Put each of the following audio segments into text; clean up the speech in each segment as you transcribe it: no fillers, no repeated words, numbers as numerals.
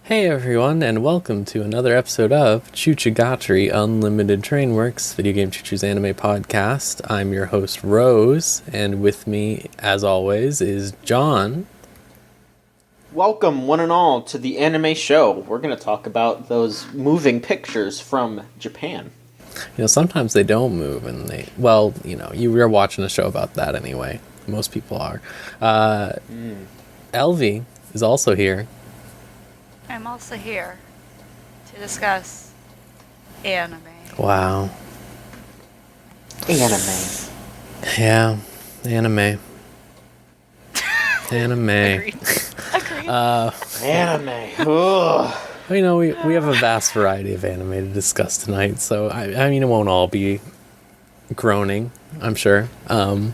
Hey everyone, and welcome to another episode of Choochagatari Unlimited Trainworks, Video Game Choo-Choo's anime podcast. I'm your host, Rose, and with me, as always, is John. Welcome, one and all, to the anime show. We're going to talk about those moving pictures from Japan. You know, sometimes they don't move, and you were watching a show about that anyway. Most people are. Elvie is also here. I'm also here to discuss anime. Wow. Anime. Yeah, anime. Anime. Agreed. Anime. Ugh. You know, we have a vast variety of anime to discuss tonight, so I mean, it won't all be groaning, I'm sure. Yeah,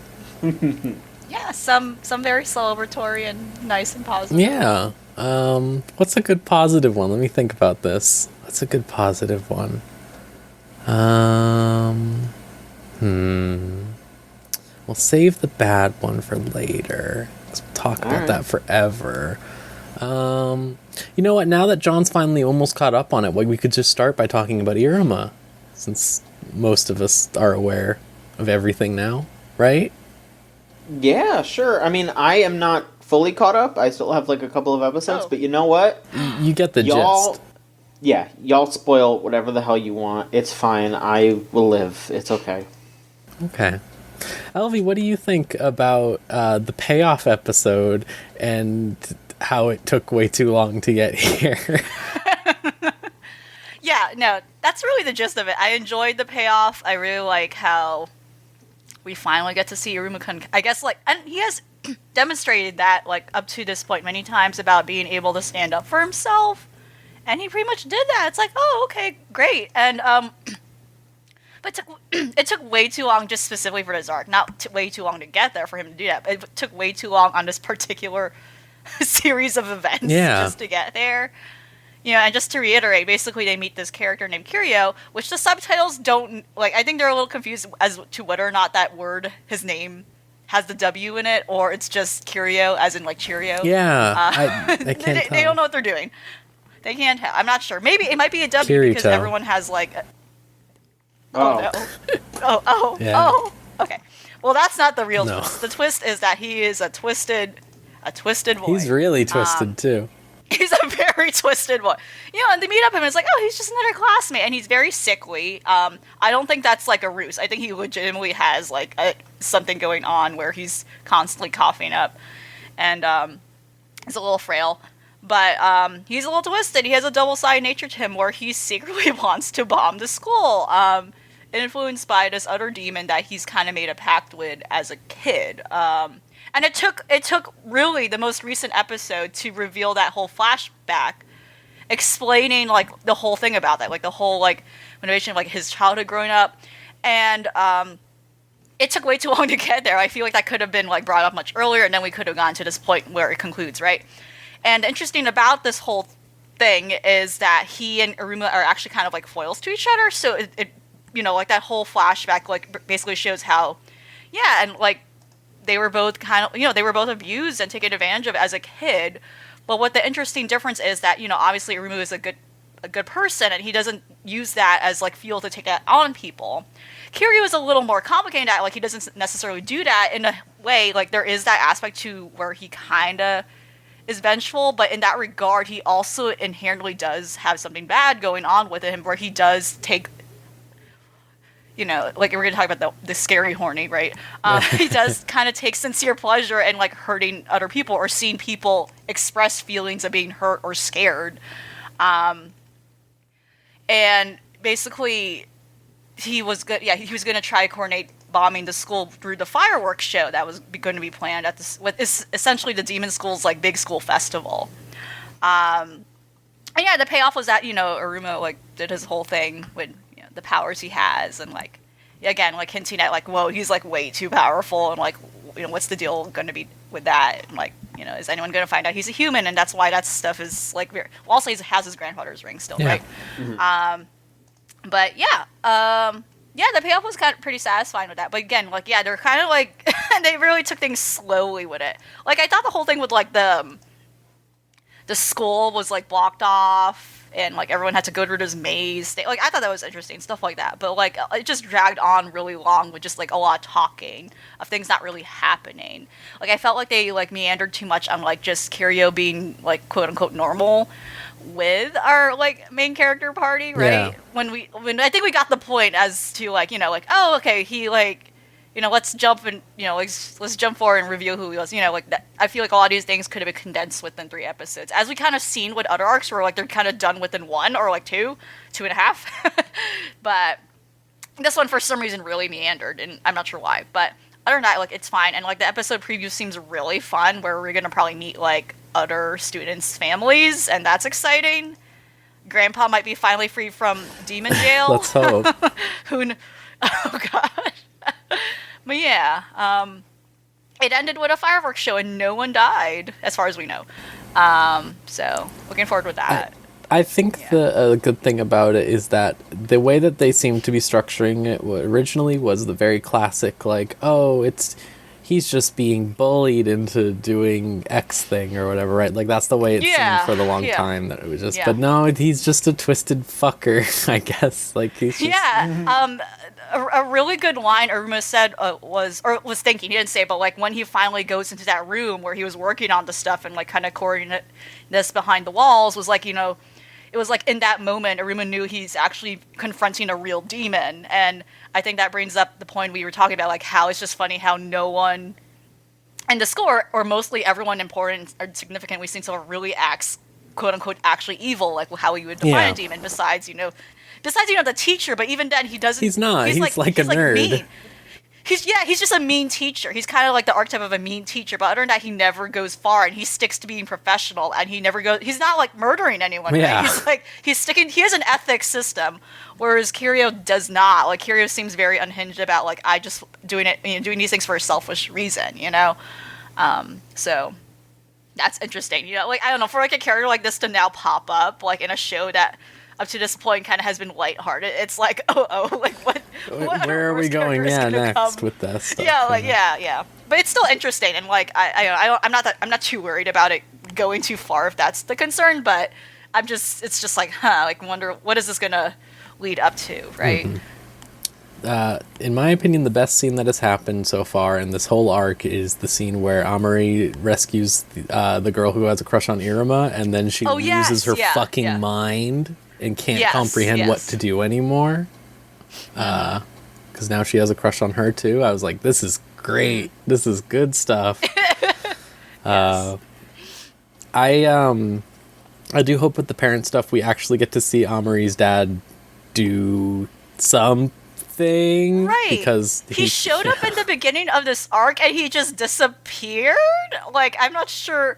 some very celebratory and nice and positive. Yeah. What's a good positive one? Let me think about this. What's a good positive one? We'll save the bad one for later. Let's talk about that forever. You know what? Now that John's finally almost caught up on it, we could just start by talking about Iruma, since most of us are aware of everything now, right? Yeah, sure. I mean, I am not fully caught up. I still have like a couple of episodes, but you know what? You get the gist. Yeah, y'all spoil whatever the hell you want. It's fine. I will live. It's okay. Okay. Elvie, what do you think about the payoff episode and how it took way too long to get here? Yeah, no, that's really the gist of it. I enjoyed the payoff. I really like how we finally get to see Iruma-kun. I guess, and he has demonstrated that, up to this point many times about being able to stand up for himself. And he pretty much did that. It's like, oh, okay, great. And, but it took way too long just specifically for this arc. Not way too long to get there for him to do that. But it took way too long on this particular series of events just to get there. You know, and just to reiterate, basically they meet this character named Kiryu, which the subtitles don't, I think they're a little confused as to whether or not that word, his name, has the W in it, or it's just Kiryu, as in Cheerio. Yeah, I can't tell. They don't know what they're doing. They can't tell. I'm not sure. Maybe it might be a W Kirito. Because everyone has Oh, okay. Well, that's not the real twist. The twist is that he is a twisted boy. He's really twisted, too. He's a very twisted boy. You know, and they meet up him and it's like, oh, he's just another classmate. And he's very sickly. I don't think that's a ruse. I think he legitimately has something going on where he's constantly coughing up. And he's a little frail. But he's a little twisted. He has a double-sided nature to him where he secretly wants to bomb the school. Influenced by this other demon that he's kind of made a pact with as a kid. And it took really the most recent episode to reveal that whole flashback, explaining the whole thing about that, the whole motivation of his childhood growing up, and it took way too long to get there. I feel like that could have been brought up much earlier, and then we could have gone to this point where it concludes, right? And interesting about this whole thing is that he and Iruma are actually kind of foils to each other. So it that whole flashback basically shows how, yeah, and they were both they were both abused and taken advantage of as a kid. But what the interesting difference is that, obviously Iruma is a good person and he doesn't use that as fuel to take that on people. Kiryu is a little more complicated at he doesn't necessarily do that in a way. There is that aspect to where he kind of is vengeful, but in that regard he also inherently does have something bad going on with him where he does take, we're going to talk about the scary horny, right? He does kind of take sincere pleasure in hurting other people or seeing people express feelings of being hurt or scared. And basically he was going to try to coordinate bombing the school through the fireworks show that was going to be planned at what is essentially the demon school's big school festival. And yeah, the payoff was that, Iruma did his whole thing with the powers he has, and again hinting at whoa, he's way too powerful, and what's the deal going to be with that, and is anyone going to find out he's a human, and that's why that stuff is weird. Well, also he has his grandfather's ring still, right? Mm-hmm. But yeah, the payoff was kind of pretty satisfying with that. But again, they're kind of they really took things slowly with it. I thought the whole thing with the school was like blocked off and like everyone had to go through this maze. Like I thought that was interesting, stuff like that. But like it just dragged on really long with just like a lot of talking of things not really happening. Like I felt like they like meandered too much on like just Kiryu being like quote unquote normal with our like main character party, right? Yeah. When I think we got the point as to like, you know, like, oh okay, he like, you know, let's jump and, you know, let's jump forward and review who he was. You know, like that, I feel like a lot of these things could have been condensed within 3 episodes, as we kind of seen with other arcs where like they're kind of done within 1 or like 2.5. But this one for some reason really meandered, and I'm not sure why. But other than that, like it's fine, and like the episode preview seems really fun, where we're gonna probably meet like other students' families, and that's exciting. Grandpa might be finally free from demon jail. Let's hope. Oh god. But yeah, it ended with a fireworks show and no one died, as far as we know. So looking forward with that. I think the good thing about it is that the way that they seem to be structuring it originally was the very classic, like, oh, he's just being bullied into doing X thing or whatever, right? Like that's the way it seemed for the long time, that it was just. But no, he's just a twisted fucker, I guess. Like he's just, A really good line Iruma said was thinking, he didn't say, but like when he finally goes into that room where he was working on the stuff and like kind of coordinating this behind the walls, was like, you know, it was like in that moment Iruma knew he's actually confronting a real demon. And I think that brings up the point we were talking about, like how it's just funny how no one in the school, or mostly everyone important or significant we've seen someone really acts quote unquote actually evil, like how you would define a demon, besides the teacher. But even then he doesn't. He's not. He's like a nerd. Mean. He's just a mean teacher. He's kind of like the archetype of a mean teacher, but other than that, he never goes far, and he sticks to being professional, and he never goes. He's not like murdering anyone. Yeah. Right? He's like he has an ethics system, whereas Kiryu does not. Like Kiryu seems very unhinged about like I just doing these things for a selfish reason, you know. So that's interesting, you know. Like I don't know, for like a character like this to now pop up like in a show that up to this point kind of has been lighthearted. It's like, like what where are we going? Yeah, next with this stuff. Yeah, like yeah. But it's still interesting, and like I'm not too worried about it going too far if that's the concern. But it's just like, like wonder what is this gonna lead up to, right? Mm-hmm. In my opinion, the best scene that has happened so far in this whole arc is the scene where Amari rescues the girl who has a crush on Iruma, and then she loses her fucking mind and can't comprehend what to do anymore. Because now she has a crush on her too. I was like, this is great. This is good stuff. I do hope with the parent stuff we actually get to see Amari's dad do something. Right. Because he showed up in the beginning of this arc and he just disappeared. Like, I'm not sure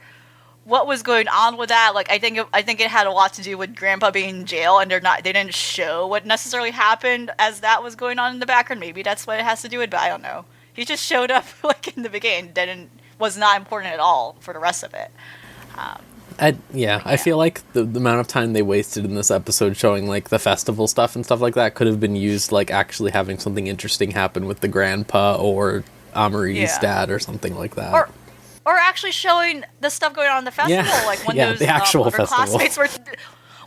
what was going on with that. Like, I think it had a lot to do with Grandpa being in jail, and they didn't show what necessarily happened as that was going on in the background. Maybe that's what it has to do with, but I don't know. He just showed up like in the beginning, was not important at all for the rest of it. I feel like the amount of time they wasted in this episode showing like the festival stuff and stuff like that could have been used like actually having something interesting happen with the grandpa or Amari's dad or something like that. Or actually showing the stuff going on in the festival, like when those the actual festival. Classmates were,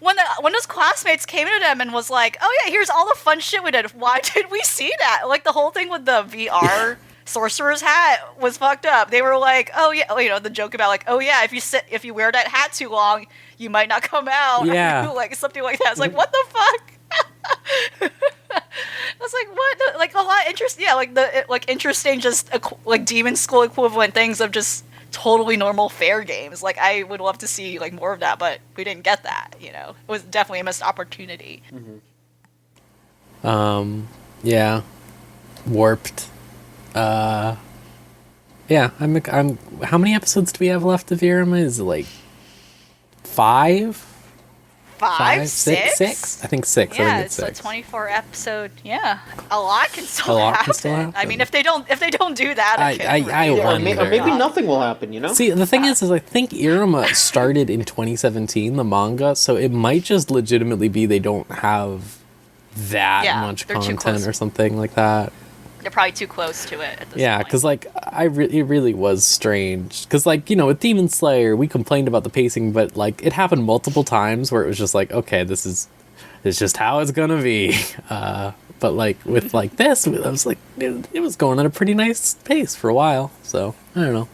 when those classmates came to them and was like, "Oh yeah, here's all the fun shit we did. Why did we see that?" Like the whole thing with the VR sorcerer's hat was fucked up. They were like, "Oh yeah," you know, the joke about like, "Oh yeah, if you wear that hat too long, you might not come out." Yeah, like something like that. It's like, what the fuck? I was like, what? Like a lot of interest. Yeah, like interesting, just like demon school equivalent things of just totally normal fair games. Like I would love to see like more of that, but we didn't get that. You know, it was definitely a missed opportunity. Yeah, warped. Yeah. I'm. How many episodes do we have left of Iruma? Is it like 5? 5, 6? 6? I think 6. Yeah, I think it's 6. a 24 episode. Yeah, a lot can still happen. I mean, if they don't do that, I wonder. Or maybe nothing will happen. You know. See, the thing is I think Iruma started in 2017, the manga, so it might just legitimately be they don't have that much content or something like that. They're probably too close to it at this Yeah, point. because like it really was strange. Because like with Demon Slayer, we complained about the pacing, but like it happened multiple times where it was just like, okay, it's just how it's gonna be. But like with like this, I was like, it was going at a pretty nice pace for a while. So I don't know.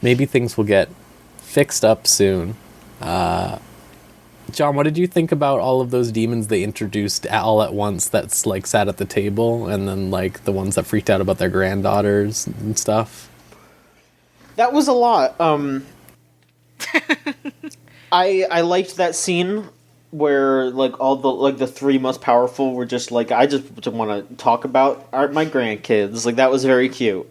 Maybe things will get fixed up soon. John, what did you think about all of those demons they introduced all at once that's like sat at the table, and then like the ones that freaked out about their granddaughters and stuff? That was a lot. I liked that scene where like all the three most powerful were just like, I just want to talk about my grandkids. Like that was very cute.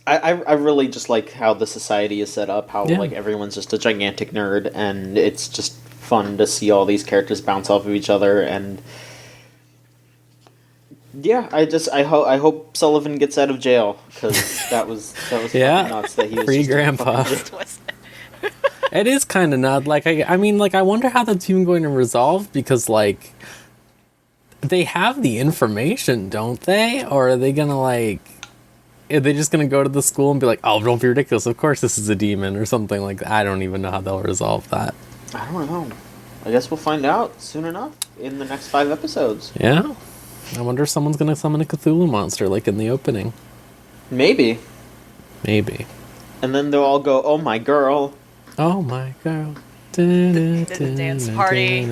I really just like how the society is set up, how like everyone's just a gigantic nerd, and it's just fun to see all these characters bounce off of each other. And yeah, I hope Sullivan gets out of jail, because that was Yeah. nuts that he was Free just Grandpa. Twisted. It is kind of not like I mean like I wonder how that's even going to resolve, because like they have the information, don't they? Or are they gonna like? Are they just gonna go to the school and be like, "Oh, don't be ridiculous! Of course this is a demon," or something like that? I don't even know how they'll resolve that. I don't know. I guess we'll find out soon enough in the next 5 episodes. Yeah, I wonder if someone's gonna summon a Cthulhu monster like in the opening. Maybe. Maybe. And then they'll all go, "Oh my girl." Oh my girl. The dance party.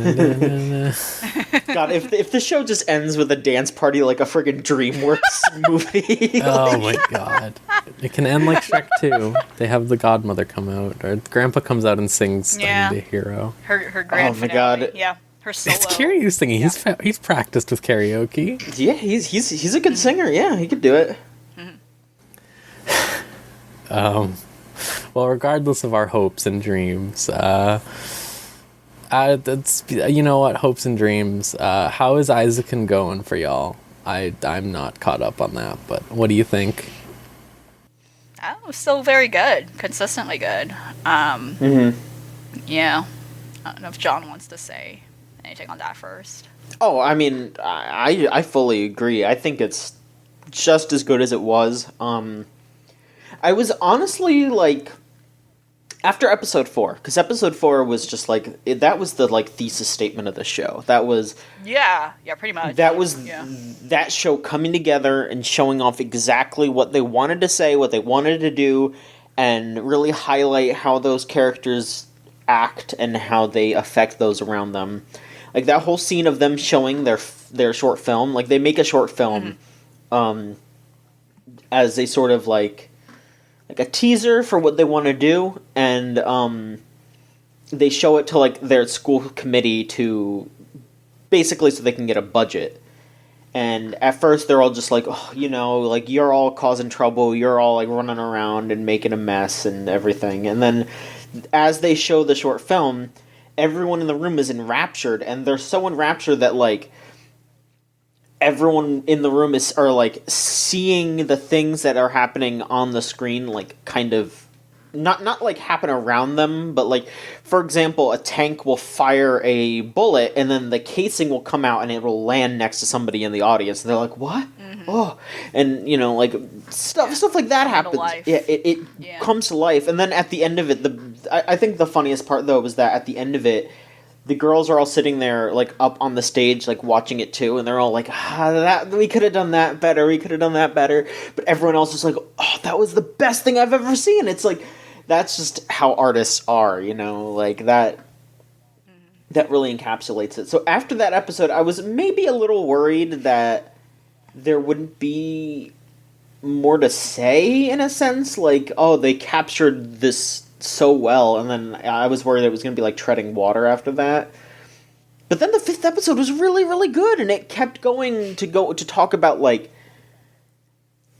God, if the show just ends with a dance party like a friggin' DreamWorks movie. Oh my god. It can end like Shrek 2. They have the godmother come out, or Grandpa comes out and sings Yeah. I'm the Hero. Her grand Oh my finale. God. Yeah, her solo. It's Kiryu singing. He's practiced with karaoke. Yeah, he's a good singer. Yeah, he could do it. Well, regardless of our hopes and dreams, that's, you know what, hopes and dreams. How is Isaacin going for y'all? I'm not caught up on that, but what do you think? Oh, still very good, consistently good. Yeah, I don't know if John wants to say anything on that first. Oh, I mean, I fully agree. I think it's just as good as it was. I was honestly like, after episode 4, because episode 4 was just like that was the like thesis statement of the show. That was Yeah, pretty much. that was Yeah. that show coming together and showing off exactly what they wanted to say, what they wanted to do, and really highlight how those characters act and how they affect those around them. Like that whole scene of them showing their short film, like they make a short film as a sort of like a teaser for what they want to do, and they show it to like their school committee to basically so they can get a budget. And at first they're all just like, oh, you know, like you're all causing trouble, you're all like running around and making a mess and everything. And then as they show the short film, everyone in the room is enraptured, and they're so enraptured that like everyone in the room are like seeing the things that are happening on the screen, like kind of not like happen around them, but like, for example, a tank will fire a bullet and then the casing will come out and it will land next to somebody in the audience, and they're like, what? Oh, and you know, like stuff like that happens. life. Yeah, it comes to life. And then at the end of it, I think the funniest part though was that at the end of it, the girls are all sitting there, like, up on the stage, like, watching it, too, and they're all like, we could have done that better, but everyone else is like, oh, that was the best thing I've ever seen. It's like, that's just how artists are, you know, like, that really encapsulates it. So after that episode, I was maybe a little worried that there wouldn't be more to say, in a sense, like, oh, they captured this so well, and then I was worried it was going to be like treading water after that. But then the 5th episode was really, really good, and it kept going to talk about like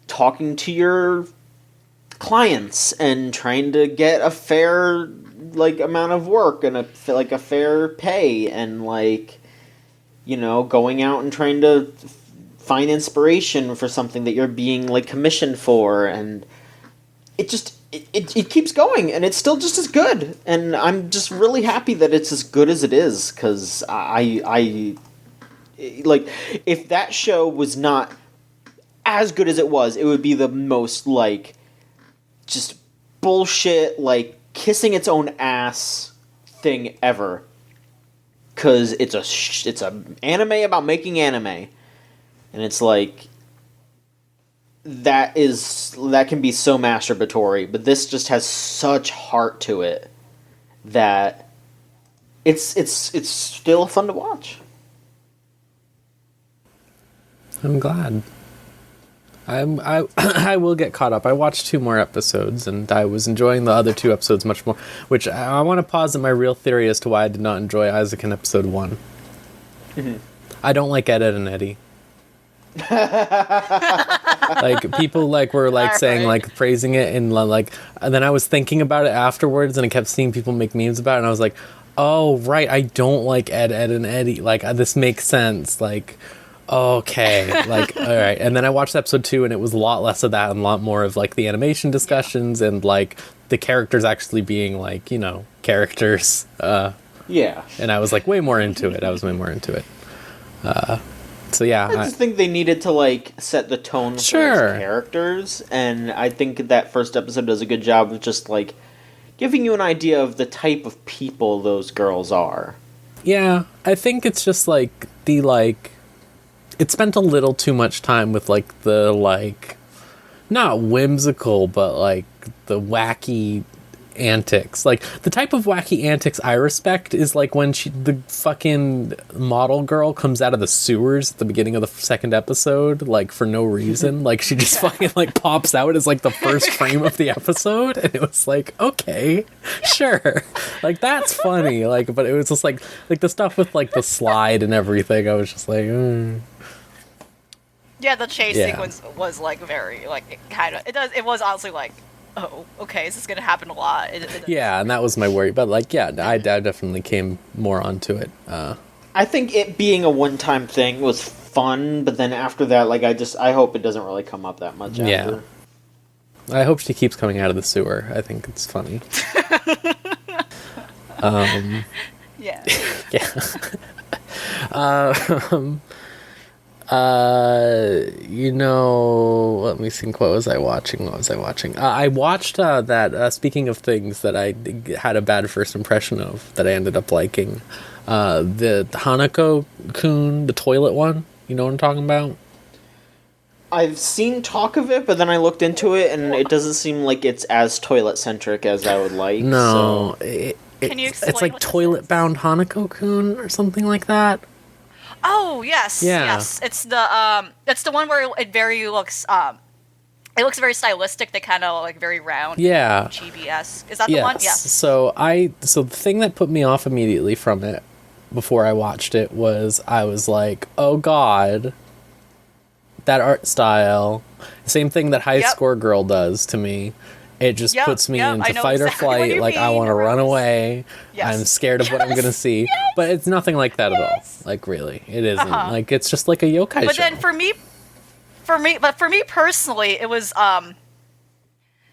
talking to your clients and trying to get a fair like amount of work and a fair pay, and like, you know, going out and trying to find inspiration for something that you're being like commissioned for, and it just it keeps going, and it's still just as good, and I'm just really happy that it's as good as it is, because I like, if that show was not as good as it would be the most, like, just bullshit, like, kissing its own ass thing ever. Because it's a anime about making anime. And it's like, that can be so masturbatory, but this just has such heart to it that it's still fun to watch. I'm glad. I will get caught up. I watched 2 more episodes, and I was enjoying the other 2 episodes much more. Which I want to posit my real theory as to why I did not enjoy Isaac in episode 1. Mm-hmm. I don't like Ed, Ed, and Eddie. Like, people were saying, like, praising it, and and then I was thinking about it afterwards, and I kept seeing people make memes about it, and I was like, oh right, I don't like Ed, Ed, and Eddie. Like, this makes sense. Like, okay, like, all right. And then I watched episode 2, and it was a lot less of that and a lot more of, like, the animation discussions and, like, the characters actually being, like, characters. Yeah. And I was, like, way more into it. So yeah, I just think they needed to, like, set the tone for those characters, and I think that first episode does a good job of just, like, giving you an idea of the type of people those girls are. Yeah, I think it's just, like, it spent a little too much time with, like, the, like, not whimsical, but, like, the wacky antics. Like, the type of wacky antics I respect is, like, when the fucking model girl comes out of the sewers at the beginning of the 2nd episode, like, for no reason. Like, she just fucking, like, pops out as, like, the first frame of the episode, and it was like, okay, sure. Like, that's funny. Like, but it was just, like, the stuff with, like, the slide and everything, I was just like, Yeah, the chase sequence was, like, very, like, it was honestly, like, oh, okay, is this gonna happen a lot? Yeah, and that was my worry. But, like, yeah, I definitely came more onto it. I think it being a one-time thing was fun, but then after that, like, I hope it doesn't really come up that much after. Yeah. I hope she keeps coming out of the sewer. I think it's funny. Yeah. Yeah. Let me think. What was I watching? I watched that, speaking of things that I had a bad first impression of that I ended up liking. The Hanako-kun, the toilet one. You know what I'm talking about? I've seen talk of it, but then I looked into it, and it doesn't seem like it's as toilet-centric as I would like. No. So. Can you explain it's like toilet-bound Hanako-kun or something like that. Oh, yes. Yeah. Yes. It's the one where it looks very stylistic. They kind of like very round. Yeah. Chibi-esque. Is that the one? Yes. So the thing that put me off immediately from it before I watched it was I was like, oh God, that art style. Same thing that High Score Girl does to me. It just puts me into fight or flight. Like, I want to run away. Yes. I'm scared of what I'm going to see. Yes. But it's nothing like that at all. Like, really. It isn't. Like, it's just like a yokai show. But then for me personally, it was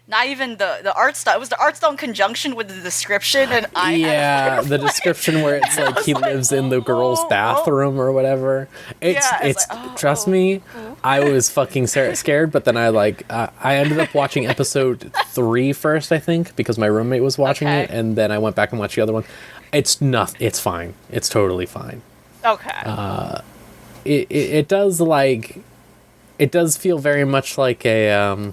not even the art style. It was the art style in conjunction with the description, and the description where it's like he lives in the girl's bathroom or whatever. It's like, trust me, I was fucking scared. But then I ended up watching episode 3 first, I think, because my roommate was watching it, and then I went back and watched the other one. It's fine. It's totally fine. Okay. It does feel very much like a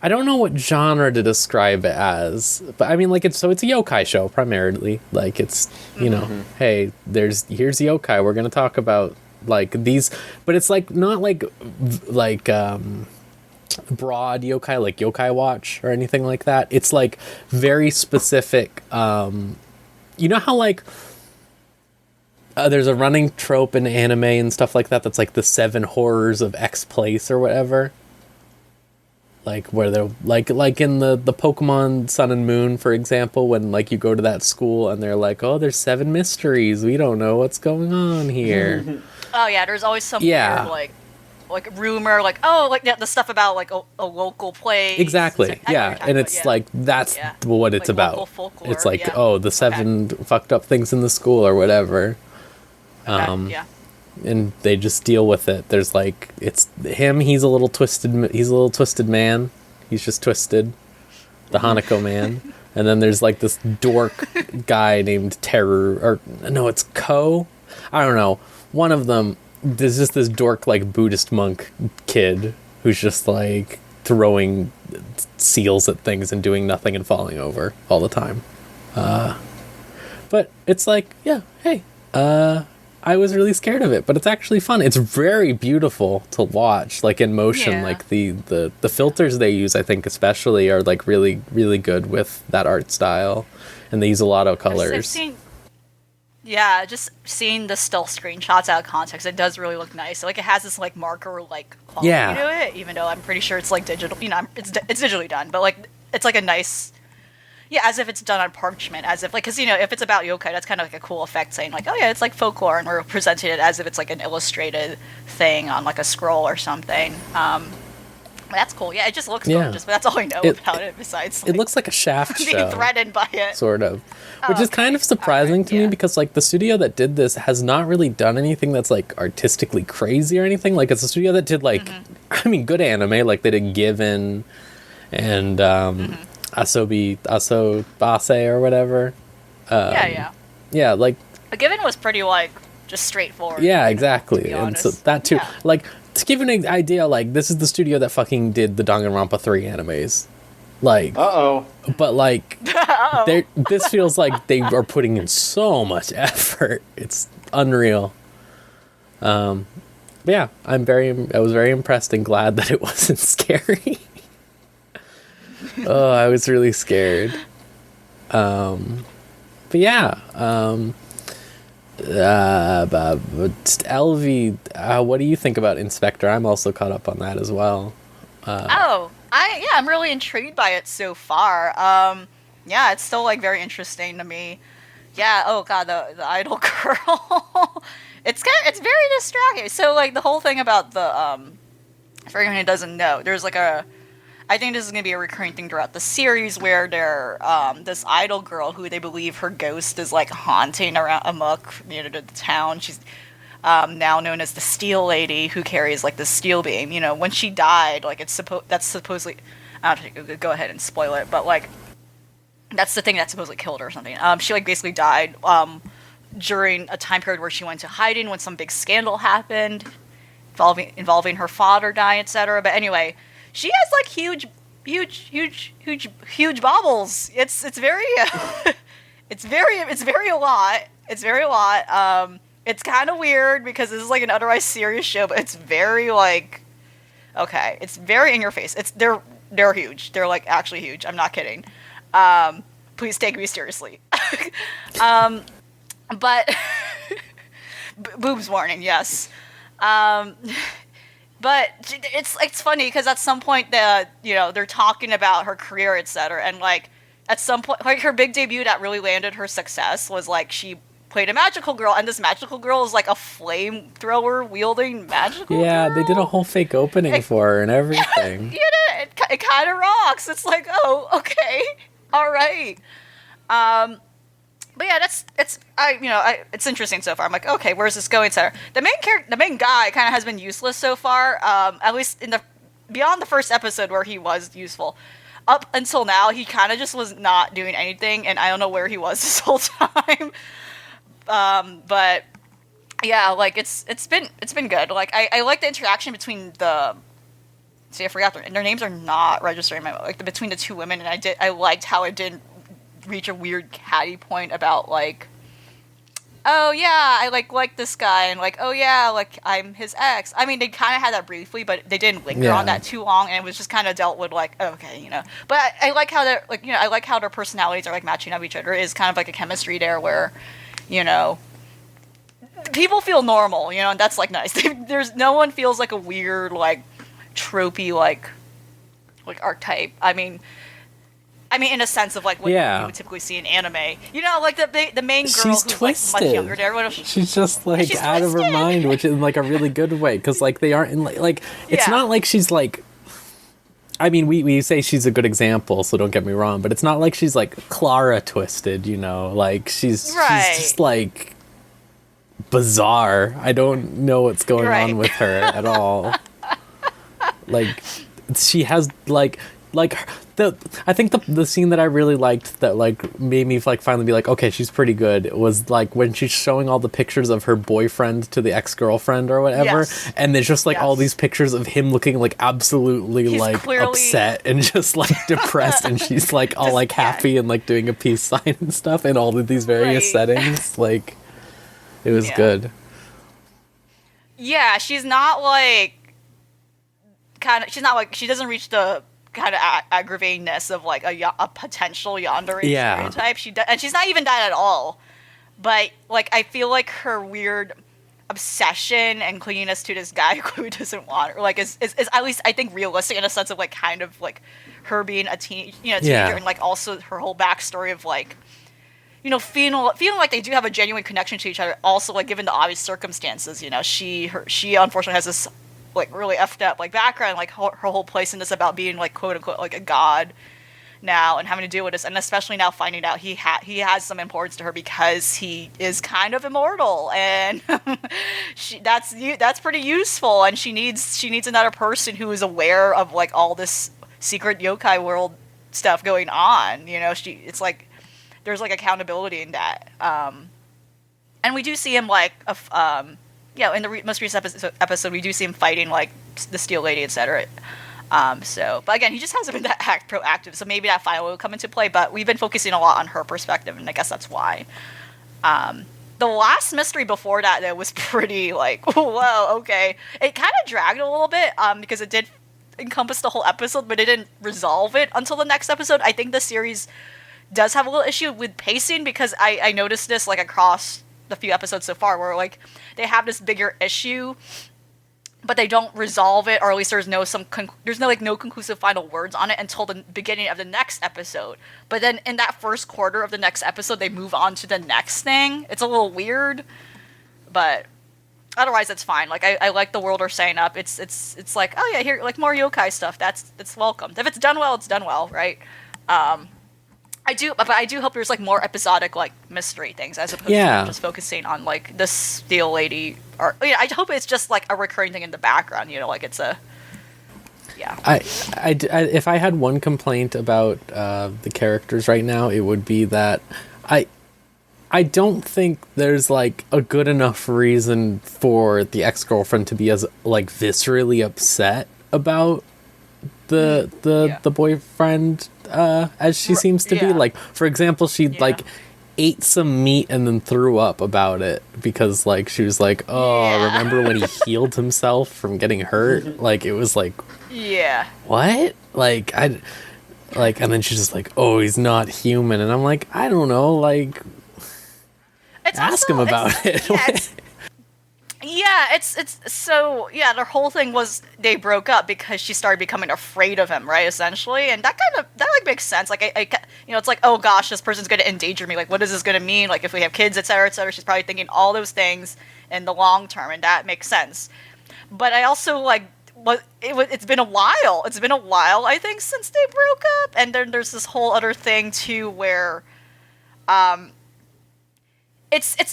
I don't know what genre to describe it as, but I mean, like, it's a yokai show primarily. Like, it's, hey, here's yokai. We're gonna talk about, like, these, but it's like not like broad yokai, like Yokai Watch or anything like that. It's like very specific. You know how, like, there's a running trope in anime and stuff like that that's like the 7 horrors of X place or whatever. Like, where they're like in the Pokemon Sun and Moon, for example, when, like, you go to that school and they're like, oh, there's 7 mysteries. We don't know what's going on here. Oh yeah, there's always some weird, like rumor, like, oh, like the stuff about, like, a local place. Exactly. Like, and it's like, that's what it's like about. It's like, oh, the 7 fucked up things in the school or whatever. Okay. and they just deal with it. There's like it's him. He's a little twisted. He's a little twisted man. He's just twisted. The Hanako man. And then there's like this dork guy named Teru, or no, it's Ko. I don't know. One of them. There's just this dork like Buddhist monk kid who's just like throwing seals at things and doing nothing and falling over all the time. But it's like, yeah, hey, I was really scared of it, but it's actually fun. It's very beautiful to watch, like in motion. Yeah. Like the filters they use, I think especially, are like really, really good with that art style, and they use a lot of colors. Just seeing the still screenshots out of context, it does really look nice. So, like, it has this like marker like quality to it, even though I'm pretty sure it's like digital. You know, it's digitally done, but like it's like a nice. Yeah, as if it's done on parchment, as if, like, because, you know, if it's about yokai, that's kind of like a cool effect, saying, like, oh, yeah, it's like folklore, and we're presenting it as if it's, like, an illustrated thing on, like, a scroll or something. That's cool. Yeah, it just looks gorgeous, but that's all I know about it, besides, like, it looks like a Shaft being show. threatened by it. Sort of. Which is kind of surprising to me, because, like, the studio that did this has not really done anything that's, like, artistically crazy or anything. Like, it's a studio that did, like, I mean, good anime, like, they did Given, and, Asobase or whatever. Yeah, like... A Given was pretty, like, just straightforward. Yeah, exactly. And so that too. Yeah. Like, to give you an idea, like, this is the studio that fucking did the Danganronpa 3 animes. Like... Uh-oh. But, like, this feels like they are putting in so much effort. It's unreal. But yeah, I was very impressed and glad that it wasn't scary. Oh, I was really scared. But yeah. Elvie, what do you think about Inspector? I'm also caught up on that as well. I'm really intrigued by it so far. Yeah, it's still, like, very interesting to me. Yeah, oh god, the idol girl. It's very distracting. So, like, the whole thing about the for anyone who doesn't know, there's like I think this is going to be a recurring thing throughout the series, where this idol girl who they believe her ghost is, like, haunting around amok, you know, the town. She's now known as the Steel Lady, who carries, like, the steel beam. You know, when she died, like, that's supposedly, I don't know, go ahead and spoil it, but, like, that's the thing that supposedly killed her or something. She, like, basically died during a time period where she went into hiding when some big scandal happened involving her father dying, etc. But anyway, she has, like, huge baubles. It's very it's very a lot. It's very a lot. It's kind of weird because this is, like, an otherwise serious show, but it's very, like, okay, it's very in your face. They're huge. They're, like, actually huge. I'm not kidding. Please take me seriously. But boobs warning, yes. But it's funny because at some point they're talking about her career, etc. And, like, at some point, like, her big debut that really landed her success was, like, she played a magical girl, and this magical girl is, like, a flamethrower wielding magical girl. Yeah, they did a whole fake opening for her and everything. It kind of rocks. It's like, oh, okay, all right. But yeah, it's interesting so far. I'm like, okay, where's this going? So the main guy kind of has been useless so far. At least beyond the first episode where he was useful. Up until now, he kind of just was not doing anything, and I don't know where he was this whole time. But yeah, like, it's been good. Like, I like the interaction between I forgot their names are not registering in my, like, between the two women, and I liked how it didn't reach a weird catty point about, like, oh yeah, I like this guy, and, like, oh yeah, like, I'm his ex. I mean, they kind of had that briefly, but they didn't linger on that too long, and it was just kind of dealt with, like, okay, you know. But I like how they're, like, you know, I like how their personalities are, like, matching up each other. It is kind of like a chemistry there where, you know, people feel normal, you know, and that's, like, nice. There's no one feels like a weird, like, tropey, like archetype. I mean, in a sense of, like, what you would typically see in anime. You know, like, the main girl who's twisted. Like, much younger than everyone else. She's just, like, she's out of her mind, which is, like, a really good way, because, like, they aren't in, like, it's not like she's, like, I mean, we say she's a good example, so don't get me wrong, but it's not like she's, like, Clara twisted, you know, like, she's just, like, bizarre. I don't know what's going Right. on with her at all. Like, she has I think the scene that I really liked that like made me like finally be like, okay, she's pretty good, was like when she's showing all the pictures of her boyfriend to the ex-girlfriend or whatever, Yes. and there's just like all Yes. these pictures of him looking like absolutely He's like clearly- upset and just like depressed, and she's like all Just- like yeah. happy and like doing a peace sign and stuff in all of these various Right. settings. Like, it was Yeah. good. Yeah, she's not like she's not like, she doesn't reach the kind of aggravatingness of like a potential yandere Yeah. stereotype. And she's not even that at all. But like, I feel like her weird obsession and clinginess to this guy who doesn't want her, like, is at least I think realistic in a sense of like kind of like her being a teenager, Yeah. and like also her whole backstory of like, feeling like they do have a genuine connection to each other. Also, like, given the obvious circumstances, she unfortunately has this like really effed up like background, like her whole place in this about being like quote unquote like a god now and having to deal with this, and especially now finding out he has some importance to her because he is kind of immortal, and that's pretty useful, and she needs another person who is aware of like all this secret yokai world stuff going on. It's like there's like accountability in that, and we do see him like in the most recent episode we do see him fighting like the Steel Lady, etc. But again, he just hasn't been that proactive, so maybe that finally will come into play, but we've been focusing a lot on her perspective, and I guess that's why. The last mystery before that, though, was pretty, like, whoa, okay. It kind of dragged a little bit, because it did encompass the whole episode, but it didn't resolve it until the next episode. I think the series does have a little issue with pacing, because I noticed this, like, across the few episodes so far, where, like, they have this bigger issue, but they don't resolve it, or at least there's no conclusive final words on it until the beginning of the next episode. But then in that first quarter of the next episode, they move on to the next thing. It's a little weird, but otherwise it's fine. Like, I like the world they're setting up. It's like, oh yeah, here, like, more yokai stuff. It's welcome. If it's done well, it's done well, right? I do hope there's like more episodic like mystery things as opposed to just focusing on like the Steel Lady, or I hope it's just like a recurring thing in the background, like it's a if I had one complaint about the characters right now, it would be that I don't think there's like a good enough reason for the ex-girlfriend to be as like viscerally upset about the boyfriend as she seems to be. Like, for example, she like ate some meat and then threw up about it because like she was like, remember when he healed himself from getting hurt? Like, it was like, what? Like, and then she's just like, oh, he's not human, and I'm like, I don't know, like, ask him about it. Their whole thing was they broke up because she started becoming afraid of him, right, essentially, and that like makes sense. Like, I it's like, oh gosh, this person's going to endanger me, like, what is this going to mean, like, if we have kids, etc., etc. She's probably thinking all those things in the long term, and that makes sense. But I also like, it's been a while, I think, since they broke up, and then there's this whole other thing too where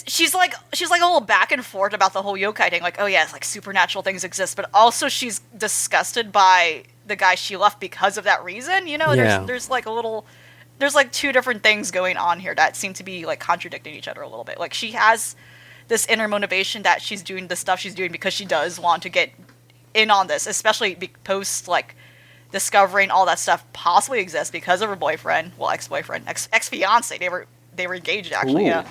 she's like a little back and forth about the whole yokai thing, like, oh yeah, it's like supernatural things exist, but also she's disgusted by the guy she left because of that reason, there's like two different things going on here that seem to be like contradicting each other a little bit. Like, she has this inner motivation that she's doing the stuff she's doing because she does want to get in on this, especially post like discovering all that stuff possibly exists because of her boyfriend, ex-boyfriend, ex-fiance, they were engaged actually. Ooh.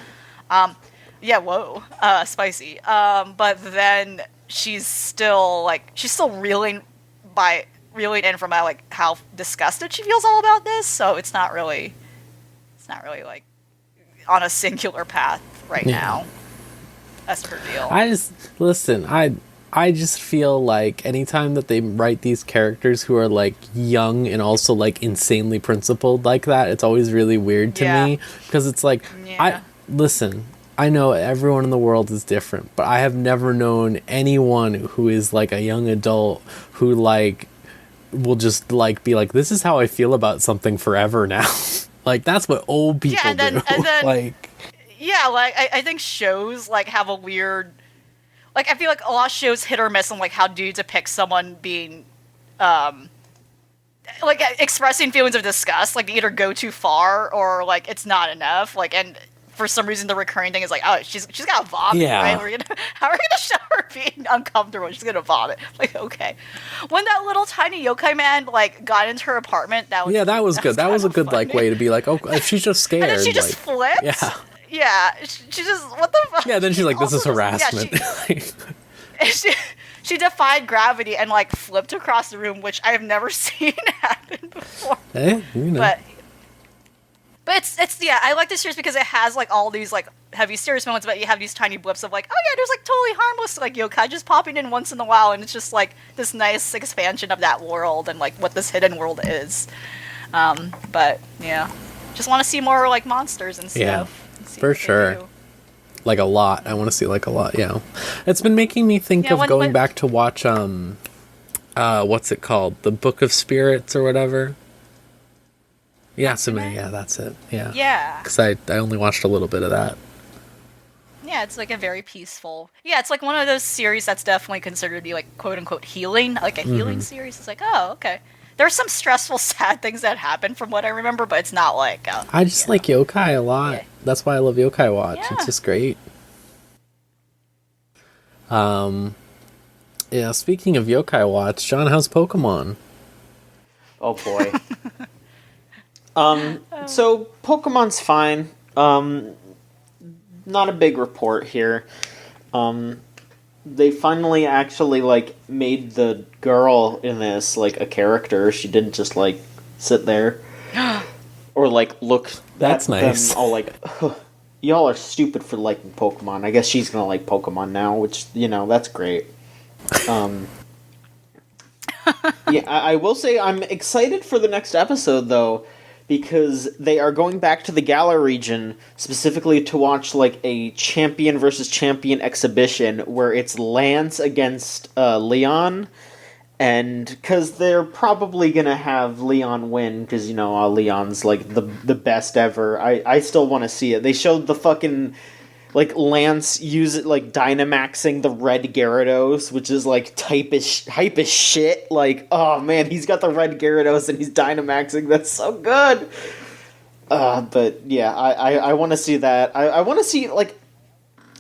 Spicy. But then she's still reeling in from like how disgusted she feels all about this. So it's not really like on a singular path right now. That's her deal. I just feel like anytime that they write these characters who are like young and also like insanely principled like that, it's always really weird to me, because it's like, I know everyone in the world is different, but I have never known anyone who is like a young adult who like will just like be like, this is how I feel about something forever now. Like, that's what old people do. And then, like, yeah, like I think shows like have a weird, like I feel like a lot of shows hit or miss on like how do you depict someone being, like expressing feelings of disgust. Like they either go too far or like it's not enough. Like and for some reason the recurring thing is like, oh, she's got to vomit. Yeah. Right? How are we gonna show her being uncomfortable? She's gonna vomit. Like okay, when that little tiny yokai man like got into her apartment, that was good. That was a good like funny. way to be like, oh, if she's just scared, And then she just like, flipped. yeah. Yeah, she just what the fuck? Yeah, then she's like, this is Also, harassment. Yeah, she defied gravity and like flipped across the room, which I have never seen happen before. You know. But it's yeah, I like this series because it has like all these like heavy serious moments, but you have these tiny blips of like, oh yeah, there's like totally harmless like yokai just popping in once in a while, and it's just like this nice expansion of that world and like what this hidden world is. But yeah, just want to see more like monsters and stuff. Yeah, See for what they sure. do. Like a lot. I want to see like a lot. Yeah, it's been making me think Yeah, of when- going when- back to watch what's it called? The Book of Spirits or whatever. Yasume. Yeah, that's it. Yeah. Yeah. Because I only watched a little bit of that. Yeah, it's like a very peaceful. Yeah, it's like one of those series that's definitely considered to be like quote unquote healing, like a healing series. It's like, oh, okay. There's some stressful, sad things that happen from what I remember, but it's not like. I just like yokai a lot. Yeah. That's why I love Yokai Watch. Yeah. It's just great. Yeah, speaking of Yokai Watch, John, how's Pokemon? Oh boy. So Pokemon's fine. Not a big report here. They finally actually like made the girl in this like a character. She didn't just like sit there or like look. That's at nice. Them all like, y'all are stupid for liking Pokemon. I guess she's gonna like Pokemon now, which that's great. Yeah, I will say I'm excited for the next episode though, because they are going back to the Galar region specifically to watch like a champion versus champion exhibition where it's Lance against Leon, and because they're probably gonna have Leon win because Leon's like the best ever. I still want to see it. They showed the fucking like Lance use it like Dynamaxing the red Gyarados, which is like hype as shit. Like, oh man, he's got the red Gyarados and he's Dynamaxing. That's so good. But yeah, I want to see that. I want to see like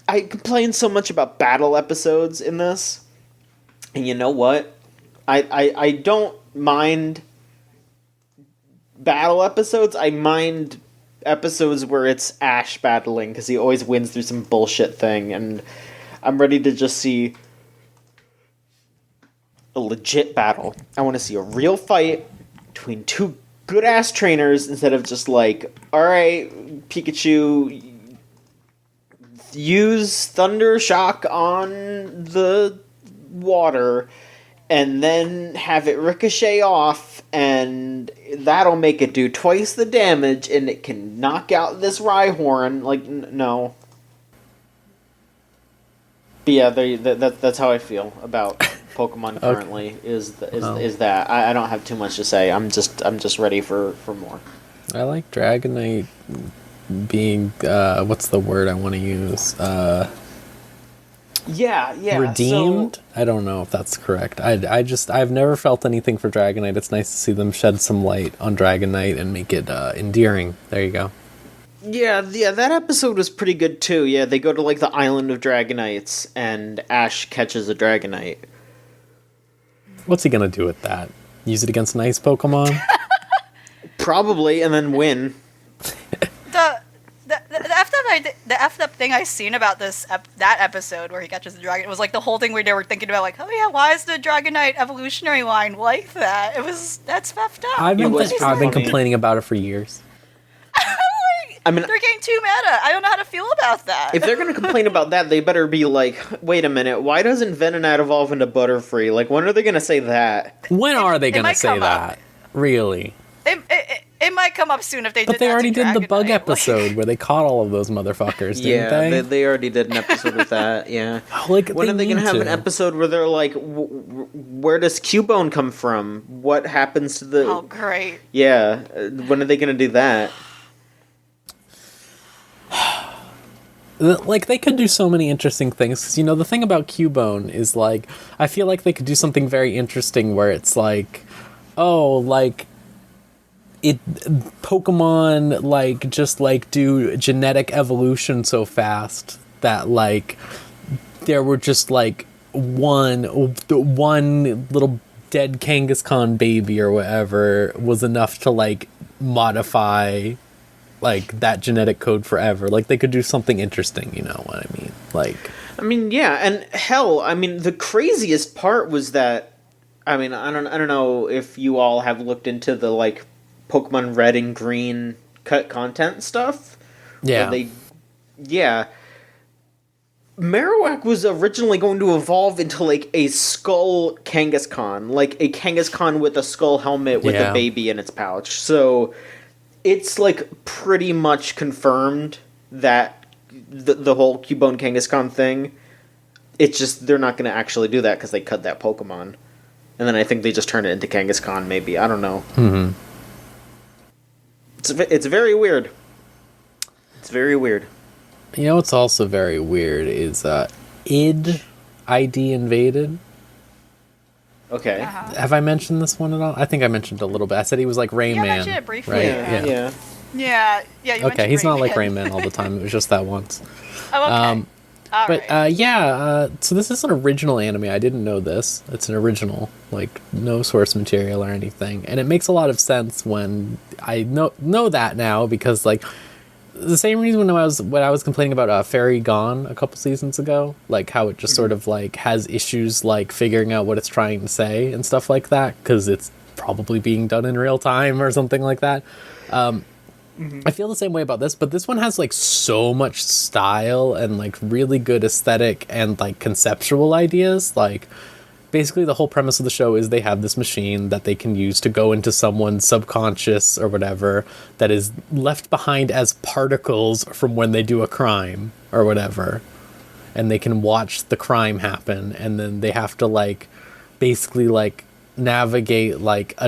I complain so much about battle episodes in this, and you know what? I don't mind battle episodes. I mind episodes where it's Ash battling because he always wins through some bullshit thing, and I'm ready to just see a legit battle. I want to see a real fight between two good ass trainers instead of just like, alright, Pikachu, use Thunder Shock on the water and then have it ricochet off, and that'll make it do twice the damage, and it can knock out this Rhyhorn. Like, no. But yeah, that's how I feel about Pokemon currently. Is that I don't have too much to say. I'm just ready for more. I like Dragonite being what's the word I want to use? Yeah. Redeemed? So, I don't know if that's correct. I've never felt anything for Dragonite. It's nice to see them shed some light on Dragonite and make it endearing. There you go. yeah, that episode was pretty good too. Yeah, they go to like the island of Dragonites, and Ash catches a Dragonite. What's he gonna do with that? Use it against nice Pokemon? Probably, and then win. The effed up thing I seen about that episode where he catches the dragon, it was like the whole thing where they were thinking about like, oh yeah, why is the Dragonite evolutionary line like that? That's effed up. I've been funny. complaining about it for years. I mean, They're getting too meta. I don't know how to feel about that. if they're gonna complain about that, they better be like, wait a minute, why doesn't Venonat evolve into Butterfree? Like, when are they gonna say that? When are they gonna might say come up. that? Really? It might come up soon if they. But did they that already to did the Dragonite, bug like- episode where they caught all of those motherfuckers, didn't they? They already did an episode with that, yeah. Like, When are they gonna need have to. an episode where they're like, where does Cubone come from? What happens to the... Oh great! Yeah, when are they gonna do that? like they could do so many interesting things, because the thing about Cubone is like I feel like they could do something very interesting where it's like, oh, like it Pokemon like just like do genetic evolution so fast that like there were just like one little dead Kangaskhan baby or whatever was enough to like modify like that genetic code forever. Like they could do something interesting, you know what I mean? Like, I mean, yeah, and hell, I mean, the craziest part was that, I mean, I don't know if you all have looked into the like Pokemon Red and Green cut content stuff. yeah, Yeah. Marowak was originally going to evolve into like a skull Kangaskhan, like a Kangaskhan with a skull helmet with Yeah. a baby in its pouch. So it's like pretty much confirmed that the whole Cubone Kangaskhan thing. It's just they're not going to actually do that because they cut that Pokemon, and then I think they just turn it into Kangaskhan. Maybe, I don't know. Mm-hmm. It's very weird. It's very weird. You know what's also very weird is ID invaded. Okay. Have I mentioned this one at all? I think I mentioned a little bit. I said he was like Rayman. Yeah, I mentioned it briefly. Right? Yeah. Yeah. You Okay, mentioned he's not like Rayman. Rayman all the time. It was just that once. Oh, okay. But so this is an original anime. I didn't know this. It's an original, like no source material or anything, and it makes a lot of sense when I know that now, because like the same reason when I was complaining about Fairy Gone a couple seasons ago, like how it just sort of like has issues like figuring out what it's trying to say and stuff like that, because it's probably being done in real time or something like that. I feel the same way about this, but this one has like so much style and like really good aesthetic and like conceptual ideas. Like basically the whole premise of the show is they have this machine that they can use to go into someone's subconscious or whatever that is left behind as particles from when they do a crime or whatever. And they can watch the crime happen, and then they have to like basically like navigate like a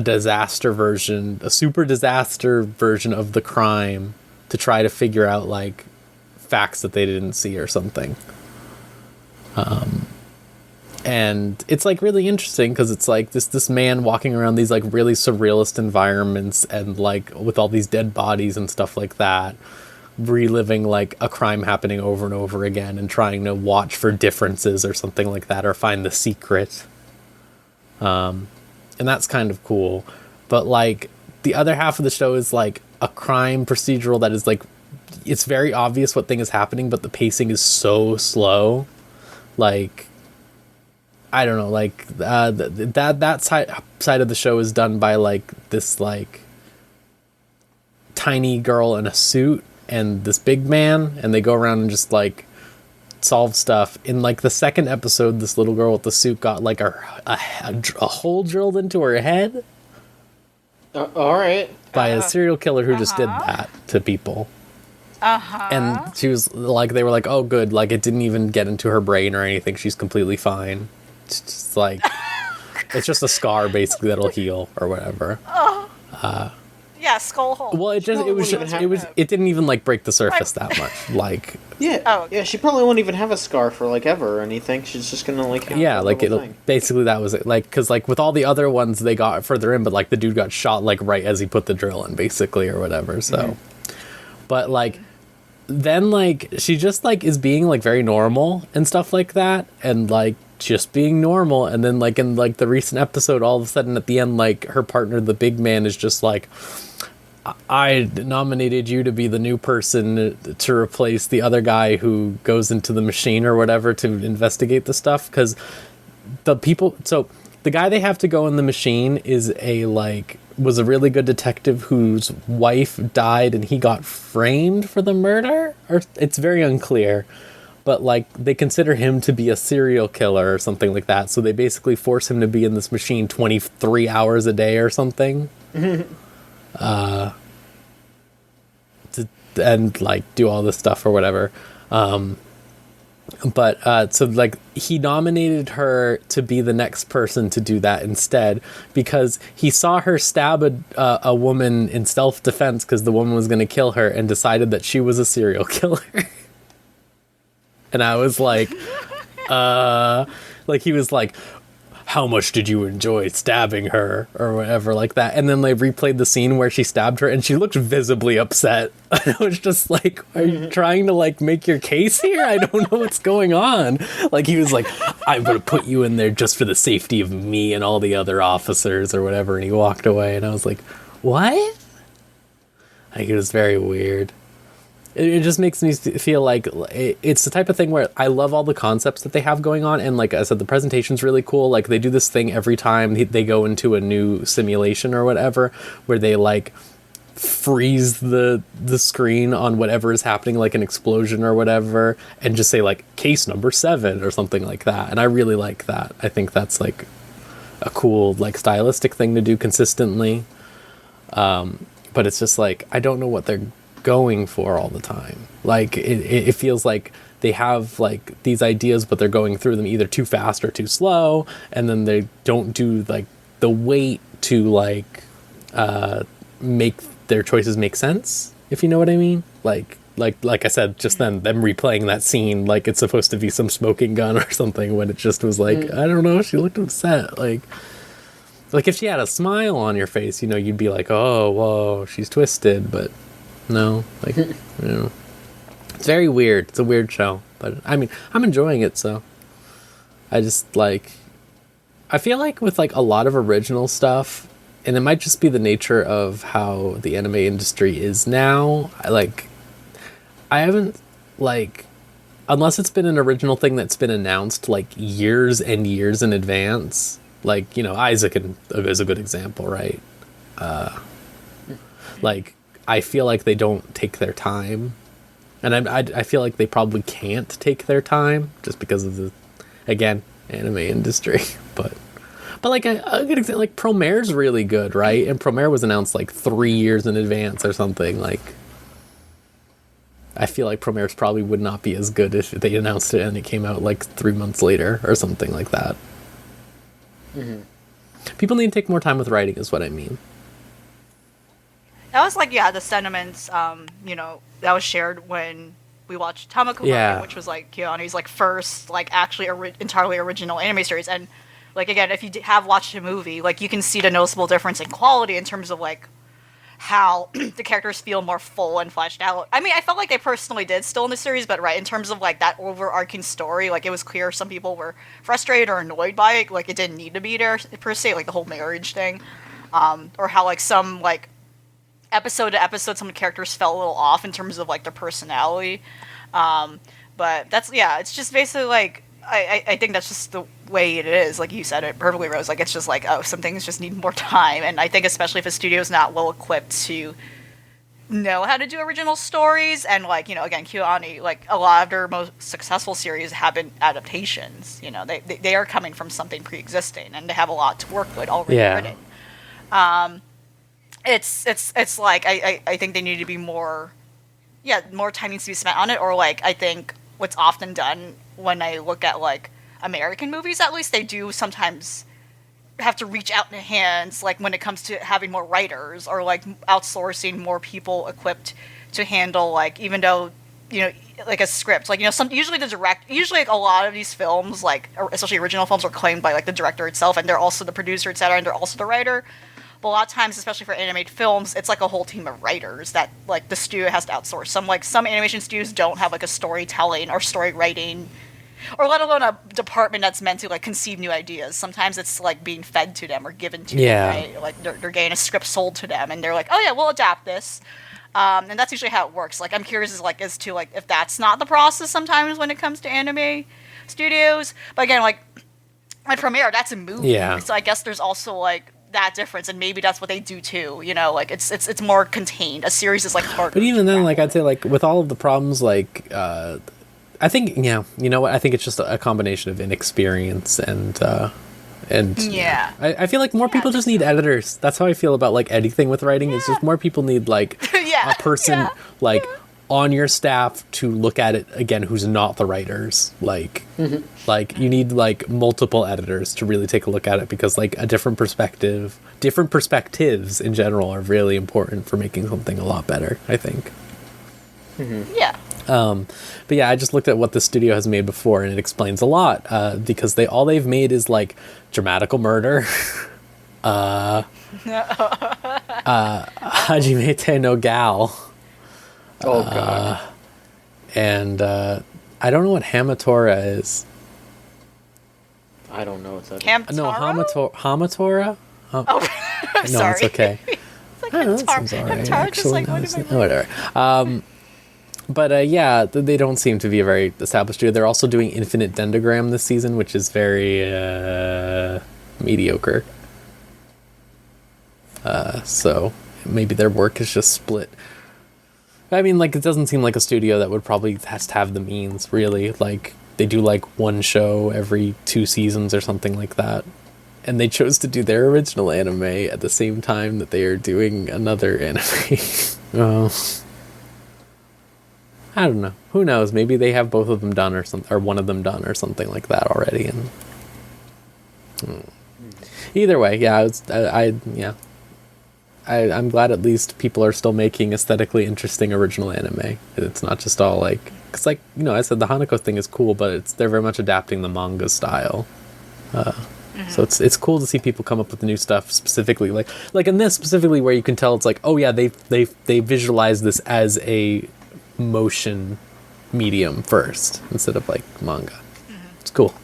super disaster version of the crime to try to figure out like facts that they didn't see or something. And it's like really interesting because it's like this man walking around these like really surrealist environments and like with all these dead bodies and stuff like that, reliving like a crime happening over and over again and trying to watch for differences or something like that, or find the secret. And that's kind of cool. But like the other half of the show is like a crime procedural that is like, it's very obvious what thing is happening, but the pacing is so slow. Like, I don't know, like that side of the show is done by like this like tiny girl in a suit and this big man, and they go around and just like solve stuff. In like the second episode, this little girl with the suit got like a hole drilled into her head All right. by a serial killer who just did that to people. And she was like, they were like, oh good, like it didn't even get into her brain or anything, she's completely fine. It's just like it's just a scar basically that'll heal or whatever. Yeah, skull hole. Well, it didn't even like break the surface that much. Like Yeah. Oh, okay. Yeah, she probably won't even have a scar for like ever or anything. She's just gonna like have yeah, that like little it thing. basically that was it. Like because like with all the other ones they got further in, but like the dude got shot like right as he put the drill in basically or whatever. So, but like then like she just like is being like very normal and stuff like that, and like just being normal, and then like in like the recent episode, all of a sudden at the end, like her partner, the big man, is just like, I nominated you to be the new person to replace the other guy who goes into the machine or whatever to investigate the stuff, because the guy they have to go in the machine is was a really good detective whose wife died and he got framed for the murder, or it's very unclear, but like they consider him to be a serial killer or something like that, so they basically force him to be in this machine 23 hours a day or something. And like do all this stuff or whatever. But so like he nominated her to be the next person to do that instead, because he saw her stab a woman in self-defense because the woman was going to kill her, and decided that she was a serial killer. And I was like, like he was like, how much did you enjoy stabbing her or whatever like that? And then they replayed the scene where she stabbed her and she looked visibly upset. And I was just like, are you trying to like make your case here? I don't know what's going on. Like he was like, I'm going to put you in there just for the safety of me and all the other officers or whatever. And he walked away and I was like, what? Like it was very weird. It just makes me feel like it's the type of thing where I love all the concepts that they have going on. And like I said, the presentation's really cool. Like they do this thing every time they go into a new simulation or whatever, where they like freeze the screen on whatever is happening, like an explosion or whatever, and just say like case number 7 or something like that. And I really like that. I think that's like a cool, like stylistic thing to do consistently. But it's just like, I don't know what they're going for all the time. Like it feels like they have like these ideas, but they're going through them either too fast or too slow, and then they don't do like the weight to like make their choices make sense, if you know what I mean. Like I said just then, them replaying that scene like it's supposed to be some smoking gun or something, when it just was like, I don't know, she looked upset. Like if she had a smile on your face, you know, you'd be like, oh whoa, she's twisted. But no, like, you know, it's very weird. It's a weird show, but I mean, I'm enjoying it. So I just like, I feel like with like a lot of original stuff, and it might just be the nature of how the anime industry is now. I haven't like, unless it's been an original thing that's been announced like years and years in advance. Like, you know, Isaac is a good example, right? Like, I feel like they don't take their time, and I feel like they probably can't take their time just because of the, again, anime industry. But like a good example, like Promare's really good, right? And Promare was announced like 3 years in advance or something. Like, I feel like Promare's probably would not be as good if they announced it and it came out like 3 months later or something like that. Mm-hmm. People need to take more time with writing, is what I mean. That was like, yeah, the sentiments, you know, that was shared when we watched Tamako, which was like Keanu's like first, like actually entirely original anime series. And like, again, if you have watched a movie, like you can see the noticeable difference in quality in terms of like how the characters feel more full and fleshed out. I mean, I felt like they personally did still in the series, but right, in terms of like that overarching story, like it was clear some people were frustrated or annoyed by it. Like it didn't need to be there per se, like the whole marriage thing, or how like some like episode to episode, some characters fell a little off in terms of like their personality. But that's, yeah, it's just basically like, I think that's just the way it is. Like you said it perfectly, Rose. Like it's just like, oh, some things just need more time. And I think especially if a studio's not well equipped to know how to do original stories, and like, you know, again, KyoAni, like a lot of their most successful series have been adaptations. You know, they are coming from something pre-existing and they have a lot to work with already written. It's like I think they need to be more time needs to be spent on it. Or like I think what's often done when I look at like American movies, at least, they do sometimes have to reach out in hands, like when it comes to having more writers or like outsourcing more people equipped to handle, like, even though, you know, like a script, like, you know, usually like a lot of these films, like especially original films, are claimed by like the director itself, and they're also the producer, etc., and they're also the writer. But a lot of times, especially for animated films, it's like a whole team of writers that like the studio has to outsource. Some animation studios don't have like a storytelling or story writing, or let alone a department that's meant to like conceive new ideas. Sometimes it's like being fed to them or given to them, right? Like they're getting a script sold to them, and they're like, oh yeah, we'll adapt this. And that's usually how it works. Like I'm curious as to like if that's not the process sometimes when it comes to anime studios. But again, like Premiere, that's a movie, so I guess there's also like that difference, and maybe that's what they do too, you know, like it's more contained. A series is like harder. But even then, like I'd say, like with all of the problems, like I think, you know what, I think it's just a combination of inexperience and I feel like more people just need editors. That's how I feel about like anything with writing. It's just more people need like a person like on your staff to look at it again who's not the writers. Like like you need like multiple editors to really take a look at it, because like a different perspectives in general are really important for making something a lot better, I think. But yeah, I just looked at what the studio has made before, and it explains a lot, because they've made is like Dramatical Murder, Hajimete no Gal, Oh god. and I don't know what Hamatora is. I don't know what's that. Hamtaro? No, Hamatora? Oh, No, sorry. it's okay. It's like I don't know, that Hamtaro. seems alright. Hamtaro, just like, what am I Whatever. But yeah, they don't seem to be a very established studio. They're also doing Infinite Dendogram this season, which is very mediocre. So maybe their work is just split. I mean, like, it doesn't seem like a studio that would probably has to have the means, really. Like, they do like one show every 2 seasons or something like that. And they chose to do their original anime at the same time that they are doing another anime. Oh. I don't know. Who knows? Maybe they have both of them done or something, or one of them done or something like that already. And either way, yeah, I'm glad at least people are still making aesthetically interesting original anime. It's not just all like, cause like, you know, I said the Hanako thing is cool, but they're very much adapting the manga style. So it's cool to see people come up with new stuff specifically, like in this specifically, where you can tell it's like, oh yeah, they visualize this as a motion medium first instead of like manga. It's cool.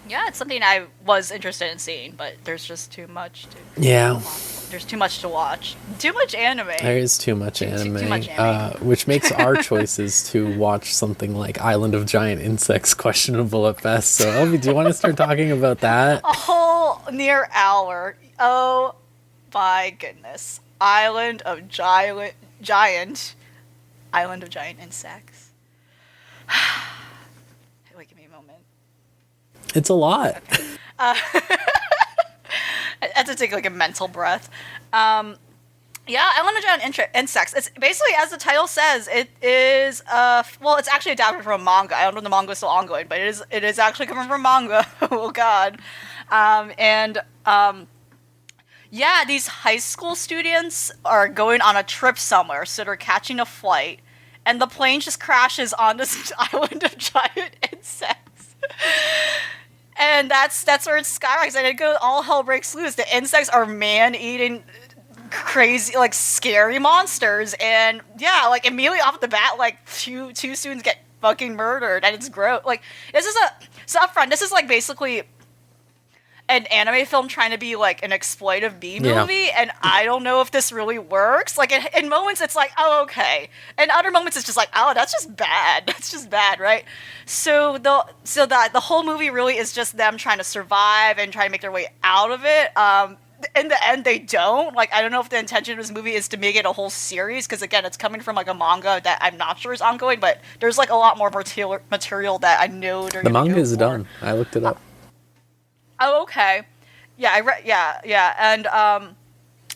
Yeah, it's something I was interested in seeing, but there's just too much to. Yeah. There's too much to watch. Too much anime. There is too much anime, too much anime. Which makes our choices to watch something like Island of Giant Insects questionable at best. So, Elvie, do you want to start talking about that? A whole near hour. Oh my goodness. Island of Giant Insects. Wait, give me a moment. It's a lot. I had to take like a mental breath. Yeah, Island of Giant Insects. It's basically, as the title says, it is well, it's actually adapted from a manga. I don't know if the manga is still ongoing, but it is actually coming from manga. Oh god. Yeah, these high school students are going on a trip somewhere, so they're catching a flight, and the plane just crashes on this island of giant insects. And that's where it skyrockets, and it goes, all hell breaks loose. The insects are man-eating, crazy, like, scary monsters, and yeah, like, immediately off the bat, like, two students get fucking murdered, and it's gross. Like, so up front, this is, like, basically an anime film trying to be, like, an exploitive B-movie, and I don't know if this really works. Like, in moments, it's like, oh, okay. In other moments, it's just like, oh, that's just bad. That's just bad, right? So the whole movie really is just them trying to survive and trying to make their way out of it. In the end, they don't. Like, I don't know if the intention of this movie is to make it a whole series, because, again, it's coming from, like, a manga that I'm not sure is ongoing, but there's, like, a lot more material that I know they're The gonna manga go is for. done. I looked it up. Oh, okay. Yeah, I read. Yeah, and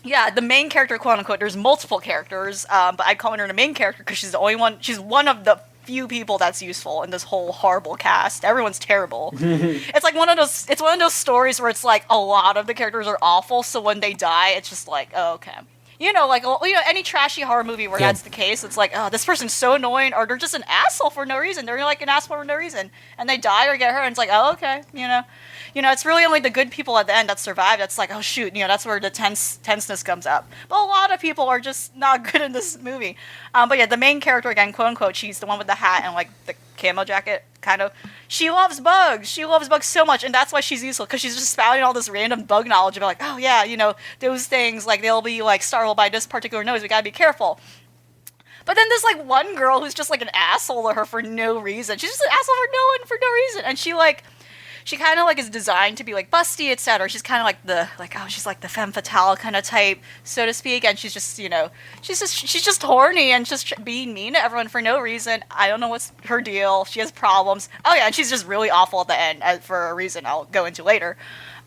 yeah, the main character, quote unquote. There's multiple characters, but I call her the main character because she's the only one. She's one of the few people that's useful in this whole horrible cast. Everyone's terrible. It's like one of those. It's one of those stories where it's like a lot of the characters are awful, so when they die, it's just like, oh, okay. You know, like, any trashy horror movie where that's the case, it's like, oh, this person's so annoying, or they're just an asshole for no reason. They're like an asshole for no reason, and they die or get hurt, and it's like, oh, okay, it's really only the good people at the end that survive. That's like, oh shoot, that's where the tenseness comes up. But a lot of people are just not good in this movie. But yeah, the main character, again, quote unquote, she's the one with the hat and like the camo jacket, kind of. She loves bugs. She loves bugs so much, and that's why she's useful, because she's just spouting all this random bug knowledge about, like, oh yeah, those things, like, they'll be like startled by this particular noise. We gotta be careful. But then there's like one girl who's just like an asshole to her for no reason. She's just an asshole for no reason, and she kind of like is designed to be like busty, etc. She's kind of like she's like the femme fatale kind of type, so to speak, and she's just she's just horny and just being mean to everyone for no reason. I don't know what's her deal. She has problems. Oh yeah, and she's just really awful at the end for a reason I'll go into later.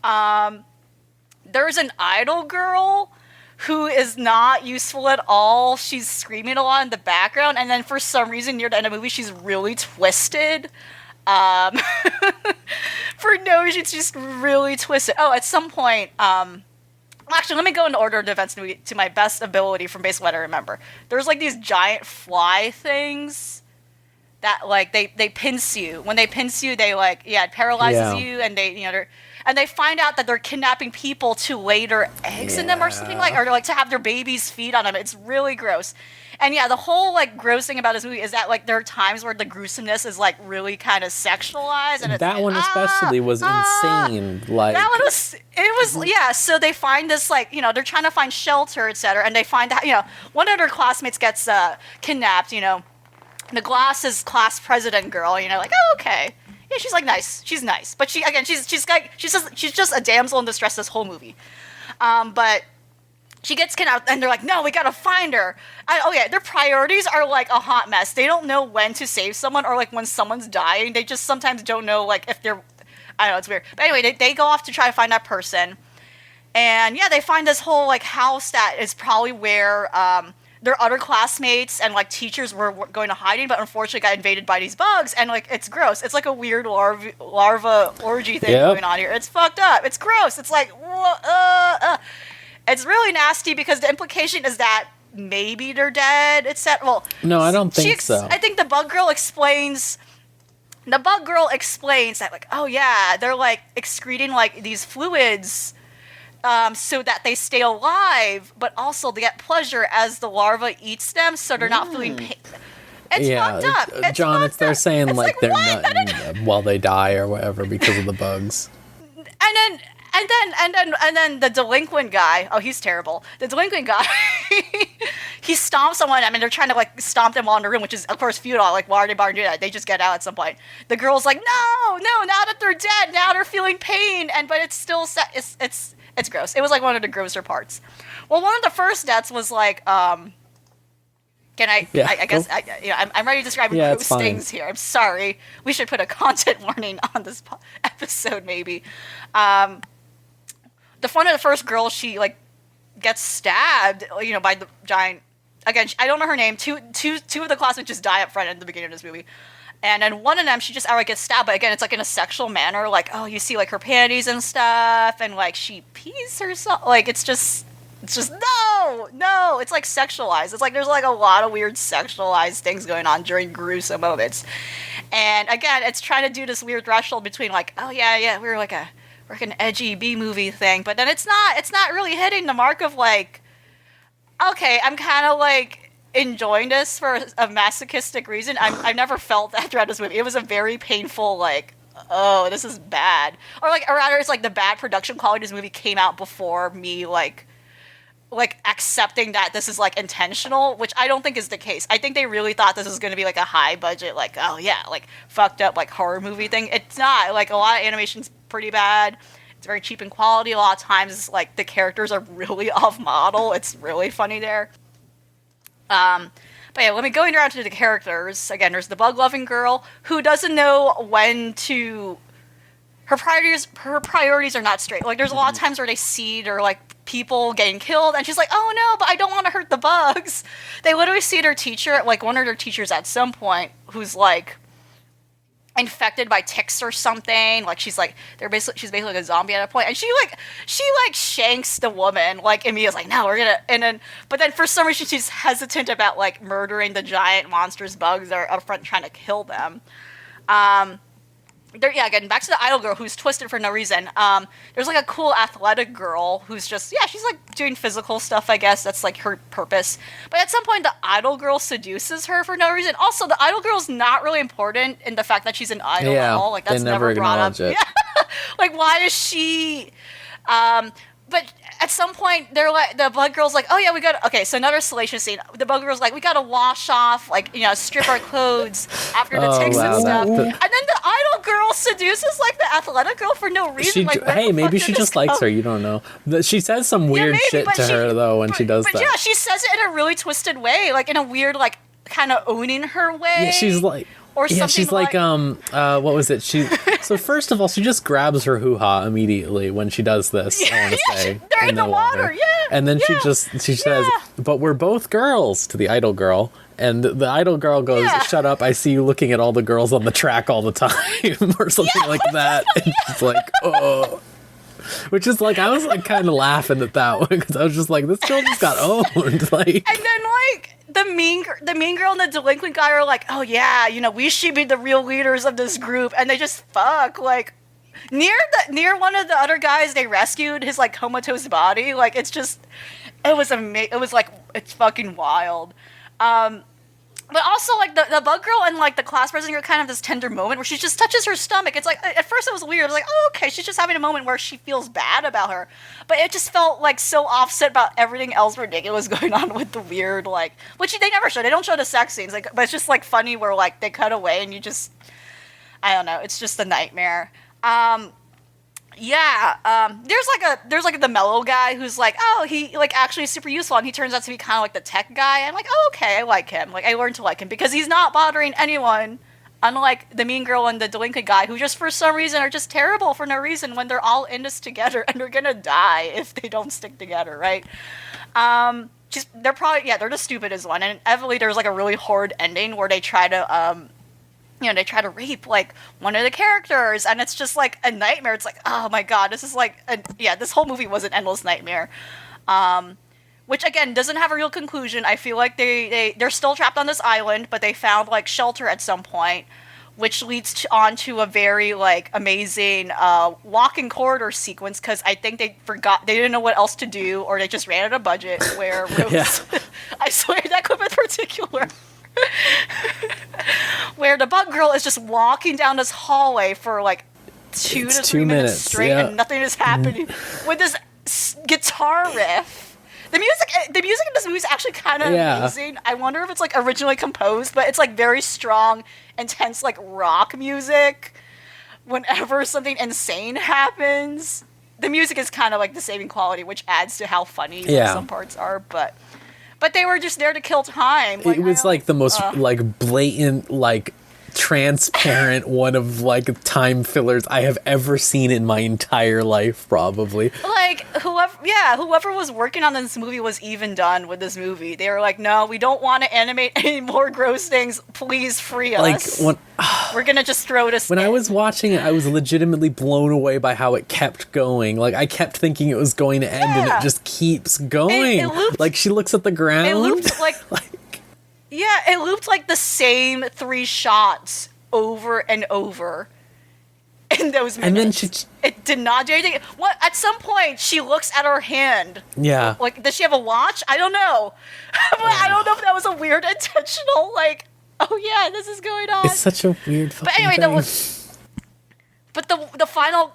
There's an idol girl who is not useful at all. She's screaming a lot in the background, and then for some reason near the end of the movie, she's really twisted. For no reason, she's just really twisted. Oh, at some point, Actually, let me go in order of events to my best ability from basically what I remember. There's like these giant fly things that like they pinch you. When they pinch you, they like it paralyzes you, and they find out that they're kidnapping people to lay their eggs in them or something or like to have their babies feed on them. It's really gross. And the whole like gross thing about this movie is that like there are times where the gruesomeness is like really kind of sexualized, and that one especially was insane. Like that one was so they find this like they're trying to find shelter, etc., and they find that one of their classmates gets kidnapped. The class president girl. Like, oh, okay. Yeah, she's like nice. She's nice, but she's just a damsel in distress this whole movie. But she gets kidnapped, and they're like, no, we gotta find her. Their priorities are like a hot mess. They don't know when to save someone, or like when someone's dying. They just sometimes don't know like if they're. I don't know, it's weird. But anyway, they go off to try to find that person, and they find this whole like house that is probably where their other classmates and like teachers were going to hiding, but unfortunately got invaded by these bugs, and like it's gross. It's like a weird larva orgy thing going on here. It's fucked up. It's gross. It's like it's really nasty because the implication is that maybe they're dead. Well, no, I don't think so. I think the bug girl explains that like, oh yeah, they're like excreting like these fluids. So that they stay alive, but also they get pleasure as the larva eats them, so they're not feeling pain. It's fucked up. John, they're saying it's like they're nutting while they die or whatever because of the bugs. And then the delinquent guy. Oh, he's terrible. The delinquent guy. He stomps someone. I mean, they're trying to like stomp them all in the room, which is of course futile. Like, why are they bothering to do that? They just get out at some point. The girl's like, no. Now that they're dead, now they're feeling pain, but it's still it's gross. It was like one of the grosser parts. Well, one of the first deaths was like, can I? Yeah, I guess I'm ready to describe gross things here. I'm sorry. We should put a content warning on this episode, maybe. One of the first girls, she like gets stabbed, by the giant. Again, I don't know her name. Two of the classmates just die up front at the beginning of this movie. And then one of them, she just outright gets stabbed, but again, it's like in a sexual manner. Like, oh, you see like her panties and stuff, and like she pees herself. Like, it's just no. It's like sexualized. It's like there's like a lot of weird sexualized things going on during gruesome moments. And again, it's trying to do this weird threshold between like, oh yeah, we're like an edgy B movie thing, but then it's not really hitting the mark of like, okay, I'm kind of like enjoying this for a masochistic reason. I've never felt that throughout this movie. It was a very painful, like, oh, this is bad. Or rather, it's like the bad production quality of this movie came out before me, like accepting that this is, like, intentional, which I don't think is the case. I think they really thought this was going to be, like, a high budget, like, oh, yeah, like, fucked up, like, horror movie thing. It's not. Like, a lot of animation's pretty bad. It's very cheap in quality. A lot of times, like, the characters are really off model. It's really funny there. But yeah, let me go around to the characters. Again, there's the bug-loving girl who doesn't know when to. Her priorities are not straight. Like, there's a lot of times where they see their like people getting killed, and she's like, "Oh no, but I don't want to hurt the bugs." They literally see their teacher, like one of their teachers, at some point, who's like infected by ticks or something. Like she's basically like a zombie at a point, and she shanks the woman. Like Emiya's like, no, we're gonna, but then for some reason she's hesitant about like murdering the giant monstrous bugs that are up front trying to kill them. Again, back to the idol girl who's twisted for no reason. There's like a cool athletic girl who's just, she's like doing physical stuff, I guess. That's like her purpose. But at some point, the idol girl seduces her for no reason. Also, the idol girl's not really important in the fact that she's an idol at all. Like, that's never brought up. It. Yeah. Like, why is she... But at some point, they're like, the bug girl's like, oh yeah, so another salacious scene. The bug girl's like, we gotta wash off, like, strip our clothes after the ticks and stuff. And then the idol girl seduces, like, the athletic girl for no reason. Maybe she just likes her, you don't know. She says some weird shit to her, though, when she does that. Yeah, she says it in a really twisted way, like, in a weird, like, kind of owning her way. Yeah, she's like... Or yeah, she's like what was it? So first of all, she just grabs her hoo-ha immediately when she does this, I want to say. They're in the water, yeah. And then she says, but we're both girls, to the idol girl. And the idol girl goes, shut up, I see you looking at all the girls on the track all the time, or something like that. And she's like, oh. Which is like, I was like kind of laughing at that one because I was just like, this girl just got owned. Like, And then like the mean girl and the delinquent guy are like, oh yeah, we should be the real leaders of this group, and they just fuck like near one of the other guys they rescued his like comatose body. Like it's like it's fucking wild. But also, like, the bug girl and, like, the class president are kind of this tender moment where she just touches her stomach. It's like, at first it was weird. I was like, oh, okay, she's just having a moment where she feels bad about her. But it just felt, like, so offset about everything else ridiculous going on with the weird, like, which they never show. They don't show the sex scenes, like, but it's just, like, funny where, like, they cut away and you just, I don't know, it's just a nightmare. There's the mellow guy who's like, oh, he like actually is super useful, and he turns out to be kind of like the tech guy. I'm like, oh, okay, I like him. Like I learned to like him because he's not bothering anyone, unlike the mean girl and the delinquent guy who just for some reason are just terrible for no reason when they're all in this together and they're gonna die if they don't stick together, right? They're the stupidest one. And inevitably there's like a really horrid ending where they try to they try to rape, like, one of the characters, and it's just, like, a nightmare. It's like, oh, my God, this is, like, this whole movie was an endless nightmare. Which, again, doesn't have a real conclusion. I feel like they're still trapped on this island, but they found, like, shelter at some point, which leads on to a very, like, amazing walking corridor sequence, because I think they didn't know what else to do, or they just ran out of budget, where Rose, I swear that clip in particular, where the bug girl is just walking down this hallway for like 2 to 3 minutes straight, and nothing is happening with this guitar riff. The music in this movie is actually kind of amazing. I wonder if it's like originally composed, but it's like very strong, intense like rock music. Whenever something insane happens, the music is kind of like the saving quality, which adds to how funny some parts are, but they were just there to kill time. Like, it was like the most like blatant, like transparent one of like time fillers I have ever seen in my entire life, probably. Like whoever was working on this movie was even done with this movie. They were like, no, we don't want to animate any more gross things. Please free us. Like we're gonna just throw this. When I was watching it, I was legitimately blown away by how it kept going. Like I kept thinking it was going to end, and it just keeps going. It looped, like she looks at the ground. It looped like. Yeah, it looped like the same 3 shots over and over in those minutes. And then it did not do anything. What? At some point, she looks at her hand. Yeah. Like, does she have a watch? I don't know. But I don't know if that was a weird intentional, like, oh yeah, this is going on. It's such a weird fucking thing. But the final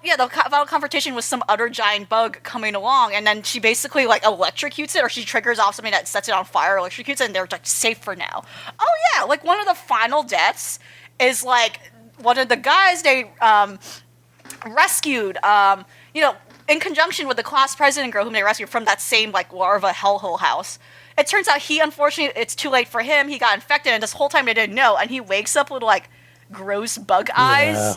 confrontation was some other giant bug coming along, and then she basically like electrocutes it, or she triggers off something that sets it on fire, electrocutes it, and they're like safe for now. Oh yeah, like one of the final deaths is like one of the guys they rescued, in conjunction with the class president girl whom they rescued from that same like larva hellhole house. It turns out he, unfortunately, it's too late for him. He got infected, and this whole time they didn't know, and he wakes up with like gross bug eyes. Yeah.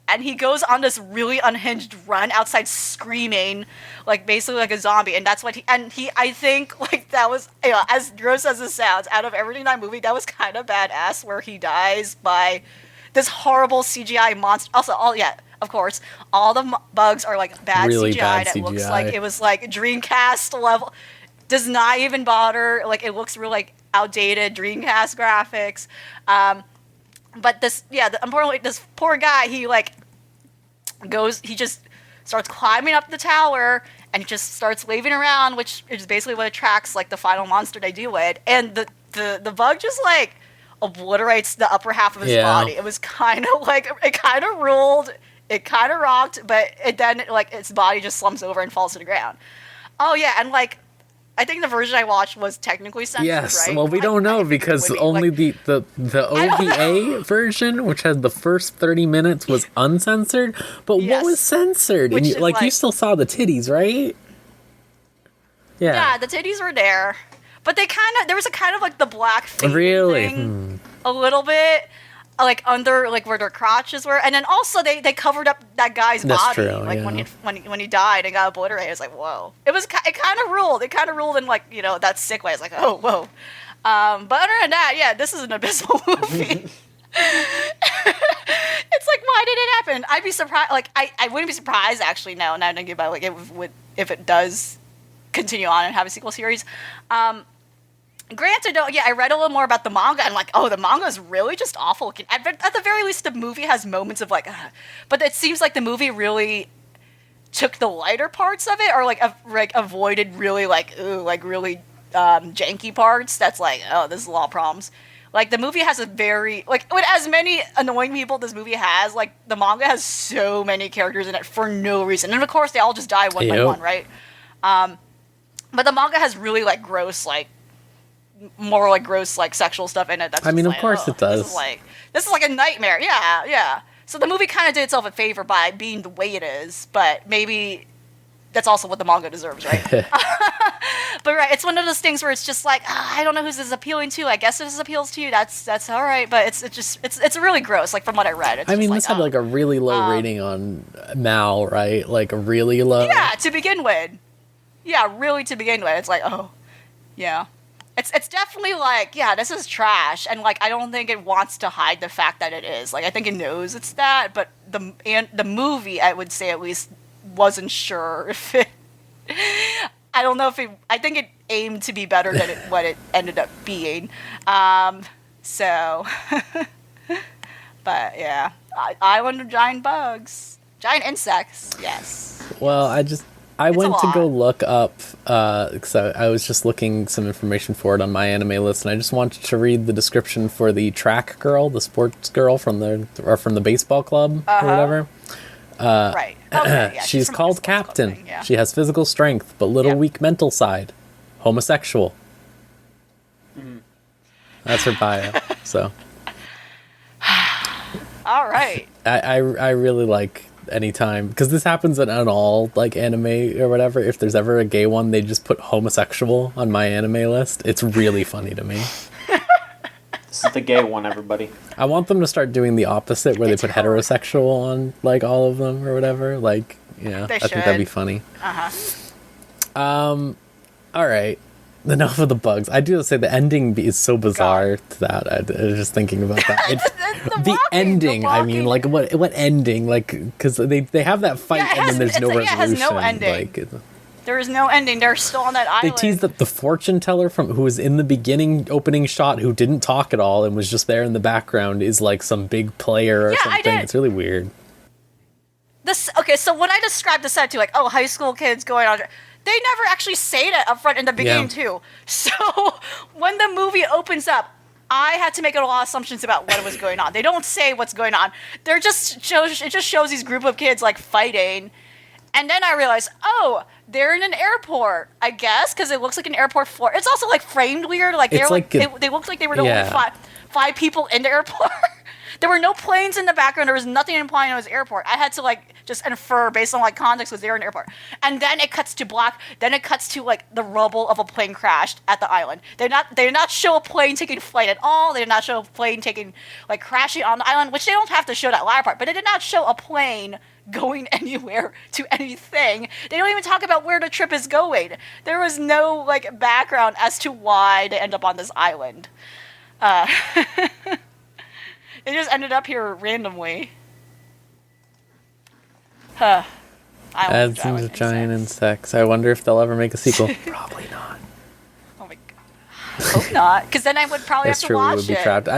And he goes on this really unhinged run outside screaming, like, basically like a zombie. And that's what I think, like, that was, as gross as it sounds, out of everything in that movie, that was kind of badass, where he dies by this horrible CGI monster. Also, of course, all the bugs are, like, bad really CGI. Bad CGI. It looks like it was, like, Dreamcast level. Does not even bother. Like, it looks real, like, outdated Dreamcast graphics. But importantly, this poor guy, he just starts climbing up the tower, and he just starts waving around, which is basically what attracts, like, the final monster they deal with. And the bug just, like, obliterates the upper half of his body. It was kind of, like, it kind of ruled, it kind of rocked, but then, like, its body just slumps over and falls to the ground. Oh, yeah, and, like, I think the version I watched was technically censored, yes, right? Well, we don't know because only the OVA version, which had the first 30 minutes, was uncensored. But what was censored? And you still saw the titties, right? Yeah. Yeah, the titties were there. But there was a kind of like the black face thing a little bit. Like under like where their crotches were, and then also they covered up that guy's body. True, like when he died and got obliterated. I was like, whoa! It kind of ruled. It kind of ruled in like that sick way. I was like, oh whoa. But other than that, yeah, this is an abysmal movie. It's like, why did it have happen. I'd be surprised. Like, I wouldn't be surprised, actually, now I'm thinking about, like, if it does continue on and have a sequel series. Granted, though, yeah, I read a little more about the manga, and, like, oh, the manga is really just awful looking. At the very least, the movie has moments of, like, ugh. But it seems like the movie really took the lighter parts of it, or, like, avoided really, like, ooh, like, really janky parts. That's like, oh, this is a lot of problems. Like, the movie has a very, like, with as many annoying people this movie has, like, the manga has so many characters in it for no reason. And, of course, they all just die one by one, right? But the manga has really, like, gross, like, more, like, gross, like, sexual stuff in it. That's of like, course it does. This is like a nightmare. Yeah. So the movie kind of did itself a favor by being the way it is, but maybe that's also what the manga deserves, right? But right, it's one of those things where it's just like, I don't know who this is appealing to. I guess if this appeals to you, that's all right. But it's really gross. Like, from what I read, it's this had like a really low rating on Mal, right? Like, a really low. Yeah, to begin with. Yeah, really to begin with. It's like, oh, yeah. It's definitely like, yeah, this is trash, and like, I don't think it wants to hide the fact that it is. Like, I think it knows it's that, but the movie, I would say at least, wasn't sure if it. I don't know if it. I think it aimed to be better than what it ended up being. So, but yeah, Island of Giant Bugs, giant insects. Yes. Well, I went to go look up, so I was just looking some information for it on my anime list, and I just wanted to read the description for the track girl, the sports girl from the baseball club or whatever. Right. Okay, yeah, she's called Captain. Yeah. She has physical strength, but little weak mental side. Homosexual. Mm-hmm. That's her bio. So. All right. I really like anytime, because this happens in all like anime or whatever. If there's ever a gay one, they just put homosexual on my anime list. It's really funny to me. This is the gay one, everybody. I want them to start doing the opposite, where they put heterosexual on like all of them or whatever. Like, yeah, I think that'd be funny. All right. Enough of the bugs. I do say the ending is so bizarre to that. I was just thinking about that. The ending. I mean, like, what ending? Like, because they have that fight, and then there's no resolution. It has no ending. Like, there is no ending. They're still on that island. they teased that the fortune teller who was in the beginning opening shot, who didn't talk at all and was just there in the background, is like some big player or something. It's really weird. So when I described the set to, like, oh, high school kids going on, they never actually say that up front in the beginning too. So when the movie opens up, I had to make a lot of assumptions about what was going on. They don't say what's going on. It just shows these group of kids like fighting, and then I realized, oh, they're in an airport, I guess, because it looks like an airport floor. It's also like framed weird. Like they looked like they were the only five people in the airport. There were no planes in the background. There was nothing implying it was an airport. I had to like just infer based on like context was there an airport. And then it cuts to black. Then it cuts to like the rubble of a plane crashed at the island. They did not show a plane taking flight at all. They did not show a plane taking like crashing on the island, which they don't have to show that latter part. But they did not show a plane going anywhere to anything. They don't even talk about where the trip is going. There was no like background as to why they end up on this island. They just ended up here randomly. Adds into giant insects. I wonder if they'll ever make a sequel. Probably not. Oh my god. Hope not, because then I would probably have to watch it. That's true, we would be trapped.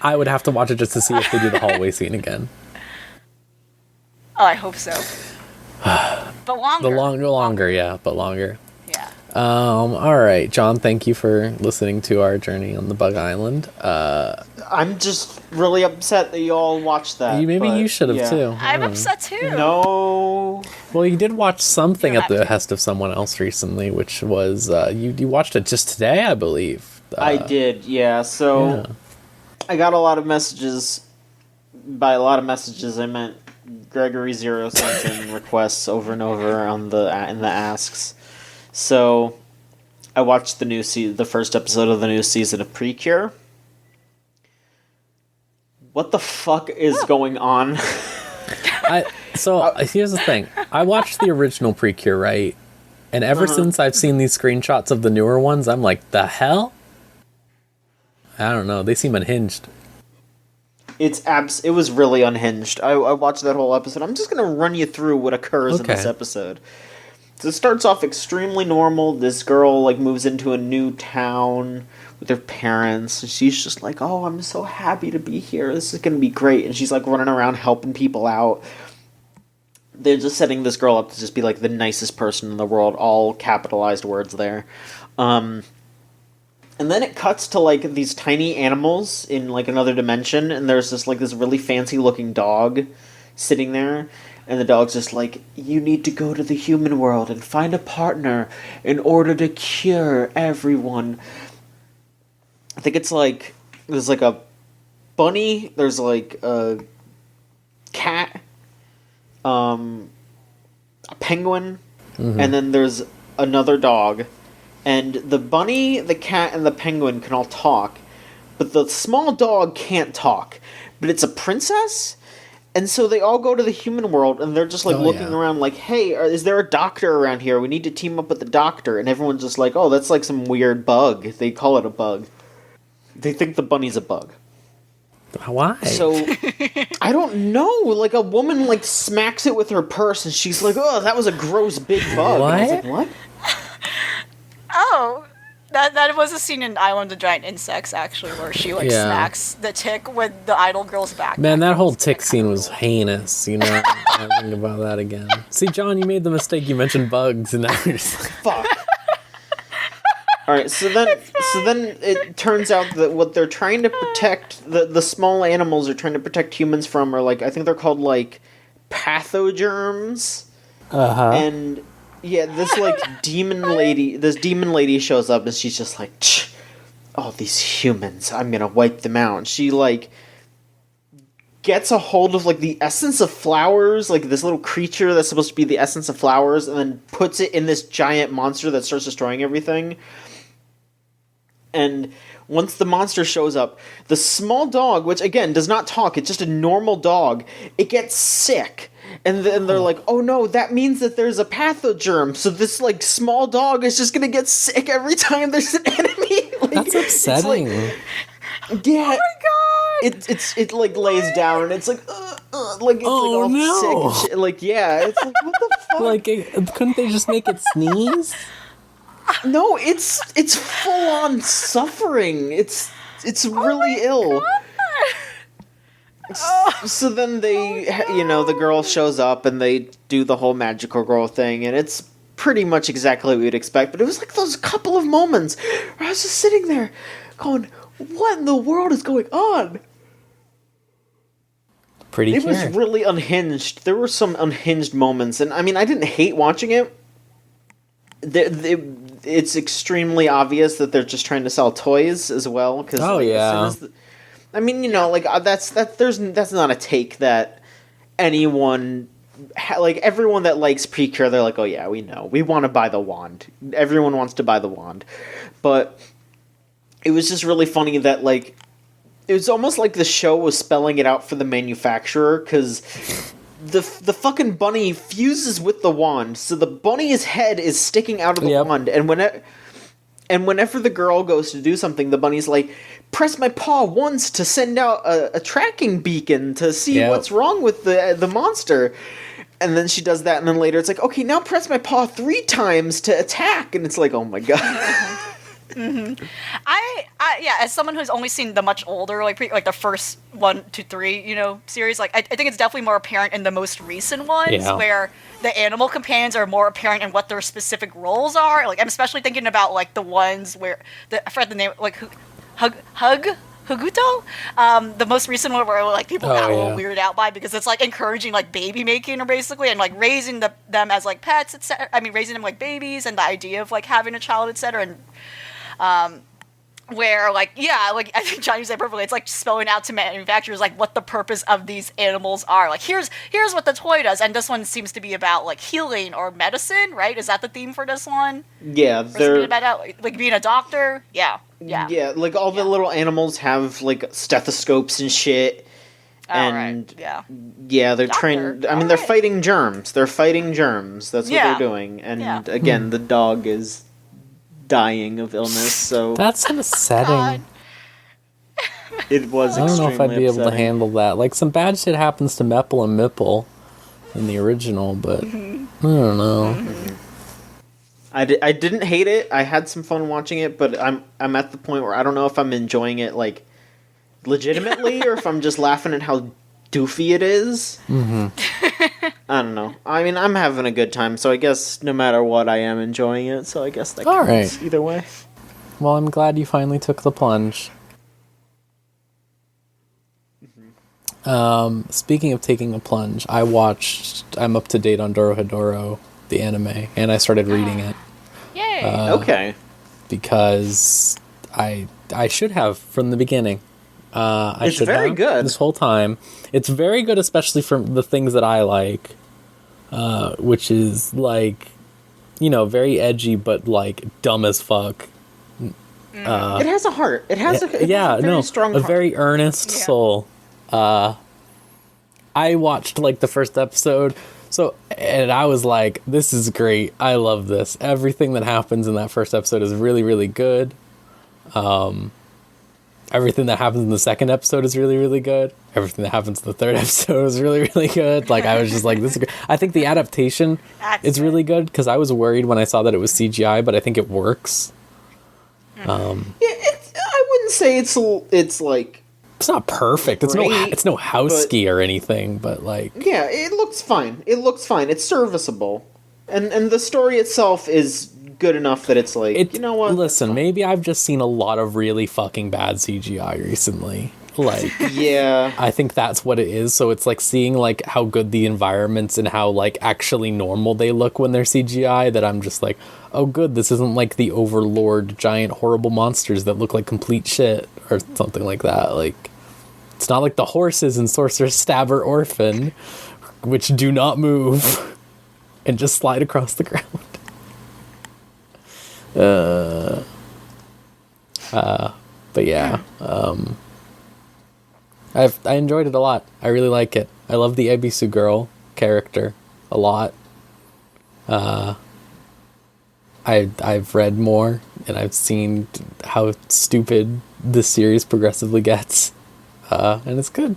I would have to watch it just to see if they do the hallway scene again. Oh, I hope so. But longer. Longer, yeah, but longer. Yeah. All right, John, thank you for listening to our journey on the Bug Island. I'm just really upset that you all watched that. Maybe you should have too. I'm upset too. No. Well, you did watch something at the behest of someone else recently, which was you watched it just today, I believe. I did, yeah. So I got a lot of messages. By a lot of messages, I meant Gregory Zero sent in requests over and over in the asks. So I watched the first episode of the new season of Precure. What the fuck is going on? Here's the thing. I watched the original Precure, right? And ever since I've seen these screenshots of the newer ones, I'm like, the hell? I don't know. They seem unhinged. It was really unhinged. I watched that whole episode. I'm just gonna run you through what occurs in this episode. So it starts off extremely normal. This girl like moves into a new town with her parents, and she's just like, "Oh, I'm so happy to be here. This is gonna be great." And she's like running around helping people out. They're just setting this girl up to just be like the nicest person in the world. All capitalized words there. And then it cuts to like these tiny animals in like another dimension, and there's just like this really fancy looking dog sitting there. And the dog's just like, you need to go to the human world and find a partner in order to cure everyone. I think it's like, there's like a bunny, there's like a cat, a penguin, and then there's another dog. And the bunny, the cat, and the penguin can all talk, but the small dog can't talk. But it's a princess? And so they all go to the human world, and they're just, like, looking around like, hey, is there a doctor around here? We need to team up with the doctor. And everyone's just like, oh, that's, like, some weird bug. They call it a bug. They think the bunny's a bug. Why? So, I don't know. Like, a woman, like, smacks it with her purse, and she's like, oh, that was a gross big bug. What? And I was like, what? Oh, that was a scene in Island of Giant Insects, actually, where she, like, smacks the tick with the idol girl's back. Man, that whole tick scene was heinous, you know? I think about that again. See, John, you made the mistake. You mentioned bugs, and now you're just like, Fuck. Alright, so then it turns out that what they're trying to protect, the small animals are trying to protect humans from are, like, I think they're called, like, pathogerms. uh-huh. And... yeah, this demon lady shows up and she's just like, oh, these humans, I'm gonna wipe them out. And she like gets a hold of like the essence of flowers, like this little creature that's supposed to be the essence of flowers, and then puts it in this giant monster that starts destroying everything. And once the monster shows up, the small dog, which again does not talk, it's just a normal dog, it gets sick. And then they're like, oh no, that means that there's a pathogerm. So this, like, small dog is just gonna get sick every time there's an enemy. Like, That's upsetting. Yeah. Oh my god! It like, lays down and it's like, like, it's Oh, like all no. sick and shit. Like, yeah, it's like, what the fuck? Like, couldn't they just make it sneeze? No, it's full-on suffering. It's really ill. So then the girl shows up and they do the whole magical girl thing, and it's pretty much exactly what you'd expect, but it was like those couple of moments where I was just sitting there going, what in the world is going on? It was really unhinged. There were some unhinged moments, and I mean, I didn't hate watching it. It's extremely obvious that they're just trying to sell toys as well. Cause, as soon as I mean, you know, like that's not a take that anyone, like everyone that likes Precure, they're like, oh yeah, we know, we want to buy the wand. Everyone wants to buy the wand, but it was just really funny that like it was almost like the show was spelling it out for the manufacturer, because the fucking bunny fuses with the wand, so the bunny's head is sticking out of the wand, and whenever the girl goes to do something, the bunny's like, press my paw once to send out a tracking beacon to see what's wrong with the monster. And then she does that, and then later it's like, okay, now press my paw 3 times to attack. And it's like, oh my god. Mm-hmm. I as someone who's only seen the much older, like the first 1 to 3, series, like I think it's definitely more apparent in the most recent ones where the animal companions are more apparent in what their specific roles are. Like I'm especially thinking about like the ones where I forgot the name, like Huguto, the most recent one where like people got a little weirded out by, because it's like encouraging like baby making, or basically, and like raising them as like pets, etc. I mean, raising them like babies, and the idea of like having a child, etc. And where like I think Johnny said perfectly, it's like spelling out to manufacturers like what the purpose of these animals are. Like here's what the toy does, and this one seems to be about like healing or medicine, right? Is that the theme for this one? Yeah, they're about like being a doctor. Yeah, like all the little animals have like stethoscopes and shit. And they're trained. I mean, they're fighting germs. That's what they're doing. And again, the dog is dying of illness. So that's upsetting. It was I don't know if I'd extremely be able to upsetting. handle that. Like, some bad shit happens to Meppel and Mipple in the original, but I don't know. I didn't hate it. I had some fun watching it, but I'm at the point where I don't know if I'm enjoying it like legitimately or if I'm just laughing at how doofy it is. I don't know. I mean, I'm having a good time, so I guess no matter what, I am enjoying it. So I guess that All counts right. either way. Well, I'm glad you finally took the plunge. Speaking of taking a plunge, I'm up to date on Dorohedoro, the anime, and I started reading it Yay! Okay. because I should have from the beginning. I It's should very have good. this whole time. It's very good, especially for the things that I like, which is like, very edgy, but like dumb as fuck. It has a heart. It has a very strong a heart. very earnest Yeah. soul. I watched like the first episode, and I was like, "This is great. I love this. Everything that happens in that first episode is really, really good. Everything that happens in the second episode is really, really good. Everything that happens in the third episode is really, really good." Like, I was just like, "This is good." I think the adaptation That's is really good because I was worried when I saw that it was CGI, but I think it works. Yeah, I wouldn't say it's like. It's not perfect. It's Great, no house but- ski or anything, but like, Yeah, it looks fine. It's serviceable, and the story itself is good enough that it's like, you know what? Listen, maybe I've just seen a lot of really fucking bad CGI recently. Like, Yeah. I think that's what it is. So it's like seeing like how good the environments and how like actually normal they look when they're CGI, that I'm just like, oh good, this isn't like the overlord giant horrible monsters that look like complete shit or something like that. Like, it's not like the horses in Sorcerer's Stabber Orphan, which do not move and just slide across the ground. But yeah, I enjoyed it a lot. I really like it. I love the Ebisu girl character a lot. I've read more and I've seen how stupid this series progressively gets, and it's good.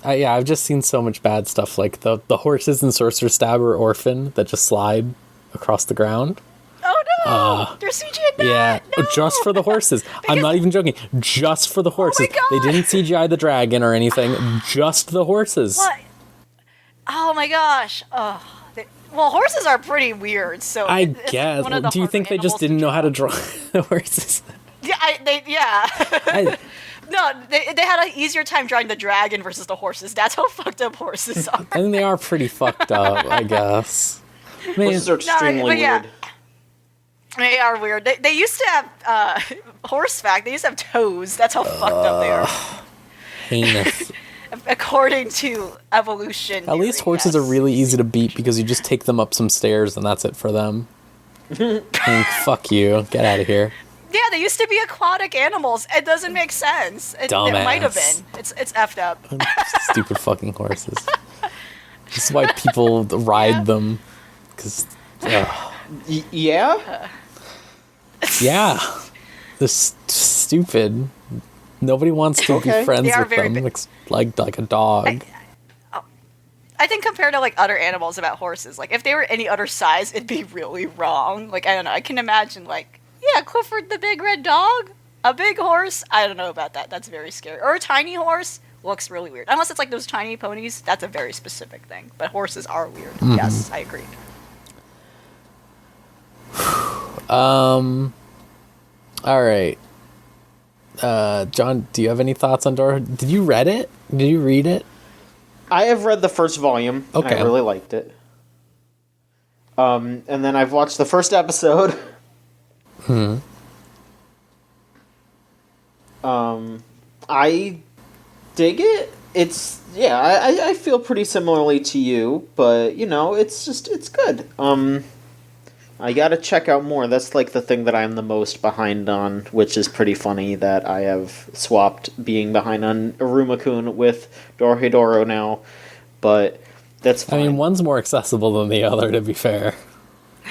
I've just seen so much bad stuff, like the horses in Sorcerer's Stabber Orphan that just slide across the ground. Oh no! They're CGI that! Yeah, No! just for the horses. I'm not even joking. Just for the horses. God! They didn't CGI the dragon or anything. Just the horses. What? Oh my gosh! Well, horses are pretty weird, so I it's guess. one of the Do you harder think they just animals didn't know how to draw the horses? Yeah, No, they had an easier time drawing the dragon versus the horses. That's how fucked up horses are. I think they are pretty fucked up, I guess. Man, Horses are extremely but yeah. weird. They are weird. They used to have horse fact. They used to have toes. That's how fucked up they are, heinous. according to evolution. At least horses are really easy to beat because you just take them up some stairs and that's it for them. Like, fuck you. Get out of here. Yeah, they used to be aquatic animals. It doesn't make sense. It might have Dumbass. been. It's effed up. Stupid fucking horses. This is why people ride them. Because, Yeah? yeah. They're stupid. Nobody wants to Okay. be friends They are with very them. big. Like a dog. I think compared to like other animals about horses, like if they were any other size, it'd be really wrong. Like I don't know. I can imagine like, yeah, Clifford the big red dog, a big horse. I don't know about that. That's very scary. Or a tiny horse looks really weird. Unless it's like those tiny ponies. That's a very specific thing. But horses are weird. Mm-hmm. Yes, I agree. All right. John, do you have any thoughts on Dora? Did you read it? Did you read it? I have read the first volume, and Okay. I really liked it. And then I've watched the first episode. I dig it. It's I feel pretty similarly to you, but it's good. I gotta check out more. That's like the thing that I'm the most behind on, which is pretty funny that I have swapped being behind on Aruma-kun with Dorohedoro now, but that's I fine. mean, one's more accessible than the other, to be fair.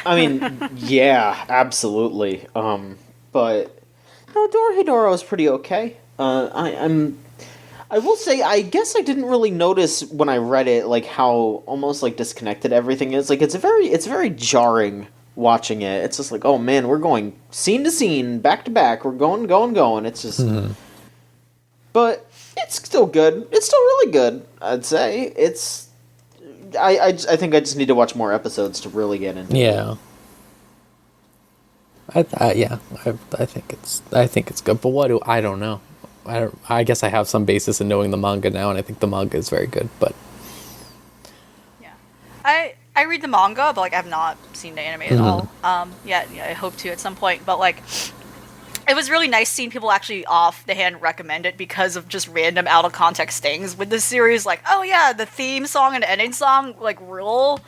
I mean, yeah, absolutely. But no, Dorohedoro is pretty okay. I will say, I guess I didn't really notice when I read it, like, how almost, like, disconnected everything is. Like, it's very jarring watching it. It's just like, oh man, we're going scene to scene, back to back. We're going. It's just... But it's still good. It's still really good, I'd say. It's... I think I just need to watch more episodes to really get into it. Yeah. I think it's good, but I don't know. I guess I have some basis in knowing the manga now, and I think the manga is very good, but Yeah. I read the manga, but like I've not seen the anime at all. Yeah, I hope to at some point, but like it was really nice seeing people actually off the hand recommend it because of just random out of context things with this series, like, oh yeah, the theme song and the ending song like rule.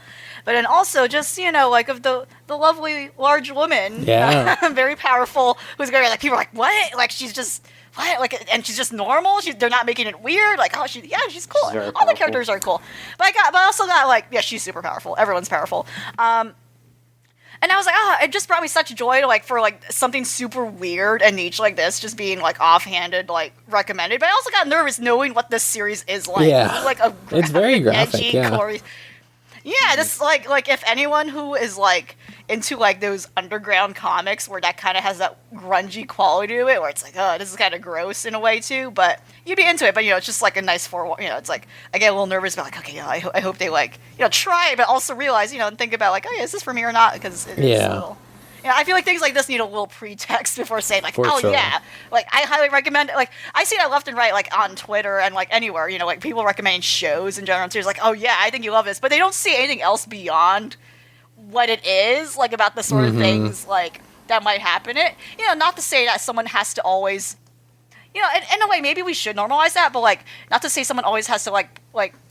But then also just, like of the lovely large woman, very powerful, who's very like people are like, what? Like she's just what? Like, and she's just normal. They're not making it weird. Like, oh, she's cool. She's All the characters are cool. But I also got like, yeah, she's super powerful. Everyone's powerful. And I was like, it just brought me such joy to like for like something super weird and niche like this just being like offhanded like recommended. But I also got nervous knowing what this series is like. Yeah, it's like a it's very graphic. edgy, gory. Yeah, this like if anyone who is like into like those underground comics where that kind of has that grungy quality to it, where it's like, oh, this is kind of gross in a way too, but you'd be into it. But it's just like a nice it's like I get a little nervous about like, okay, I hope they like try, but also realize and think about like, oh yeah, is this for me or not? Because it's a little. I feel like things like this need a little pretext before saying like, For sure. yeah, like I highly recommend it. Like I see that left and right, like on Twitter and like anywhere, like people recommending shows in general. Too. Like, oh yeah, I think you love this, but they don't see anything else beyond what it is, like about the sort of things like that might happen. It, not to say that someone has to always, in a way, maybe we should normalize that, but like not to say someone always has to like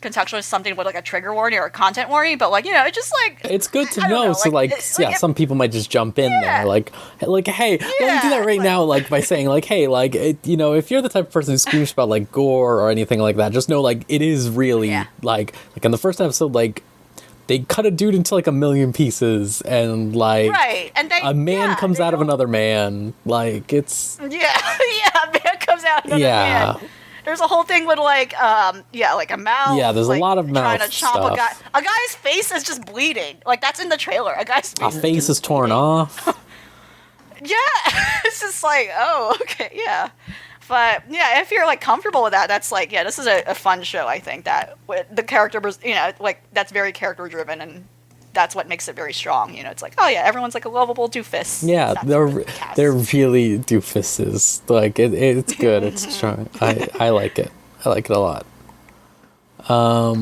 contextualize something with like a trigger warning or a content warning, but like it just like it's good to know. So some people might just jump in there, like hey, let me do that right now, like by saying like, hey, like if you're the type of person who screams about like gore or anything like that, just know like it is really like in the first episode, like they cut a dude into like a million pieces, and like and a man comes out of another man, like it's a man comes out of another man. There's a whole thing with like like a mouth. Yeah, there's a lot of mouth trying to chomp stuff. a guy. A guy's face is just bleeding. Like that's in the trailer. A guy's face is torn off. Yeah, it's just like, oh, okay, yeah. But yeah, if you're like comfortable with that, that's like, this is a fun show. I think that with the character, like that's very character driven, and that's what makes it very strong. It's like, oh yeah, everyone's like a lovable doofus. Yeah, they're really doofuses. Like it's good. It's strong. I like it. I like it a lot. All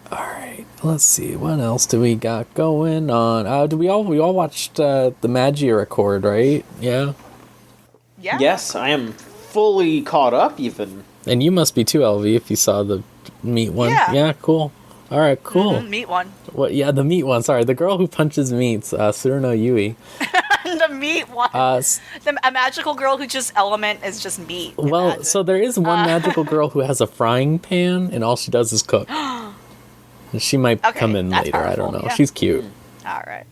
right. Let's see. What else do we got going on? We all watched the Magia record, right? Yeah. Yeah. Yes, I am fully caught up even. And you must be too, LV, if you saw the meat one. Yeah, cool. All right, cool. Meat one. What? Yeah, the meat one. Sorry, the girl who punches meats, Tsuruno Yui. The meat one. A magical girl who just element is just meat. Well, imagine. So there is one magical girl who has a frying pan, and all she does is cook. And she might come in later. Powerful. I don't know. Yeah. She's cute. All right.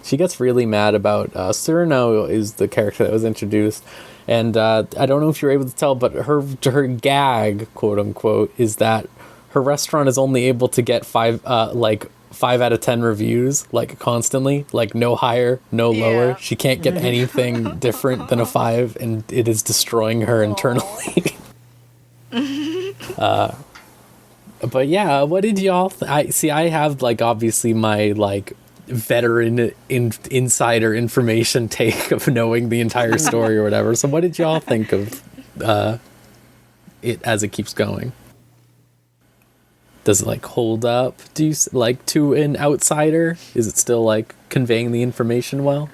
She gets really mad about Tsuruno is the character that was introduced, and I don't know if you're able to tell, but her gag, quote unquote, is that her restaurant is only able to get 5 out of 10 reviews, like constantly, like no higher, no lower. She can't get anything different than a 5, and it is destroying her internally. But yeah, what did y'all? I have like obviously my like veteran insider information take of knowing the entire story or whatever. So what did y'all think of it as it keeps going? Does it like hold up? Do you like to an outsider? Is it still like conveying the information well?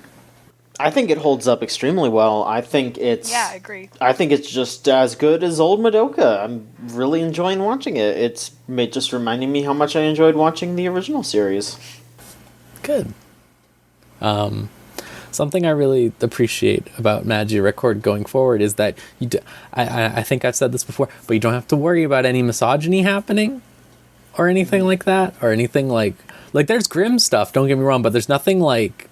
I think it holds up extremely well. I think it's... Yeah, I agree. I think it's just as good as old Madoka. I'm really enjoying watching it. It's just reminding me how much I enjoyed watching the original series. Good. Something I really appreciate about Magia Record going forward is that I think I've said this before, but you don't have to worry about any misogyny happening or anything like that, or anything like there's grim stuff, don't get me wrong, but there's nothing like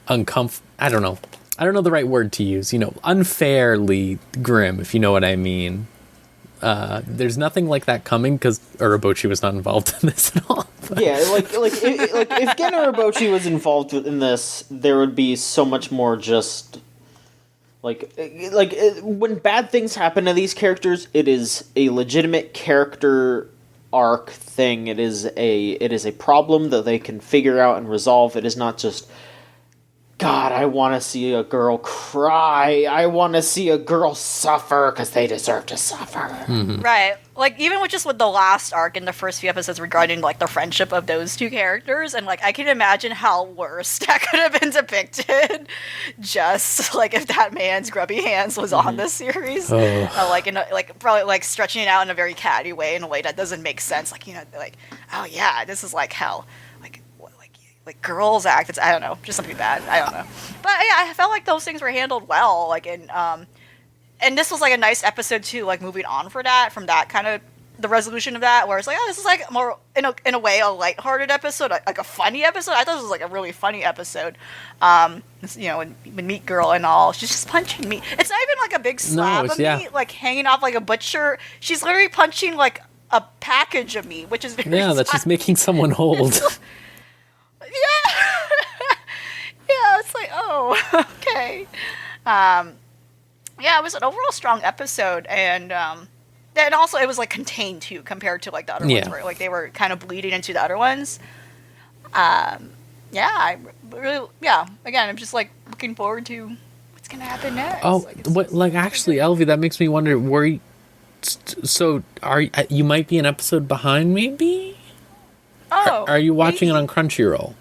I don't know. I don't know the right word to use, unfairly grim, if you know what I mean. There's nothing like that coming because Urabochi was not involved in this at all. Yeah, if Gen Urabochi was involved in this, there would be so much more just when bad things happen to these characters, it is a legitimate character arc thing. It is a problem that they can figure out and resolve. It is not just, God, I want to see a girl cry. I want to see a girl suffer because they deserve to suffer. Mm-hmm. Right. Like, even with the last arc in the first few episodes regarding, like, the friendship of those two characters, and, like, I can imagine how worse that could have been depicted just, like, if that man's grubby hands was on this series. Probably, like, stretching it out in a very catty way, in a way that doesn't make sense. Like, like, oh, yeah, this is, like, hell. Like girls act. It's, I don't know, just something bad. I don't know, but yeah, I felt like those things were handled well. Like and this was like a nice episode too. Like moving on from that kind of the resolution of that, where it's like, oh, this is like more in a way a lighthearted episode, like a funny episode. I thought this was like a really funny episode. When Meat Girl and all, she's just punching meat. It's not even like a big slab of meat, like hanging off like a butcher. She's literally punching like a package of meat, which is very that she's making someone hold. Yeah. Yeah, it's like, oh, okay. It was an overall strong episode, and also it was like contained too compared to like the other ones where like they were kind of bleeding into the other ones. Again, I'm just like looking forward to what's gonna happen next. Oh, actually, Elvie, that makes me wonder, you might be an episode behind, maybe? Oh, are you watching it on Crunchyroll?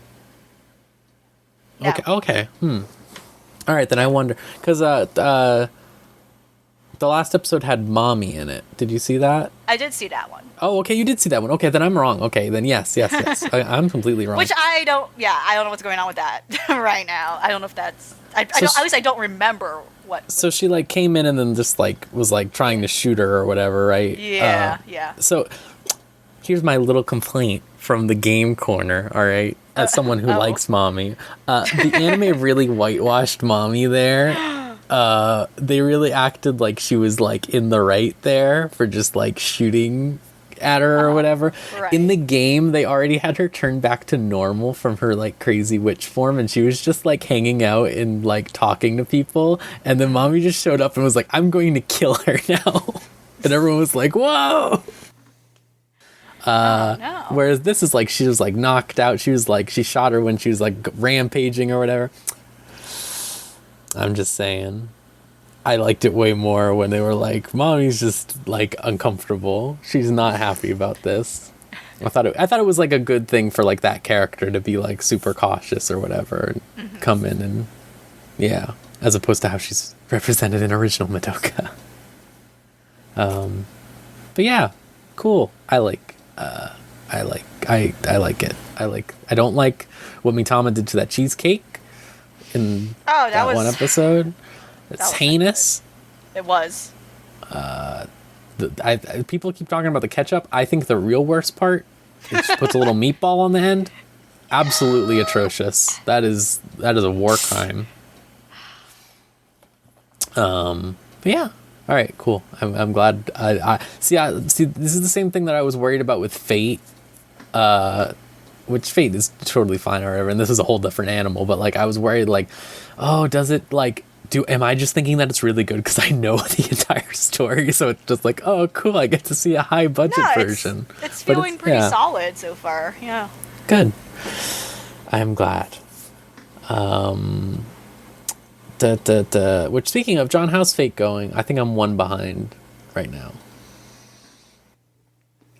No. Okay. All right, then I wonder, because the last episode had Mommy in it. Did you see that? I did see that one. Oh, okay, you did see that one. Okay, then I'm wrong. Okay, then yes. I'm completely wrong. Which I don't know what's going on with that right now. I don't know if that's... at least I don't remember what... So she, like, came in and then just, like, was, like, trying to shoot her or whatever, right? Yeah. So, here's my little complaint from the game corner, all right? As someone who likes Mommy. The anime really whitewashed Mommy there. They really acted like she was, like, in the right there for just, like, shooting at her or whatever. Right. In the game, they already had her turn back to normal from her, like, crazy witch form, and she was just, like, hanging out and, like, talking to people, and then Mommy just showed up and was like, I'm going to kill her now. And everyone was like, whoa! No. Whereas this is like, she was like knocked out. She was like, she shot her when she was like rampaging or whatever. I'm just saying, I liked it way more when they were like, Mommy's just like uncomfortable. She's not happy about this. I thought it was like a good thing for like that character to be like super cautious or whatever and come in and as opposed to how she's represented in original Madoka. But yeah, cool. I like it. I don't like what Mitama did to that cheesecake in that one episode. It's heinous. It was. People keep talking about the ketchup. I think the real worst part, it just puts a little meatball on the end. Absolutely atrocious. That is a war crime. But yeah. All right, cool. I'm glad. I see. This is the same thing that I was worried about with Fate, which Fate is totally fine or whatever. And this is a whole different animal. But like, I was worried, like, oh, does it like am I just thinking that it's really good because I know the entire story? So it's just like, oh, cool. I get to see a high budget version. It's feeling pretty solid so far. Yeah. Good. I'm glad. Which, speaking of John, how's Fate going? I think I'm one behind right now.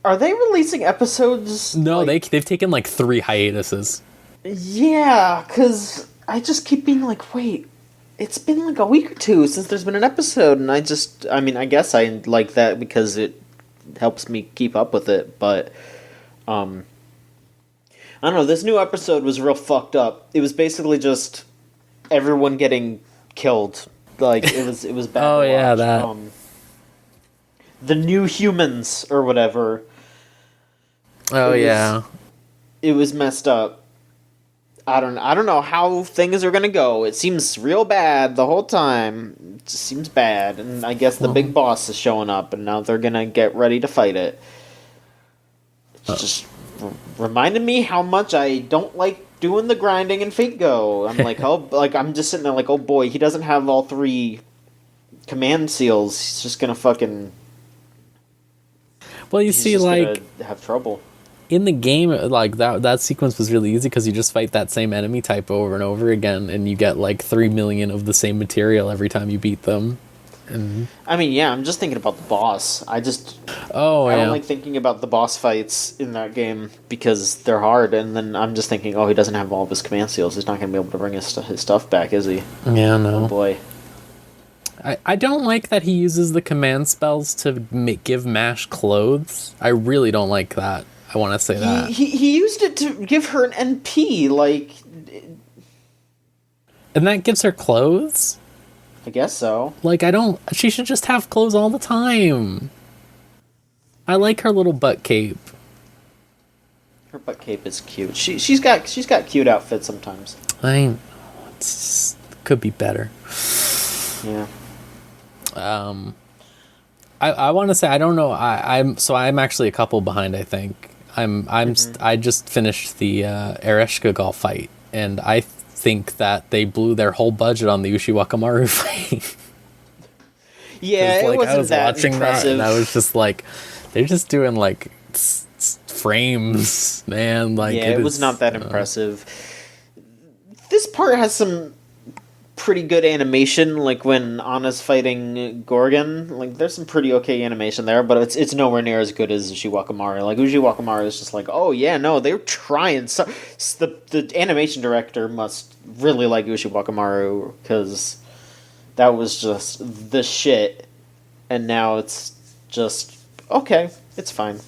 Are they releasing episodes? No, they've taken like 3 hiatuses. Yeah, because I just keep being like, wait, it's been like a week or 2 since there's been an episode, and I guess I like that because it helps me keep up with it, but I don't know, this new episode was real fucked up. It was basically just everyone getting killed. Like, it was bad. Oh, yeah, that. The New Humans, or whatever. Oh, yeah. It was messed up. I don't know how things are gonna go. It seems real bad the whole time. It just seems bad, and I guess the big boss is showing up, and now they're gonna get ready to fight it. It's just reminded me how much I don't like doing the grinding in Fate Go. I'm like, I'm just sitting there like, oh boy, he doesn't have all 3 command seals. He's just gonna fucking. Well, you see, like, have trouble. In the game, like, that sequence was really easy because you just fight that same enemy type over and over again, and you get, like, 3 million of the same material every time you beat them. And I mean, yeah, I'm just thinking about the boss. I I don't like thinking about the boss fights in that game because they're hard, and then I'm just thinking, oh, he doesn't have all of his command seals. He's not going to be able to bring his stuff back, is he? Yeah, no. Oh, boy. I don't like that he uses the command spells to give Mash clothes. I really don't like that. I want to say that. He used it to give her an NP, like... And that gives her clothes? I guess so. Like, she should just have clothes all the time. I like her little butt cape. Her butt cape is cute. She's got cute outfits sometimes. Could be better. Yeah. I want to say, I don't know. I'm actually a couple behind, I think. I just finished the Ereshkigal fight, and I think that they blew their whole budget on the Ushiwakamaru fight. Yeah, it wasn't I was that watching impressive. that, and I was just like, they're just doing like frames, man. Like, yeah, it was not that impressive. This part has some pretty good animation, like when Anna's fighting Gorgon. Like, there's some pretty okay animation there, but it's nowhere near as good as Ushiwakamaru. Like, Ushiwakamaru is just like, oh yeah, no, they're trying. So the animation director must really like Ushiwakamaru, because that was just the shit, and now it's just okay. It's fine.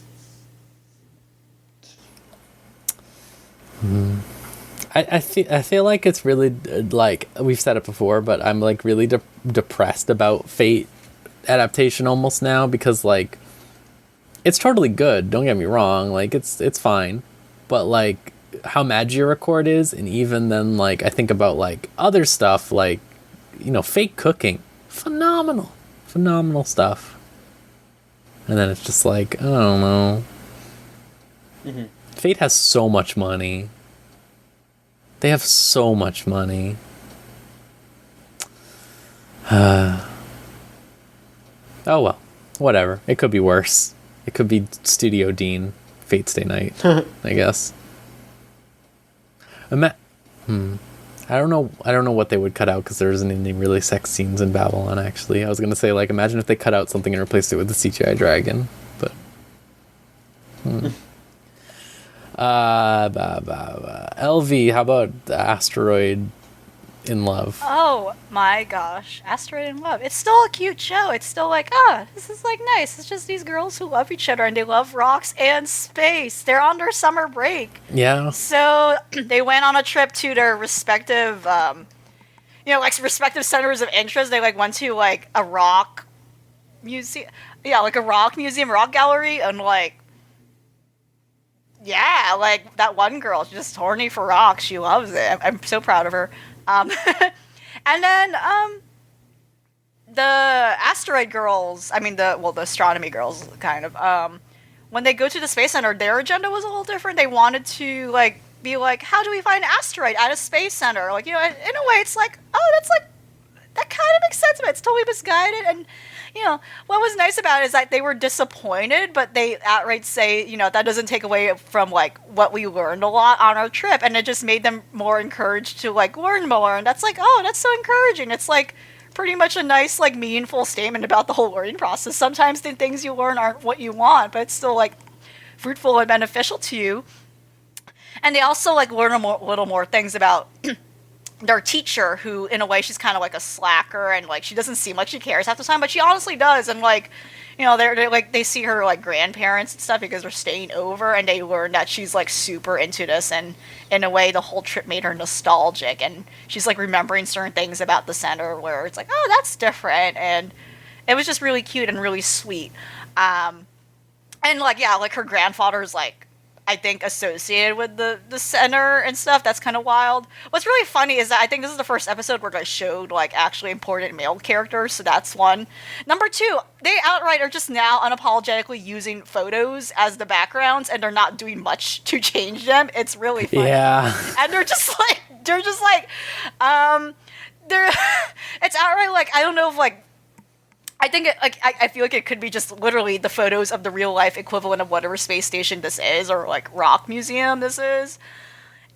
I feel like it's really, like, we've said it before, but I'm like really depressed about Fate adaptation almost now, because like it's totally good, don't get me wrong, like it's fine, but like how Magia Record is, and even then, like, I think about like other stuff, like, you know, Fake Cooking, phenomenal stuff, and then it's just like, I don't know. Fate has so much money. They have so much money. Oh well, whatever. It could be worse. It could be Studio Dean, Fate Stay Night, I guess. I don't know what they would cut out, because there isn't any really sex scenes in Babylon, actually. I was gonna say, like, imagine if they cut out something and replaced it with the CGI dragon, but LV, how about Asteroid in Love? Oh my gosh, Asteroid in Love. It's still a cute show. It's still like, this is like nice. It's just these girls who love each other, and they love rocks and space. They're on their summer break. Yeah. So they went on a trip to their respective, like respective centers of interest. They like went to like a rock museum. Yeah, like a rock museum, rock gallery, and like, yeah, like that one girl, she's just horny for rocks. She loves it. I'm so proud of her. And then the asteroid girls, the astronomy girls, kind of, when they go to the space center, their agenda was a little different. They wanted to like be like, how do we find an asteroid at a space center? Like, you know, in a way, it's like, oh, that's like, that kind of makes sense, but it's totally misguided. And you know, what was nice about it is that they were disappointed, but they outright say, you know, that doesn't take away from, like, what we learned a lot on our trip, and it just made them more encouraged to, like, learn more, and that's like, oh, that's so encouraging. It's, like, pretty much a nice, like, meaningful statement about the whole learning process. Sometimes the things you learn aren't what you want, but it's still, like, fruitful and beneficial to you. And they also, like, learn a little more things about their teacher, who in a way she's kind of like a slacker, and like she doesn't seem like she cares half the time, but she honestly does. And like, you know, they're like, they see her like grandparents and stuff because they're staying over, and they learn that she's like super into this, and in a way the whole trip made her nostalgic, and she's like remembering certain things about the center where it's like, oh, that's different, and it was just really cute and really sweet. And like, yeah, like her grandfather's like I think, associated with the center and stuff. That's kind of wild. What's really funny is that I think this is the first episode where they showed like actually important male characters, so that's one. Number two, they outright are just now unapologetically using photos as the backgrounds, and they're not doing much to change them. It's really funny. Yeah. And they're just like, they're, it's outright like, I don't know if like, I think I feel like it could be just literally the photos of the real life equivalent of whatever space station this is, or like rock museum this is,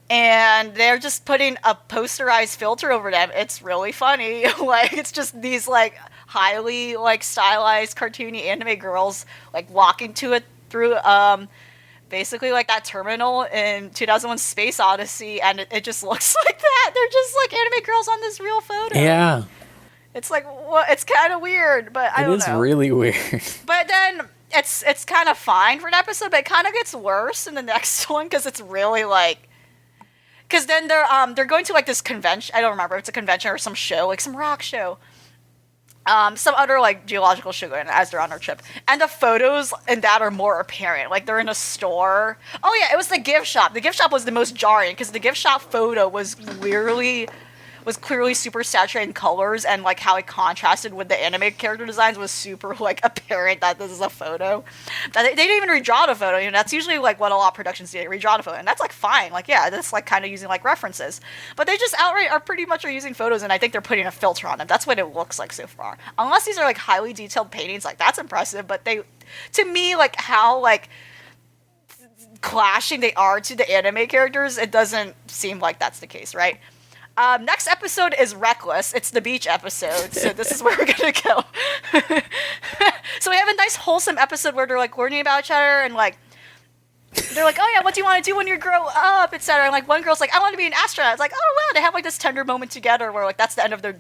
and they're just putting a posterized filter over them. It's really funny. Like, it's just these like highly like stylized cartoony anime girls like walking to it through basically like that terminal in 2001 Space Odyssey, and it just looks like that. They're just like anime girls on this real photo. Yeah. It's like, what? It's kind of weird, but I don't know. It is really weird. But then it's kind of fine for an episode, but it kind of gets worse in the next one because it's really like, because then they're going to like this convention. I don't remember if it's a convention or some show, like some rock show, some other like geological show, as they're on their trip, and the photos in that are more apparent. Like they're in a store. Oh yeah, it was the gift shop. The gift shop was the most jarring because the gift shop photo was clearly super saturated in colors, and like how it contrasted with the anime character designs was super like apparent that this is a photo. That they didn't even redraw the photo. You know, that's usually like what a lot of productions do. They redraw the photo, and that's like fine. Like, yeah, that's like kind of using like references. But they just outright are pretty much using photos, and I think they're putting a filter on them. That's what it looks like so far. Unless these are like highly detailed paintings, like that's impressive. But they, to me, like how like clashing they are to the anime characters, it doesn't seem like that's the case, right? Next episode is Reckless. It's the beach episode, so this is where we're gonna go. So we have a nice wholesome episode where they're like learning about each other, and like they're like, oh yeah, what do you want to do when you grow up, etc. And like one girl's like, I want to be an astronaut. It's like, oh wow, they have like this tender moment together where like that's the end of their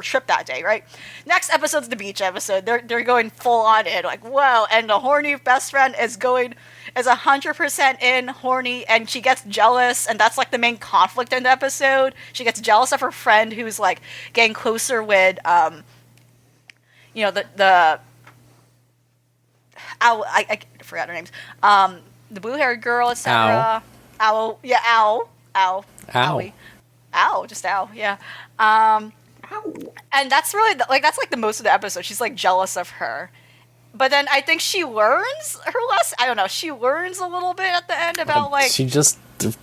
trip that day, right? Next episode's the beach episode. They're going full on in, like, whoa, and the horny best friend is 100% in horny, and she gets jealous, and that's like the main conflict in the episode. She gets jealous of her friend who's like getting closer with you know, the I forgot her names. The blue-haired girl, etc. Owl. Yeah, Owl. Owie. Owl, just Owl, yeah. And that's really, that's like the most of the episode. She's like jealous of her. But then I think she learns her lesson. I don't know. She learns a little bit at the end about like... She just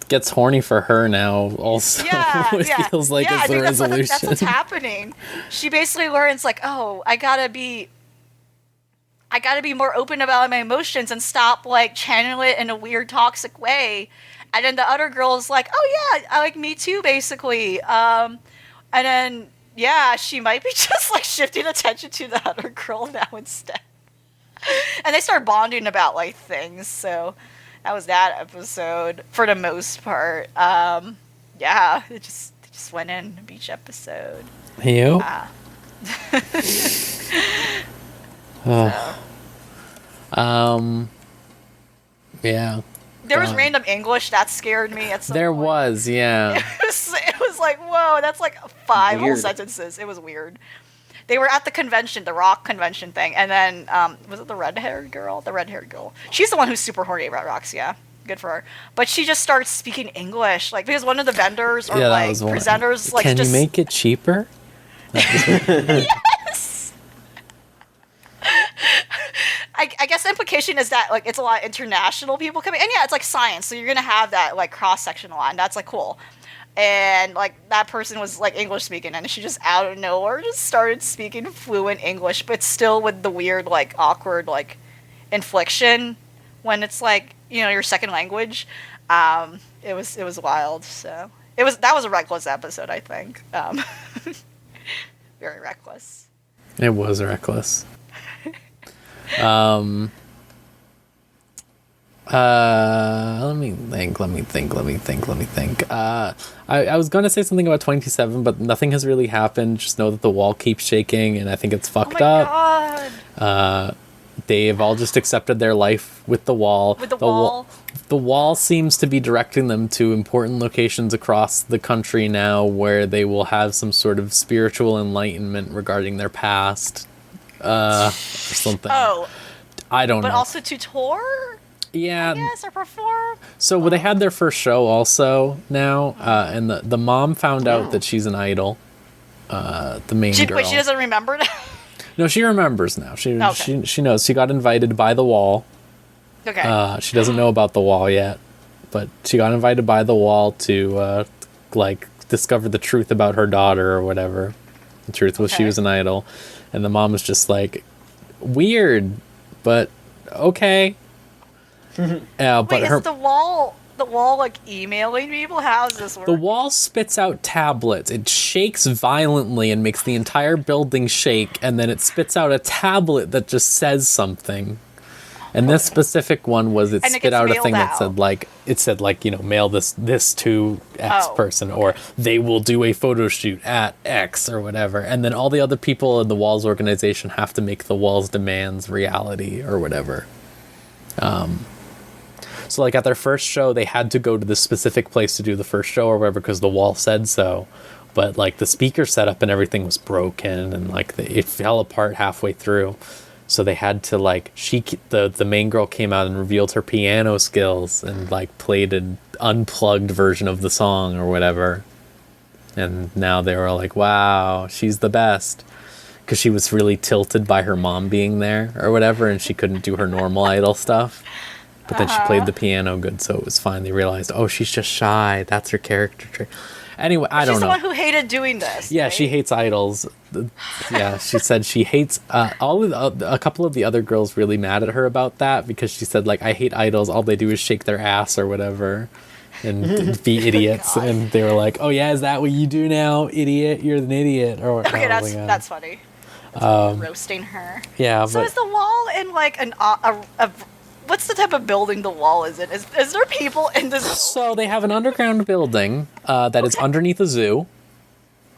gets horny for her now also. Yeah, it feels like it's the resolution. That's what's happening. She basically learns like, oh, I gotta be more open about my emotions and stop like channeling it in a weird toxic way. And then the other girl's like, oh yeah, I like me too, basically. And then yeah, she might be just like shifting attention to the other girl now instead. And they start bonding about like things. So that was that episode for the most part. Yeah, they just went in a beach episode. You? Yeah. There was random English that scared me at some There point. was, yeah. It was like, whoa, that's like 5 whole Weird. sentences. It was weird. They were at the convention, the rock convention thing, and then, was it the red-haired girl? The red-haired girl. She's the one who's super horny about rocks, yeah. Good for her. But she just starts speaking English, like, because one of the vendors or, like, presenters, like, Can just... you make it cheaper? Yes! I guess the implication is that, like, it's a lot of international people coming, and yeah, it's, like, science, so you're gonna have that, like, cross-section a lot, and that's, like, cool. And, like, that person was, like, English-speaking, and she just, out of nowhere, just started speaking fluent English, but still with the weird, like, awkward, like, inflection when it's, like, you know, your second language. It was wild, so... That was a reckless episode, I think. Very reckless. It was reckless. Let me think. I was gonna say something about 27, but nothing has really happened. Just know that the wall keeps shaking, and I think it's fucked up. God. They've all just accepted their life with the wall. With the wall. The wall seems to be directing them to important locations across the country now, where they will have some sort of spiritual enlightenment regarding their past, or something. Oh. I don't know. But also to tour? Yeah. Yes, or perform. So they had their first show also now, and the mom found out that she's an idol. The main girl. Wait, she doesn't remember it? No, she remembers now. Okay. She knows. She got invited by the wall. Okay. She doesn't know about the wall yet, but she got invited by the wall to discover the truth about her daughter or whatever. The truth was she was an idol, and the mom was just like, weird, but okay. But Wait, is the wall like emailing people? How does this work? the wall spits out tablets. It shakes violently and makes the entire building shake, and then it spits out a tablet that just says something. And this specific one was it spit out a thing that said mail this to X person, or they will do a photo shoot at X or whatever. And then all the other people in the Wall's organization have to make the Wall's demands reality or whatever. So like at their first show, they had to go to this specific place to do the first show or whatever because the Wall said so. But like the speaker setup and everything was broken, and like it fell apart halfway through. So they had to the main girl came out and revealed her piano skills and like played an unplugged version of the song or whatever. And now they were like, wow, she's the best. Because she was really tilted by her mom being there or whatever, and she couldn't do her normal idol stuff. But then she played the piano good, so it was fine. They realized, oh, she's just shy. That's her character trait. Anyway, I don't know. She's the one who hated doing this. Yeah, right? she hates idols. Yeah, she said she hates a couple of the other girls really mad at her about that because she said like, I hate idols. All they do is shake their ass or whatever and be idiots. And they were like, oh yeah, is that what you do now, idiot? You're an idiot. Or okay, that's funny. That's roasting her. Yeah, so but is the wall in like what's the type of building the wall is in? Is there people in this building? So they have an underground building that is underneath a zoo.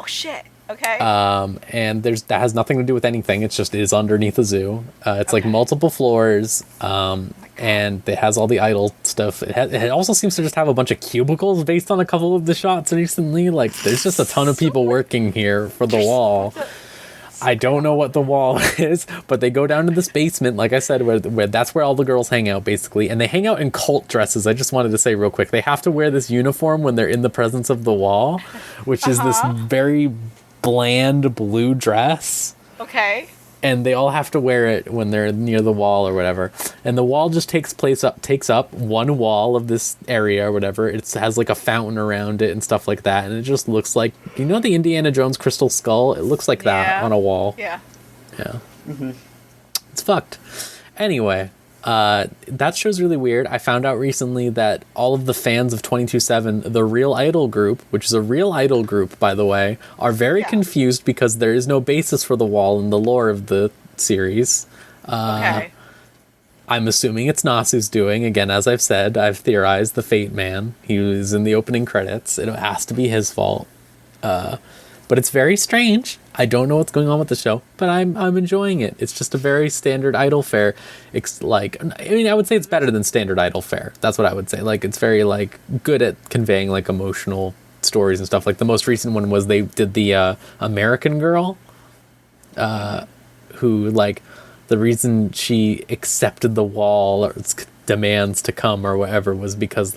Oh shit. Okay. And that has nothing to do with anything. It is underneath a zoo. It's like multiple floors. And it has all the idol stuff. It also seems to just have a bunch of cubicles based on a couple of the shots recently. Like there's just a ton of people working here for the wall. I don't know what the wall is, but they go down to this basement, like I said, where that's where all the girls hang out, basically. And they hang out in cult dresses. I just wanted to say real quick, they have to wear this uniform when they're in the presence of the wall, which is this very bland blue dress. Okay. And they all have to wear it when they're near the wall or whatever. And the wall just takes up one wall of this area or whatever. It has like a fountain around it and stuff like that. And it just looks like, the Indiana Jones crystal skull? It looks like that on a wall. Yeah. Yeah. Mm-hmm. It's fucked. Anyway, that show's really weird. I found out recently that all of the fans of 22/7, the Real Idol group, which is a real idol group, by the way, are very confused because there is no basis for the wall in the lore of the series. Okay. I'm assuming it's Nasu's doing. Again, as I've said, I've theorized the Fate Man. He was in the opening credits. It has to be his fault. But it's very strange. I don't know what's going on with the show, but I'm enjoying it. It's just a very standard idol fare. I would say it's better than standard idol fare. That's what I would say. Like, it's very good at conveying like emotional stories and stuff. Like the most recent one was they did the American Girl, who the reason she accepted the wall or its demands to come or whatever was because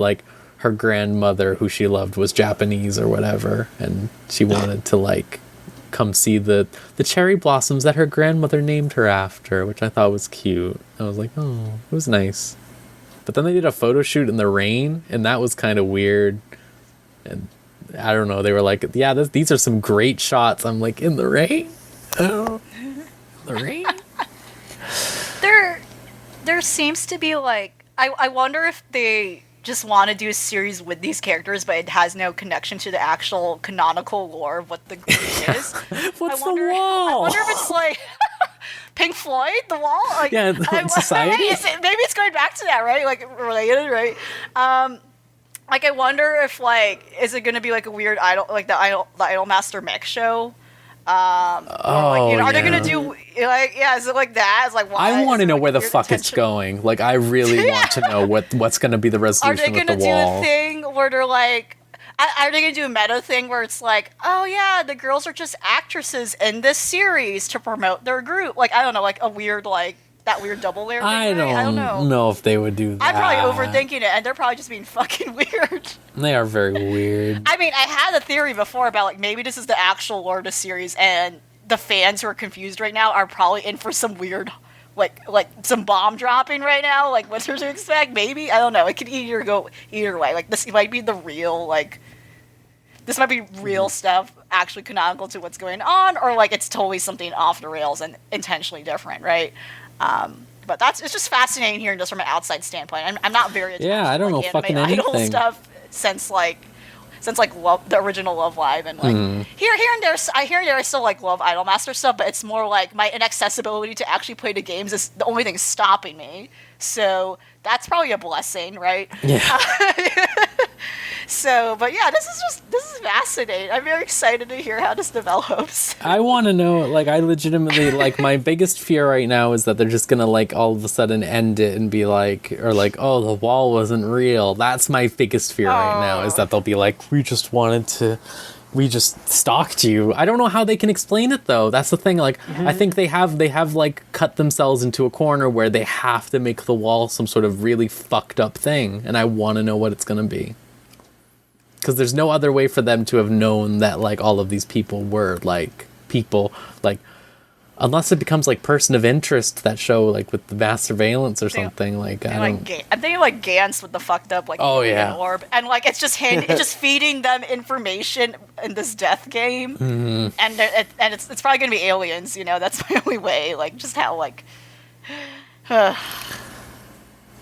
her grandmother, who she loved, was Japanese or whatever, and she wanted to come see the cherry blossoms that her grandmother named her after, which I thought was cute. I was like, oh, it was nice. But then they did a photo shoot in the rain, and that was kind of weird. And I don't know, they were like, yeah, these are some great shots. I'm like, in the rain? Oh, the rain? There seems to be I wonder if they just want to do a series with these characters, but it has no connection to the actual canonical lore of what the group is. What's the wall? I wonder if it's Pink Floyd, the wall. Yeah, society. Maybe it's going back to that, right? Related, right? I wonder if is it going to be a weird idol, the Idol Master Mech show? Are they gonna do is it like that? It's what? I want to know where the fuck it's going. I really want to know what's gonna be the resolution with the wall. Are they gonna do a thing where they're are they gonna do a meta thing where it's oh yeah, the girls are just actresses in this series to promote their group? I don't know, a weird that weird double layer thing, I right? I don't know. know if they would do that. I'm probably overthinking it, and they're probably just being fucking weird. They are very weird. I mean, I had a theory before about, like, maybe this is the actual lore of the series, and the fans who are confused right now are probably in for some weird, like some bomb dropping right now. Like, what to expect? Maybe? I don't know. It could either go either way. Like, this might be the real, like, this might be real stuff, actually canonical to what's going on, or, like, it's totally something off the rails and intentionally different, right? But it's just fascinating hearing just from an outside standpoint. I'm not very attached I don't to, like, know fucking anime idol anything. stuff since Love, the original Love Live, and like here and there, I still like Love Idolmaster stuff, but it's more like my inaccessibility to actually play the games is the only thing stopping me. So that's probably a blessing, right? Yeah. So, but yeah, this is fascinating. I'm very excited to hear how this develops. I want to know, like, I legitimately, like, my biggest fear right now is that they're just gonna, like, all of a sudden end it and be like, or like, oh, the wall wasn't real. That's my biggest fear right now, is that they'll be like, we just stalked you. I don't know how they can explain it, though. That's the thing. Like, I think they have like cut themselves into a corner where they have to make the wall some sort of really fucked up thing, and I want to know what it's gonna be. Because there's no other way for them to have known that, like, all of these people were, like, people, like, unless it becomes, like, Person of Interest, that show, like, with the mass surveillance or something, like, I don't... I'm thinking, like, Gantz with the fucked up, like, orb, and, like, it's just feeding them information in this death game, and it's probably gonna be aliens, you know, that's my only way, like, just how, like...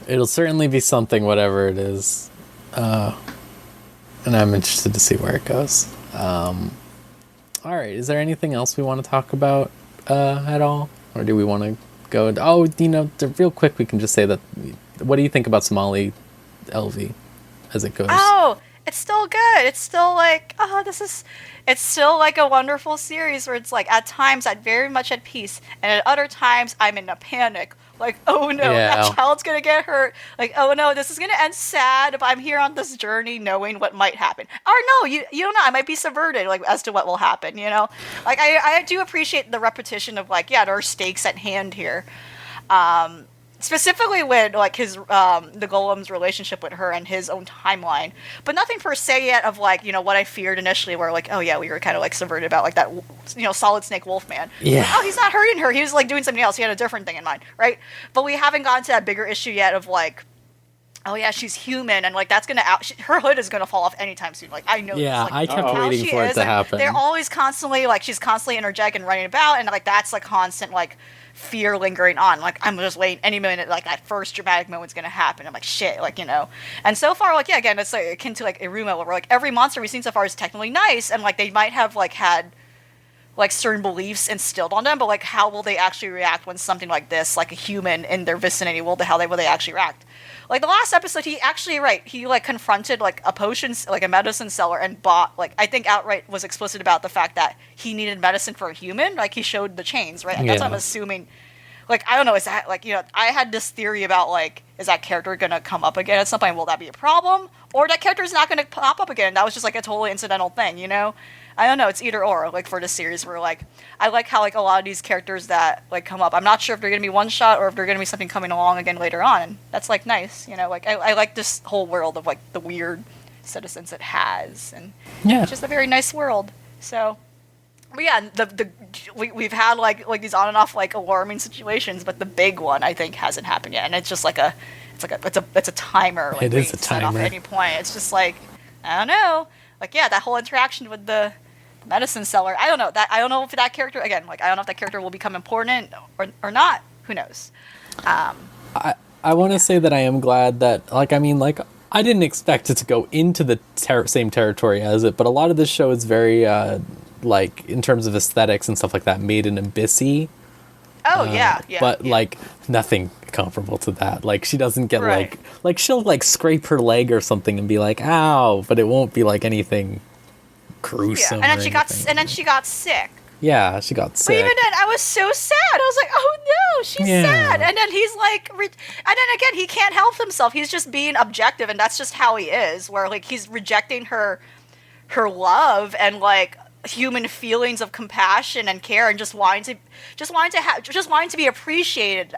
It'll certainly be something, whatever it is. And I'm interested to see where it goes. All right, is there anything else we want to talk about at all? Or do we want to go... real quick, we can just say that... What do you think about Somali LV as it goes? Oh, it's still good. It's still like, it's still like a wonderful series where it's like, at times I'm very much at peace, and at other times I'm in a panic. Like, oh no, that child's gonna get hurt. Like, oh no, this is gonna end sad if I'm here on this journey knowing what might happen. Or no, you don't know, I might be subverted, like, as to what will happen, you know? Like, I do appreciate the repetition of, like, yeah, there are stakes at hand here. Specifically with, like, his, the Golem's relationship with her and his own timeline. But nothing per se yet of, like, you know, what I feared initially where, like, oh yeah, we were kind of, like, subverted about, like, that, you know, Solid Snake Wolfman. Yeah. Like, oh, he's not hurting her. He was, like, doing something else. He had a different thing in mind, right? But we haven't gotten to that bigger issue yet of, like, oh yeah, she's human, and, like, that's gonna her hood is gonna fall off anytime soon. Like, I know. Yeah, this. Like, I kept waiting for it to happen. They're always constantly, like, she's constantly energetic and running about, and, like, that's, like, constant, like, fear lingering on. Like, I'm just waiting any minute, like, that first dramatic moment's gonna happen. I'm like, shit, like, you know. And so far, like, yeah, again, it's, like, akin to, like, Iruma, where, like, every monster we've seen so far is technically nice, and, like, they might have, like, had, like, certain beliefs instilled on them, but, like, how will they actually react when something like this, like, a human in their vicinity, will they actually react? Like, the last episode, he actually, he, like, confronted, like, a potions, like, a medicine seller and bought, like, I think outright was explicit about the fact that he needed medicine for a human. Like, he showed the chains, right? Like, that's what I'm assuming. Like, I don't know, is that, like, you know, I had this theory about, like, is that character gonna come up again at some point? Will that be a problem? Or that character's not gonna pop up again? That was just, like, a totally incidental thing, you know? I don't know, it's either or, like, for this series where, like, I like how, like, a lot of these characters that, like, come up, I'm not sure if they're gonna be one shot or if they're gonna be something coming along again later on, and that's, like, nice, you know? Like, I like this whole world of, like, the weird citizens it has, and it's just a very nice world, so... But yeah, we've had, like these on and off, like, alarming situations, but the big one, I think, hasn't happened yet, and it's just, like, it's a timer, like, it is a set timer. off at any point. It's just, like, I don't know, like, yeah, that whole interaction with the medicine seller, I don't know if that character, again, like, I don't know if that character will become important or not, who knows. I want to say that I am glad that, like, I mean, like, I didn't expect it to go into the same territory as it, but a lot of this show is very, like, in terms of aesthetics and stuff like that, made in Abyssy. Oh, yeah. But, like, nothing comparable to that. Like, she doesn't get, like, she'll, like, scrape her leg or something and be like, ow, but it won't be, like, anything gruesome. Yeah, and then she got sick. Yeah, she got sick. But even then, I was so sad. I was like, oh no, she's sad. And then he's like, and then again, he can't help himself. He's just being objective, and that's just how he is, where, like, he's rejecting her love and, like, human feelings of compassion and care and just wanting to be appreciated.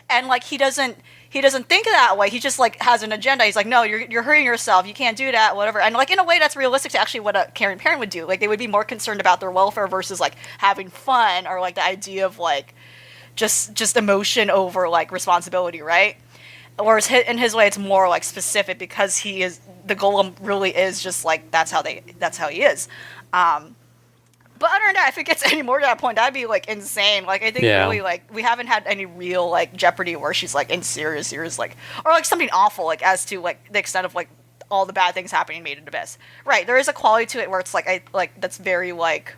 And like he doesn't think that way. He just like has an agenda. He's like, no, you're hurting yourself, you can't do that, whatever. And like in a way that's realistic to actually what a caring parent would do. Like they would be more concerned about their welfare versus like having fun, or like the idea of like just emotion over like responsibility, right? Whereas in his way, it's more like specific because he is the golem. Really is just like that's how he is. But other than that, if it gets any more to that point, that'd be like insane. Like I think really like we haven't had any real like jeopardy where she's like in serious like, or like something awful like as to like the extent of like all the bad things happening made in Abyss. Right, there is a quality to it where it's like that's very like.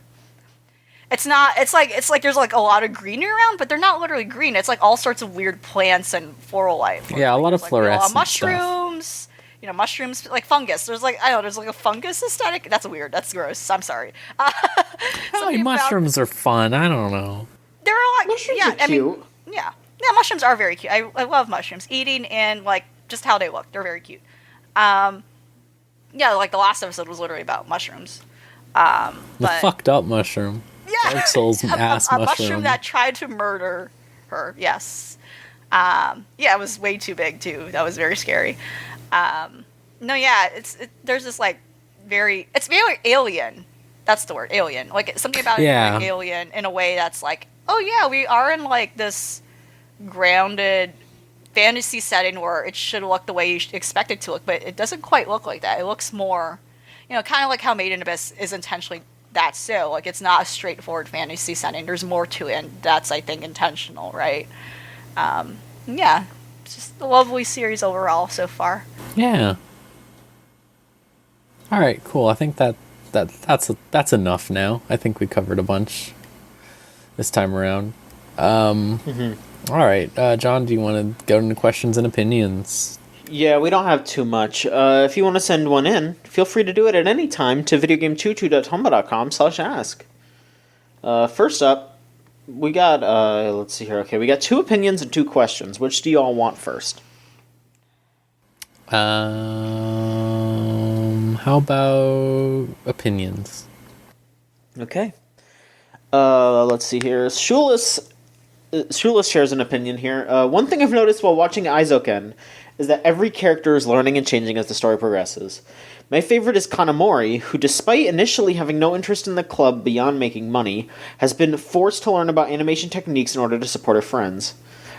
It's like there's like a lot of greenery around, but they're not literally green. It's like all sorts of weird plants and floral life. Yeah, a lot of fluorescent mushrooms, stuff. Mushrooms, like fungus. There's like, I don't know, there's like a fungus aesthetic. That's weird. That's gross. I'm sorry. Mushrooms are fun. I don't know. They're like, mushrooms are cute. Yeah, mushrooms are very cute. I love mushrooms. Eating and like just how they look. They're very cute. Yeah, like the last episode was literally about mushrooms. The fucked up mushroom. Yeah. Dark Souls ass a mushroom. mushroom that tried to murder her. Yes. Yeah, it was way too big too. That was very scary. No, yeah, there's this like it's very alien. That's the word, alien. Like something about it like alien in a way that's like, oh yeah, we are in like this grounded fantasy setting where it should look the way you expect it to look, but it doesn't quite look like that. It looks more, kind of like how Made in Abyss is intentionally that so. Like it's not a straightforward fantasy setting. There's more to it, and that's I think intentional, right? Yeah, it's just a lovely series overall so far. Yeah. All right, cool. I think that's enough now. I think we covered a bunch this time around. All right, John, do you want to go into questions and opinions? Yeah, we don't have too much. If you want to send one in, feel free to do it at any time to videogamechoochoo.tumblr.com/ask. First up, we got, let's see here. Okay, we got 2 opinions and 2 questions. Which do you all want first? How about opinions? Okay. Let's see here. Shulis shares an opinion here. One thing I've noticed while watching Aizoken is that every character is learning and changing as the story progresses. My favorite is Kanamori, who despite initially having no interest in the club beyond making money, has been forced to learn about animation techniques in order to support her friends.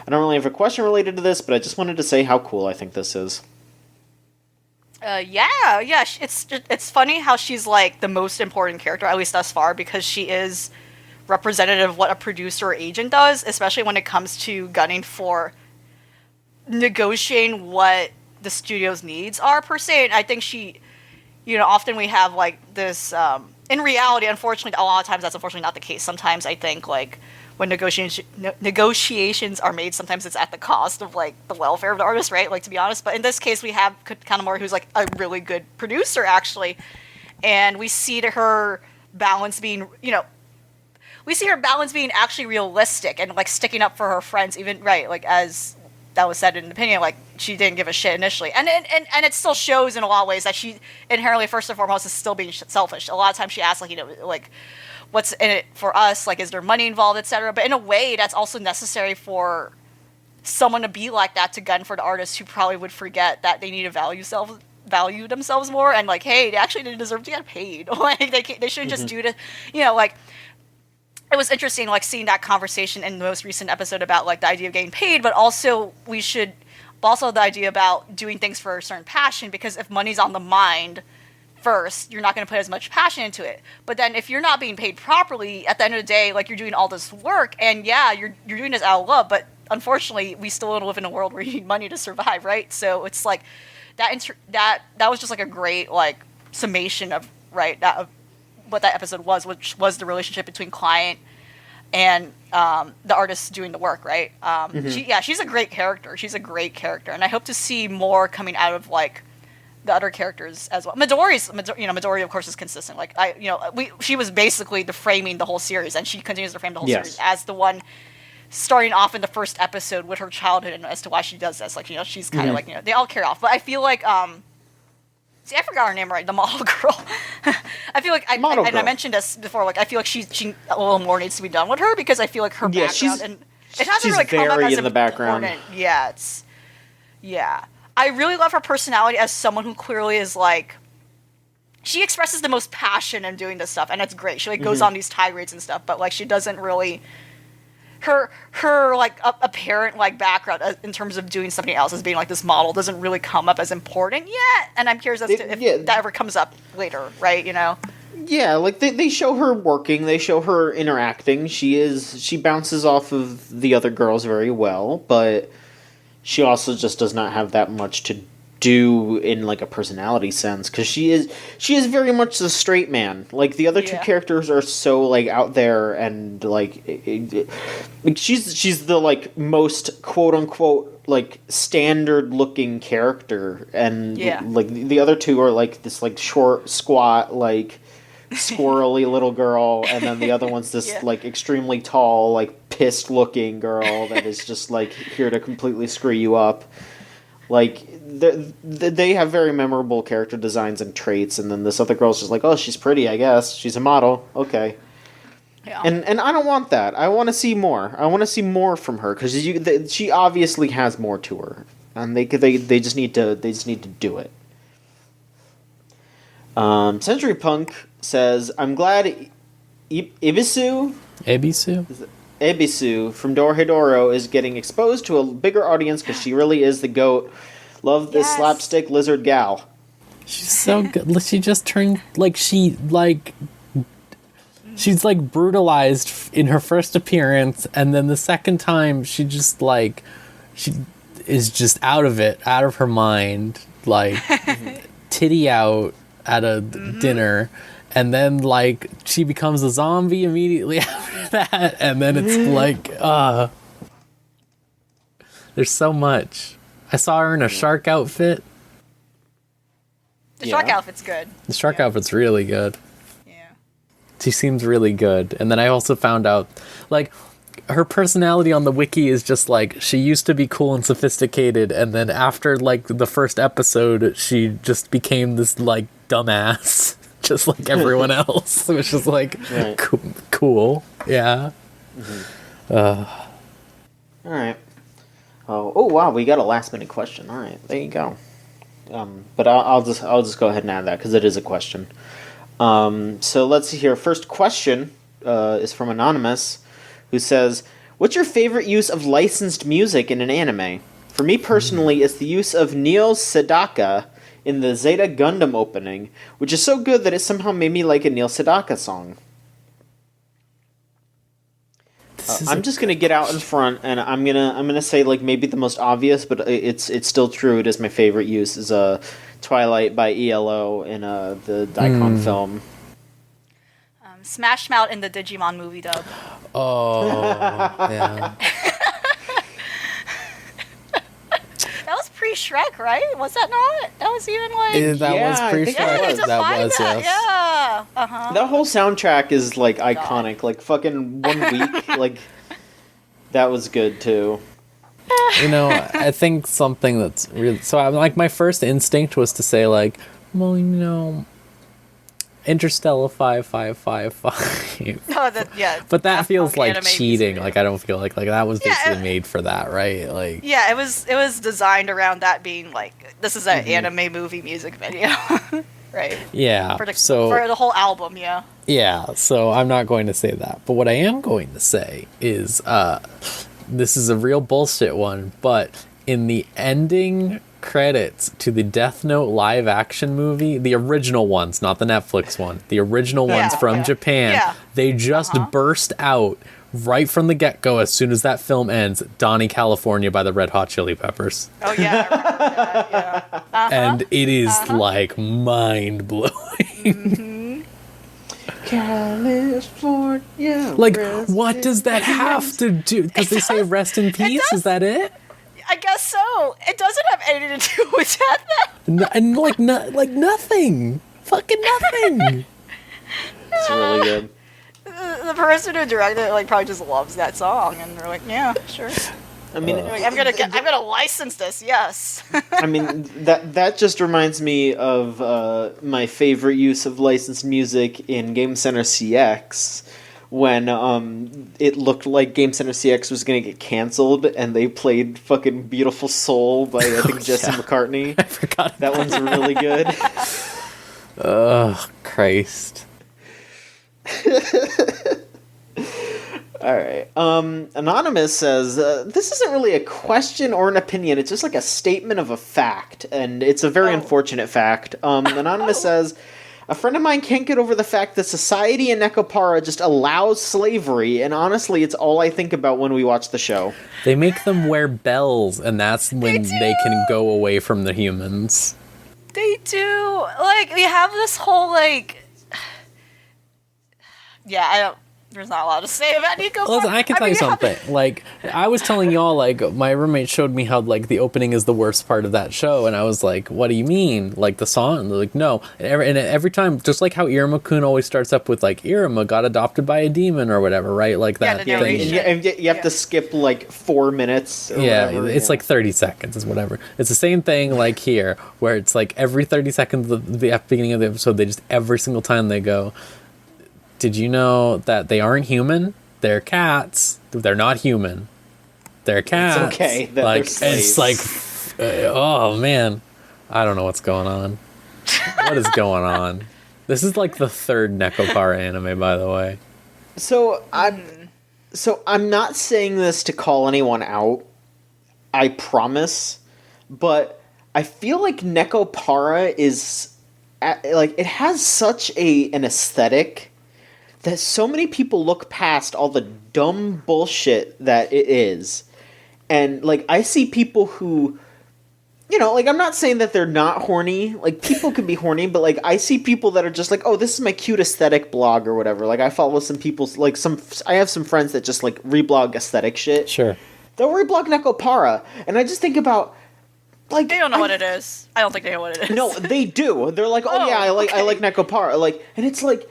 I don't really have a question related to this, but I just wanted to say how cool I think this is. Yeah, it's funny how she's like the most important character, at least thus far, because she is representative of what a producer or agent does, especially when it comes to gunning for negotiating what the studio's needs are per se. And I think she, often we have like this, in reality, unfortunately, a lot of times that's unfortunately not the case. Sometimes I think like when negotiations are made, sometimes it's at the cost of like the welfare of the artist, right? Like to be honest, but in this case we have Kanamori, who's like a really good producer actually, and we see her balance being, actually realistic and like sticking up for her friends, even right, like as that was said in an opinion, like she didn't give a shit initially, and it still shows in a lot of ways that she inherently first and foremost is still being selfish. A lot of times she asks like what's in it for us, like is there money involved, etc. But in a way that's also necessary for someone to be like that, to gun for the artists who probably would forget that they need to value themselves more, and like, hey, they actually didn't deserve to get paid. Like they shouldn't just do it, like. It was interesting, like, seeing that conversation in the most recent episode about, like, the idea of getting paid, but also the idea about doing things for a certain passion, because if money's on the mind first, you're not going to put as much passion into it. But then if you're not being paid properly, at the end of the day, like, you're doing all this work, and yeah, you're doing this out of love, but unfortunately, we still live in a world where you need money to survive, right? So it's like, that was just, like, a great, like, summation of, right, of what that episode was, which was the relationship between client and the artist doing the work, right? She's a great character. And I hope to see more coming out of like the other characters as well. Midori of course is consistent. Like she was basically framing the whole series, and she continues to frame the whole series as the one starting off in the first episode with her childhood and as to why she does this. Like she's kind of like they all carry off, but I feel like. See, I forgot her name right, the model girl. I feel like Model and I girl. mentioned this before. Like I feel like she a little more needs to be done with her because I feel like her Yeah, background and it hasn't she's really come up very as in the background. important yet. Yeah, I really love her personality as someone who clearly is like. She expresses the most passion in doing this stuff, and it's great. She like goes on these tirades and stuff, but like she doesn't really. Her like apparent like background in terms of doing something else as being like this model doesn't really come up as important yet, and I'm curious as to if that ever comes up later, right? You know. Yeah, like they show her working, they show her interacting. She bounces off of the other girls very well, but she also just does not have that much to do in like a personality sense because she is very much the straight man. Like the other two characters are so like out there and like she's the like most quote unquote like standard looking character, and like the other two are like this like short squat like squirrely little girl, and then the other one's this like extremely tall like pissed looking girl that is just like here to completely screw you up. Like they have very memorable character designs and traits, and then this other girl's just like, oh, she's pretty, I guess she's a model, okay. Yeah. And I don't want that. I want to see more. I want to see more from her because she obviously has more to her, and they just need to do it. Century Punk says, I'm glad Ebisu from Dorohedoro is getting exposed to a bigger audience because she really is the GOAT. Love this slapstick lizard gal. She's so good. She just turned she's like brutalized in her first appearance, and then the second time she just like she is just out of her mind, like titty out at a dinner. And then, like, she becomes a zombie immediately after that. And then it's like, there's so much. I saw her in a shark outfit. The shark outfit's good. The shark outfit's really good. Yeah. She seems really good. And then I also found out, like, her personality on the wiki is just, like, she used to be cool and sophisticated. And then after, like, the first episode, she just became this, like, dumbass. Just like everyone else, which is like cool. Yeah. All right. Oh wow, we got a last minute question. All right, there you go. But I'll just go ahead and add that because it is a question. So let's see here. First question is from Anonymous, who says, "What's your favorite use of licensed music in an anime? For me personally, it's the use of Neo Sedaka in the Zeta Gundam opening, which is so good that it somehow made me like a Neil Sedaka song." I'm just gonna get out in front, and I'm gonna say like maybe the most obvious, but it's still true. It is my favorite use is Twilight by ELO in the Daikon film. Smash Mouth in the Digimon movie dub. Oh yeah. That was pre-Shrek, right? Was that not? That was even like... That was pre-Shrek. That was, yes. Yeah. Uh-huh. That whole soundtrack is, like, iconic. Like, fucking 1 week. Like, that was good, too. You know, I think something that's really... So, I'm like, my first instinct was to say, like, well, you know... Interstellar 5555. Oh, but that feels like cheating. Music, like I don't feel like that was basically made for that, right? Like it was designed around that being like this is an anime movie music video, right? Yeah. For the whole album, yeah. Yeah. So I'm not going to say that, but what I am going to say is this is a real bullshit one, but in the ending credits to the Death Note live action movie, the original ones, not the Netflix one, the original ones from Japan, they just burst out right from the get-go as soon as that film ends, Donny California by the Red Hot Chili Peppers. Oh yeah, I remember that, yeah. And it is like mind-blowing. California. Like, what does that have to do? Because they say rest in peace, is that it? I guess so. It doesn't have anything to do with that, though. And like nothing. Fucking nothing. It's really good. The person who directed it like probably just loves that song, and they're like, yeah, sure. I mean, I'm gonna license this. Yes. I mean that just reminds me of my favorite use of licensed music in Game Center CX, when it looked like Game Center CX was gonna get canceled, and they played fucking "Beautiful Soul" by I think Jesse McCartney. I forgot That one's really good. Oh, Christ. All right. Anonymous says, this isn't really a question or an opinion. It's just like a statement of a fact, and it's a very unfortunate fact. Anonymous says, a friend of mine can't get over the fact that society in Nekopara just allows slavery, and honestly, it's all I think about when we watch the show. They make them wear bells, and that's when they can go away from the humans. They do. Like, we have this whole, like... Yeah, there's not a lot to say about Nico. Listen, I can tell you something. Like, I was telling y'all, like, my roommate showed me how, like, the opening is the worst part of that show, and I was like, what do you mean? Like, the song? And they're like, no. And every time, just like how Iruma-kun always starts up with, like, Iruma got adopted by a demon or whatever, right? Like, that Yeah, thing. And you have to skip, like, 4 minutes or whatever. It's like 30 seconds is whatever. It's the same thing, like, here, where it's, like, every 30 seconds of the beginning of the episode, they just, every single time they go, did you know that they aren't human? They're cats. They're not human. They're cats. It's okay that like, they're slaves. it's like, oh man, I don't know what's going on. What is going on? This is like the third Nekopara anime, by the way. So I'm not saying this to call anyone out. I promise, but I feel like Nekopara is like it has such an aesthetic that so many people look past all the dumb bullshit that it is. And, like, I see people who, you know, like, I'm not saying that they're not horny. Like, people can be horny, but, like, I see people that are just like, oh, this is my cute aesthetic blog or whatever. Like, I follow some people, like, I have some friends that just, like, reblog aesthetic shit. Sure. They'll reblog Nekopara. And I just think about, like... They don't know what it is. I don't think they know what it is. No, they do. They're like, oh yeah, I like Nekopara. Like, and it's like...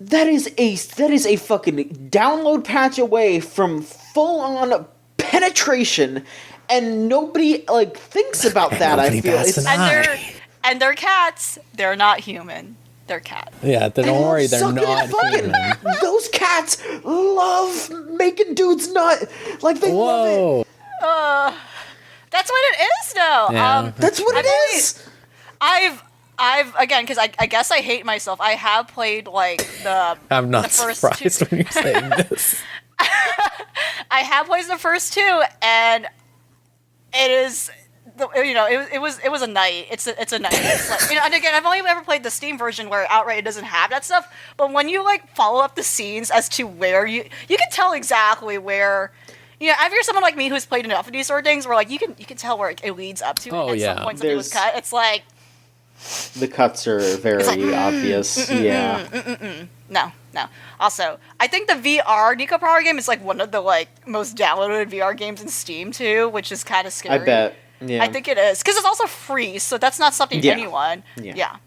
That is a fucking download patch away from full-on penetration, and nobody, like, thinks about that, I feel. And they're cats. They're not human. They're cats. Yeah, don't worry, they're not human. Those cats love making dudes nut. Like, they love it. That's what it is, though. Yeah. That's what it is. I've again, because I guess I hate myself. I have played like the. I'm not the first surprised two. when you're saying this. I have played the first two, and it is, it was a night. It's a night. It's like, and again, I've only ever played the Steam version where outright it doesn't have that stuff. But when you like follow up the scenes as to where you can tell exactly where. Yeah, if you're someone like me who's played enough of these sort of things, where like you can tell where it leads up to. Oh, and at some point something was cut. It's like. The cuts are very obvious. No. Also, I think the VR Nekopara game is like one of the like most downloaded VR games in Steam too, which is kind of scary. I bet. Yeah. I think it is because it's also free, so that's not something anyone. Yeah.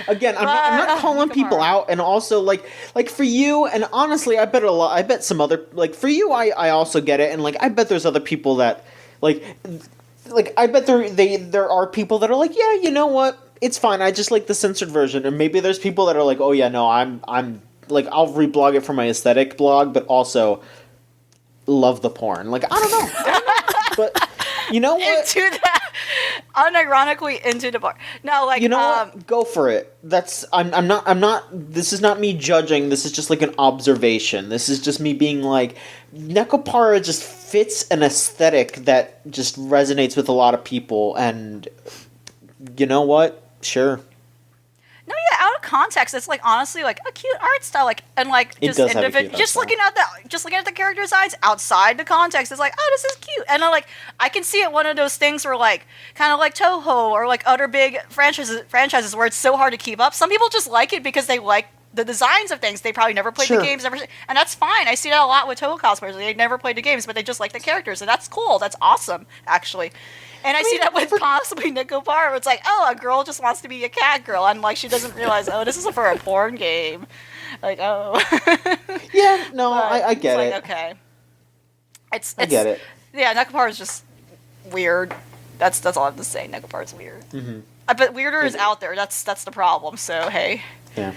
Again, I'm not calling people out, and also like for you, and honestly, I bet some other, like, for you, I also get it, and like I bet there's other people that like I bet there are people that are like, yeah, you know what, it's fine, I just like the censored version, and maybe there's people that are like, oh yeah, no, I'm like, I'll reblog it for my aesthetic blog, but also love the porn. Like, I don't know. But you know what? Into that, unironically into the bar. No, like, you know what? Go for it. I'm not. This is not me judging. This is just like an observation. This is just me being like, Nekopara just fits an aesthetic that just resonates with a lot of people, and you know what? Sure. No, yeah, out of context, it's like honestly like a cute art style, like, and like just just looking at the character's eyes outside the context, it's like, oh, this is cute, and I can see it one of those things where like kind of like Toho or like other big franchises where it's so hard to keep up. Some people just like it because they like the designs of things. They probably never played the games, and that's fine. I see that a lot with Toho cosplayers. They never played the games, but they just like the characters, and that's cool. That's awesome, actually. And I see that with possibly Nekopara, where it's like, oh, a girl just wants to be a cat girl, and like she doesn't realize, oh, this is for a porn game. Like, oh. Yeah, no, I get it. Like, okay. I get it. Yeah, Nekopar is just weird. That's all I have to say. Nekopar is weird. Mm-hmm. But weirder is out there. That's the problem. So hey. Yeah.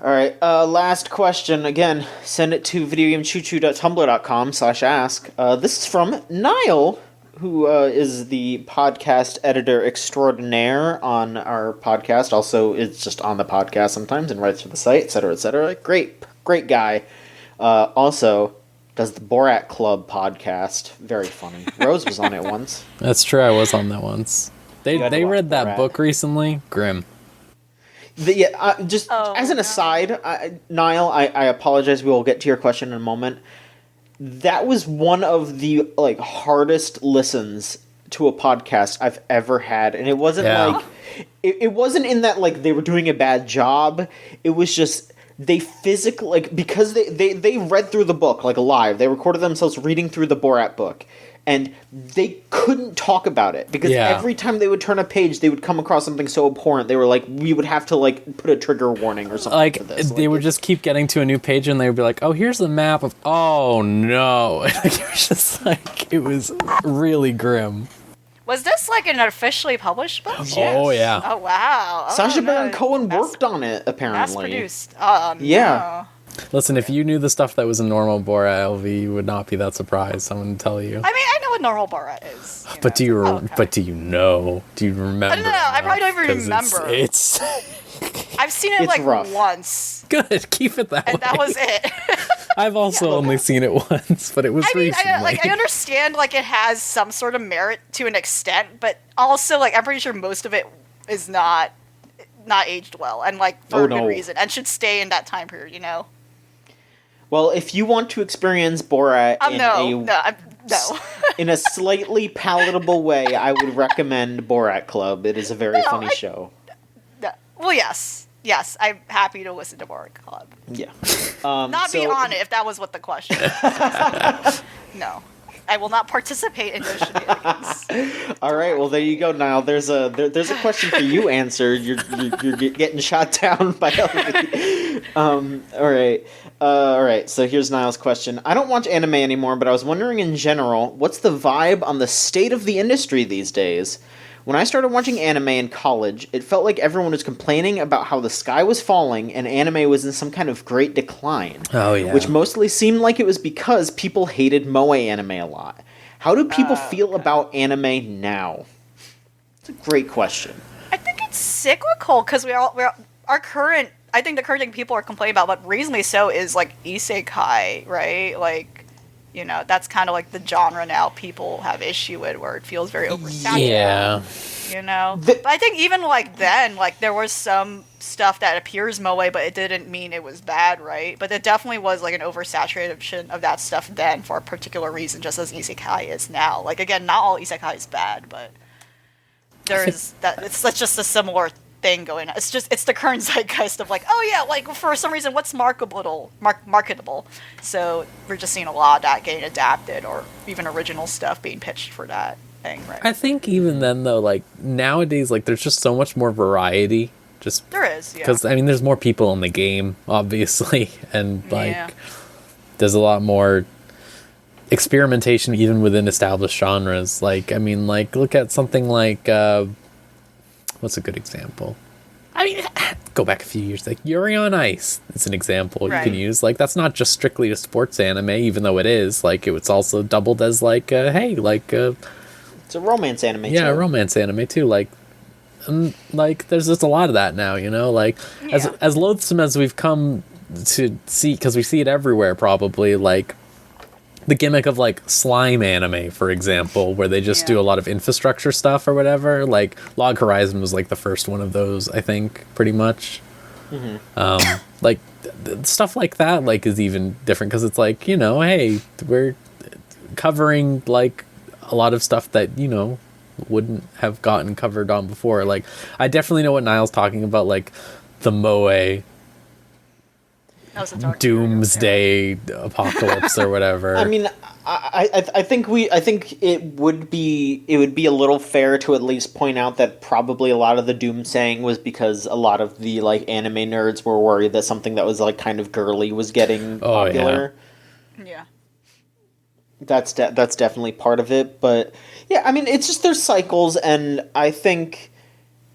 All right. Last question. Again, send it to videogamechoochoo.tumblr.com/ask. This is from Niall, who is the podcast editor extraordinaire on our podcast. Also, it's just on the podcast sometimes and writes for the site, etc., etc. Great guy. Also, does the Borat Club podcast. Very funny. Rose was on it once. That's true. I was on that once. They read that Borat. book recently. Grim. As an aside, Niall, I apologize. We will get to your question in a moment. That was one of the hardest listens to a podcast I've ever had, and it wasn't it wasn't in that they were doing a bad job. It was just they physically because they read through the book live. They recorded themselves reading through the Borat book. And they couldn't talk about it because every time they would turn a page, they would come across something so abhorrent. They were like, we would have to put a trigger warning or something for this. They would just keep getting to a new page and they would be like, oh, here's the map of, oh no. It was just it was really grim. Was this an officially published book? Yes. Oh yeah. Oh wow. Sacha Baron Cohen worked on it, apparently. Mass produced. Oh, no. Yeah. Listen, if you knew the stuff that was in normal Borat, LV, you would not be that surprised. I'm going to tell you. I mean, I know what normal Borat is. But do you know? Do you remember? I don't know. I probably don't even remember. It's I've seen it rough. once. Good. Keep it that way. And that was it. I've also only seen it once, but it was recently. I understand it has some sort of merit to an extent, but also I'm pretty sure most of it is not aged well and for a good reason and should stay in that time period, Well, if you want to experience Borat in a slightly palatable way, I would recommend Borat Club. It is a very funny show. Well, yes, I'm happy to listen to Borat Club. Yeah, not be on it if that was what the question was. No, I will not participate in those shenanigans. All right, well there you go, Niall. There's a question for you answered. You're getting shot down by LV. All right. So here's Niall's question. I don't watch anime anymore, but I was wondering in general, what's the vibe on the state of the industry these days? When I started watching anime in college, it felt like everyone was complaining about how the sky was falling and anime was in some kind of great decline. Oh, yeah. Which mostly seemed like it was because people hated moe anime a lot. How do people feel about anime now? It's a great question. I think it's cyclical because I think the current thing people are complaining about, but reasonably so, is isekai, right? That's kind of the genre now people have issue with, where it feels very oversaturated. Yeah. But I think even then, there was some stuff that appears moe, but it didn't mean it was bad, right? But it definitely was an oversaturation of that stuff then for a particular reason, just as isekai is now. Again, not all isekai is bad, but there's that's just a similar thing going on. It's the current zeitgeist of for some reason what's marketable. So we're just seeing a lot of that getting adapted, or even original stuff being pitched for that thing, right? I think even then though, nowadays, there's just so much more variety. Just there is, yeah. Because there's more people in the game, obviously, and there's a lot more experimentation even within established genres. Look at something what's a good example? Go back a few years. Yuri on Ice. It's an example you can use. That's not just strictly a sports anime, even though it is. It's also doubled as it's a romance anime. Yeah, a romance anime too. There's just a lot of that now. As loathsome as we've come to see, because we see it everywhere. Probably the gimmick of slime anime, for example, where they just do a lot of infrastructure stuff or whatever. Log Horizon was the first one of those, I think, pretty much. Mm-hmm. Stuff like that is even different because it's hey, we're covering a lot of stuff that wouldn't have gotten covered on before. I definitely know what Niall's talking about, the moe doomsday apocalypse or whatever. I think it would be a little fair to at least point out that probably a lot of the doomsaying was because a lot of the anime nerds were worried that something that was kind of girly was getting popular. Yeah. That's definitely part of it, but yeah, I mean, it's just there's cycles, and I think,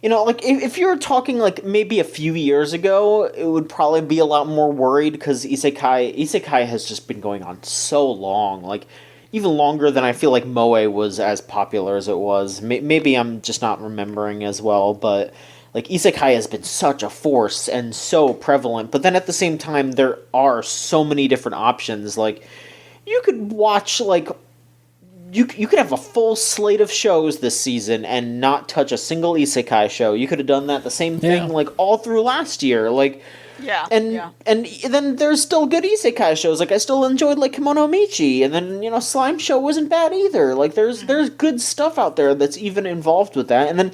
like if you were talking like maybe a few years ago, it would probably be a lot more worried because isekai has just been going on so long, like even longer than I feel like moe was as popular as it was. Maybe I'm just not remembering as well, but like isekai has been such a force and so prevalent. But then at the same time, there are so many different options, like. You could watch, like, you could have a full slate of shows this season and not touch a single isekai show. You could have done that the same thing, like, all through last year. Like, and then there's still good isekai shows. Like, I still enjoyed, like, Kimono Michi. And then, Slime Show wasn't bad either. Like, there's good stuff out there that's even involved with that. And then,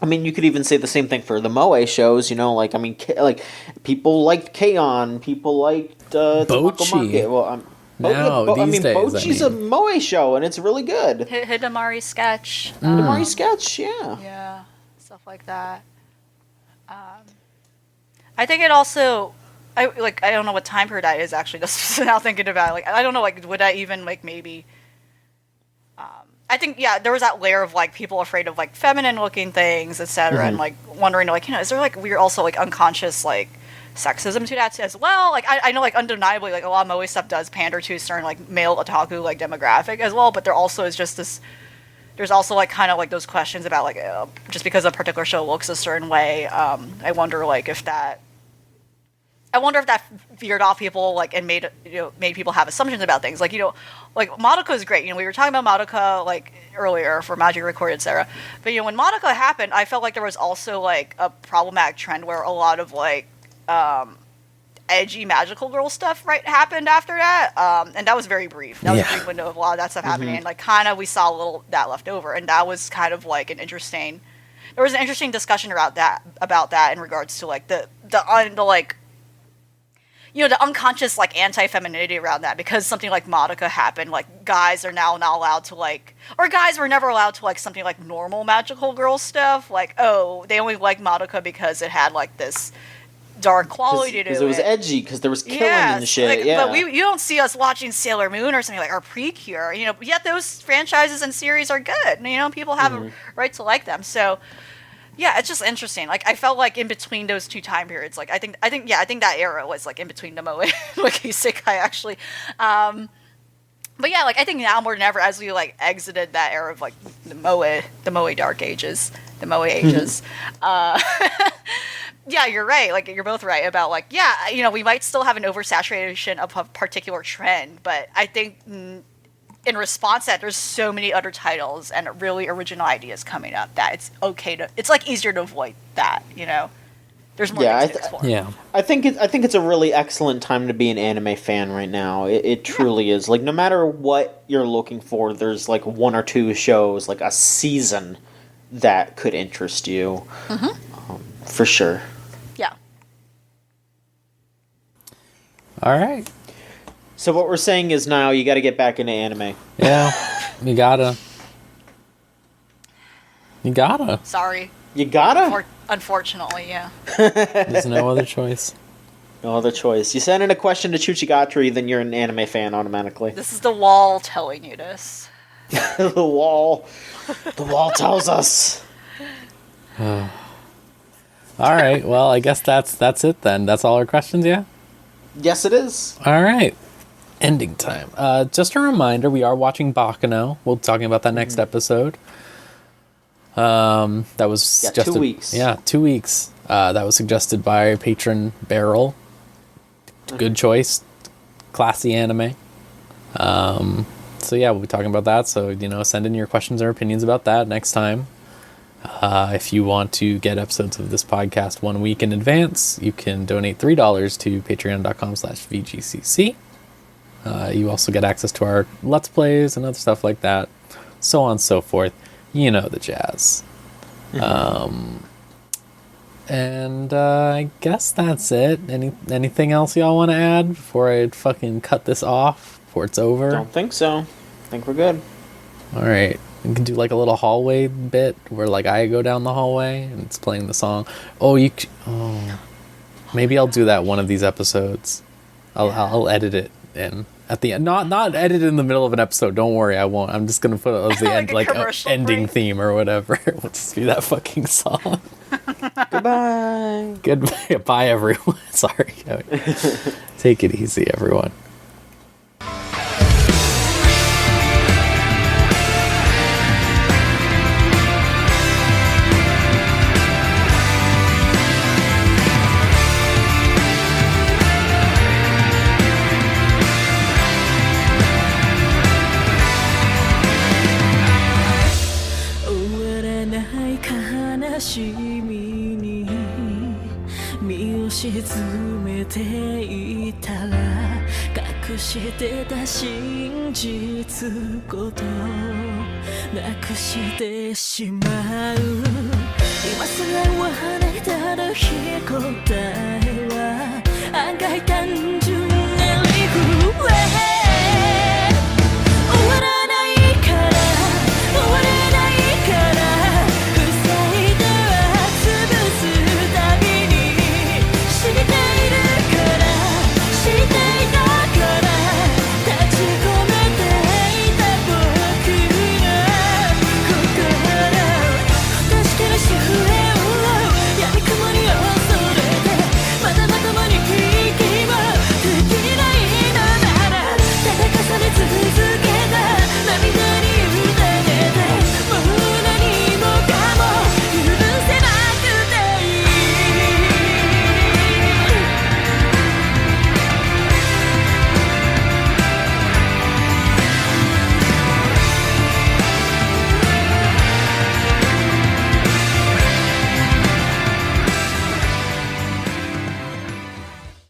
I mean, you could even say the same thing for the moe shows, like, I mean, like, people liked K-On! People liked, Bocchi. Well, These days, Bocchi's a moe show, and it's really good. Hidamari Sketch. Hidamari Sketch, yeah. Yeah, stuff like that. I think it also, I don't know what time period that is actually. Just now thinking about it. Like, I don't know, like, would I even, like, maybe. I think, there was that layer of, like, people afraid of, like, feminine-looking things, etc., and, like, wondering, like, is there, like, weird, also, like, unconscious, like, sexism to that as well? Like, I know, like, undeniably, like, a lot of moe stuff does pander to a certain, like, male otaku, like, demographic as well, but there also is just this, there's also, like, kind of, like, those questions about, like, just because a particular show looks a certain way, I wonder, like, if that veered off people, like, and made people have assumptions about things. Like, like, Madoka is great. We were talking about Madoka, like, earlier for Magic Recorded, etc. But, when Madoka happened, I felt like there was also, like, a problematic trend where a lot of, like, edgy magical girl stuff happened after that, and that was very brief. That was a brief window of a lot of that stuff happening, and, like, kind of we saw a little that left over, and that was kind of like there was an interesting discussion about that in regards to, like, the like, the unconscious, like, anti-femininity around that, because something like Madoka happened, like, guys are now not allowed to, like, or guys were never allowed to, like, something like normal magical girl stuff, like, oh, they only liked Madoka because it had, like, this dark quality to it. Because it was edgy, because there was killing and shit, like, but you don't see us watching Sailor Moon or something like, or Precure, yet those franchises and series are good, people have a right to like them, so, yeah, it's just interesting. Like, I felt like in between those two time periods, like, I think that era was, like, in between the moe like, isekai, actually, but yeah, like, I think now more than ever, as we, like, exited that era of, like, the moe dark ages, the moe ages, yeah, you're right. Like, you're both right about, like, we might still have an oversaturation of a particular trend, but I think in response to that, there's so many other titles and really original ideas coming up that it's okay it's, like, easier to avoid that, There's more things to explore. Yeah. I think it's a really excellent time to be an anime fan right now. It truly is. Like, no matter what you're looking for, there's, like, one or two shows, like, a season that could interest you. For sure. Yeah. All right. So what we're saying is now you got to get back into anime. Yeah, you gotta. Sorry. You gotta? Unfortunately, yeah. There's no other choice. No other choice. You send in a question to Choochagatari, then you're an anime fan automatically. This is the wall telling you this. The wall tells us. All right. Well, I guess that's it then. That's all our questions, yeah? Yes, it is. All right. Ending time. Just a reminder, we are watching Baccano. We'll be talking about that next episode. That was just 2 weeks. Yeah, 2 weeks. That was suggested by patron Beryl. Good choice. Classy anime. So yeah, we'll be talking about that. So, send in your questions or opinions about that next time. If you want to get episodes of this podcast 1 week in advance, you can donate $3 to patreon.com/VGCC. You also get access to our Let's Plays and other stuff like that, so on and so forth. You know the jazz. And I guess that's it. Anything else y'all want to add before I fucking cut this off, before it's over? Don't think so. I think we're good. All right. We can do, like, a little hallway bit where, like, I go down the hallway and it's playing the song. Maybe I'll do that one of these episodes. I'll edit it in at the end. Not edited in the middle of an episode. Don't worry, I won't. I'm just gonna put it as the end, like ending break. theme or whatever. It'll just be that fucking song. Goodbye. Goodbye, bye everyone. Sorry. Take it easy, everyone. 沈めていたら隠してた真実ごとなくしてしまう今更は離れたの答えは案外単純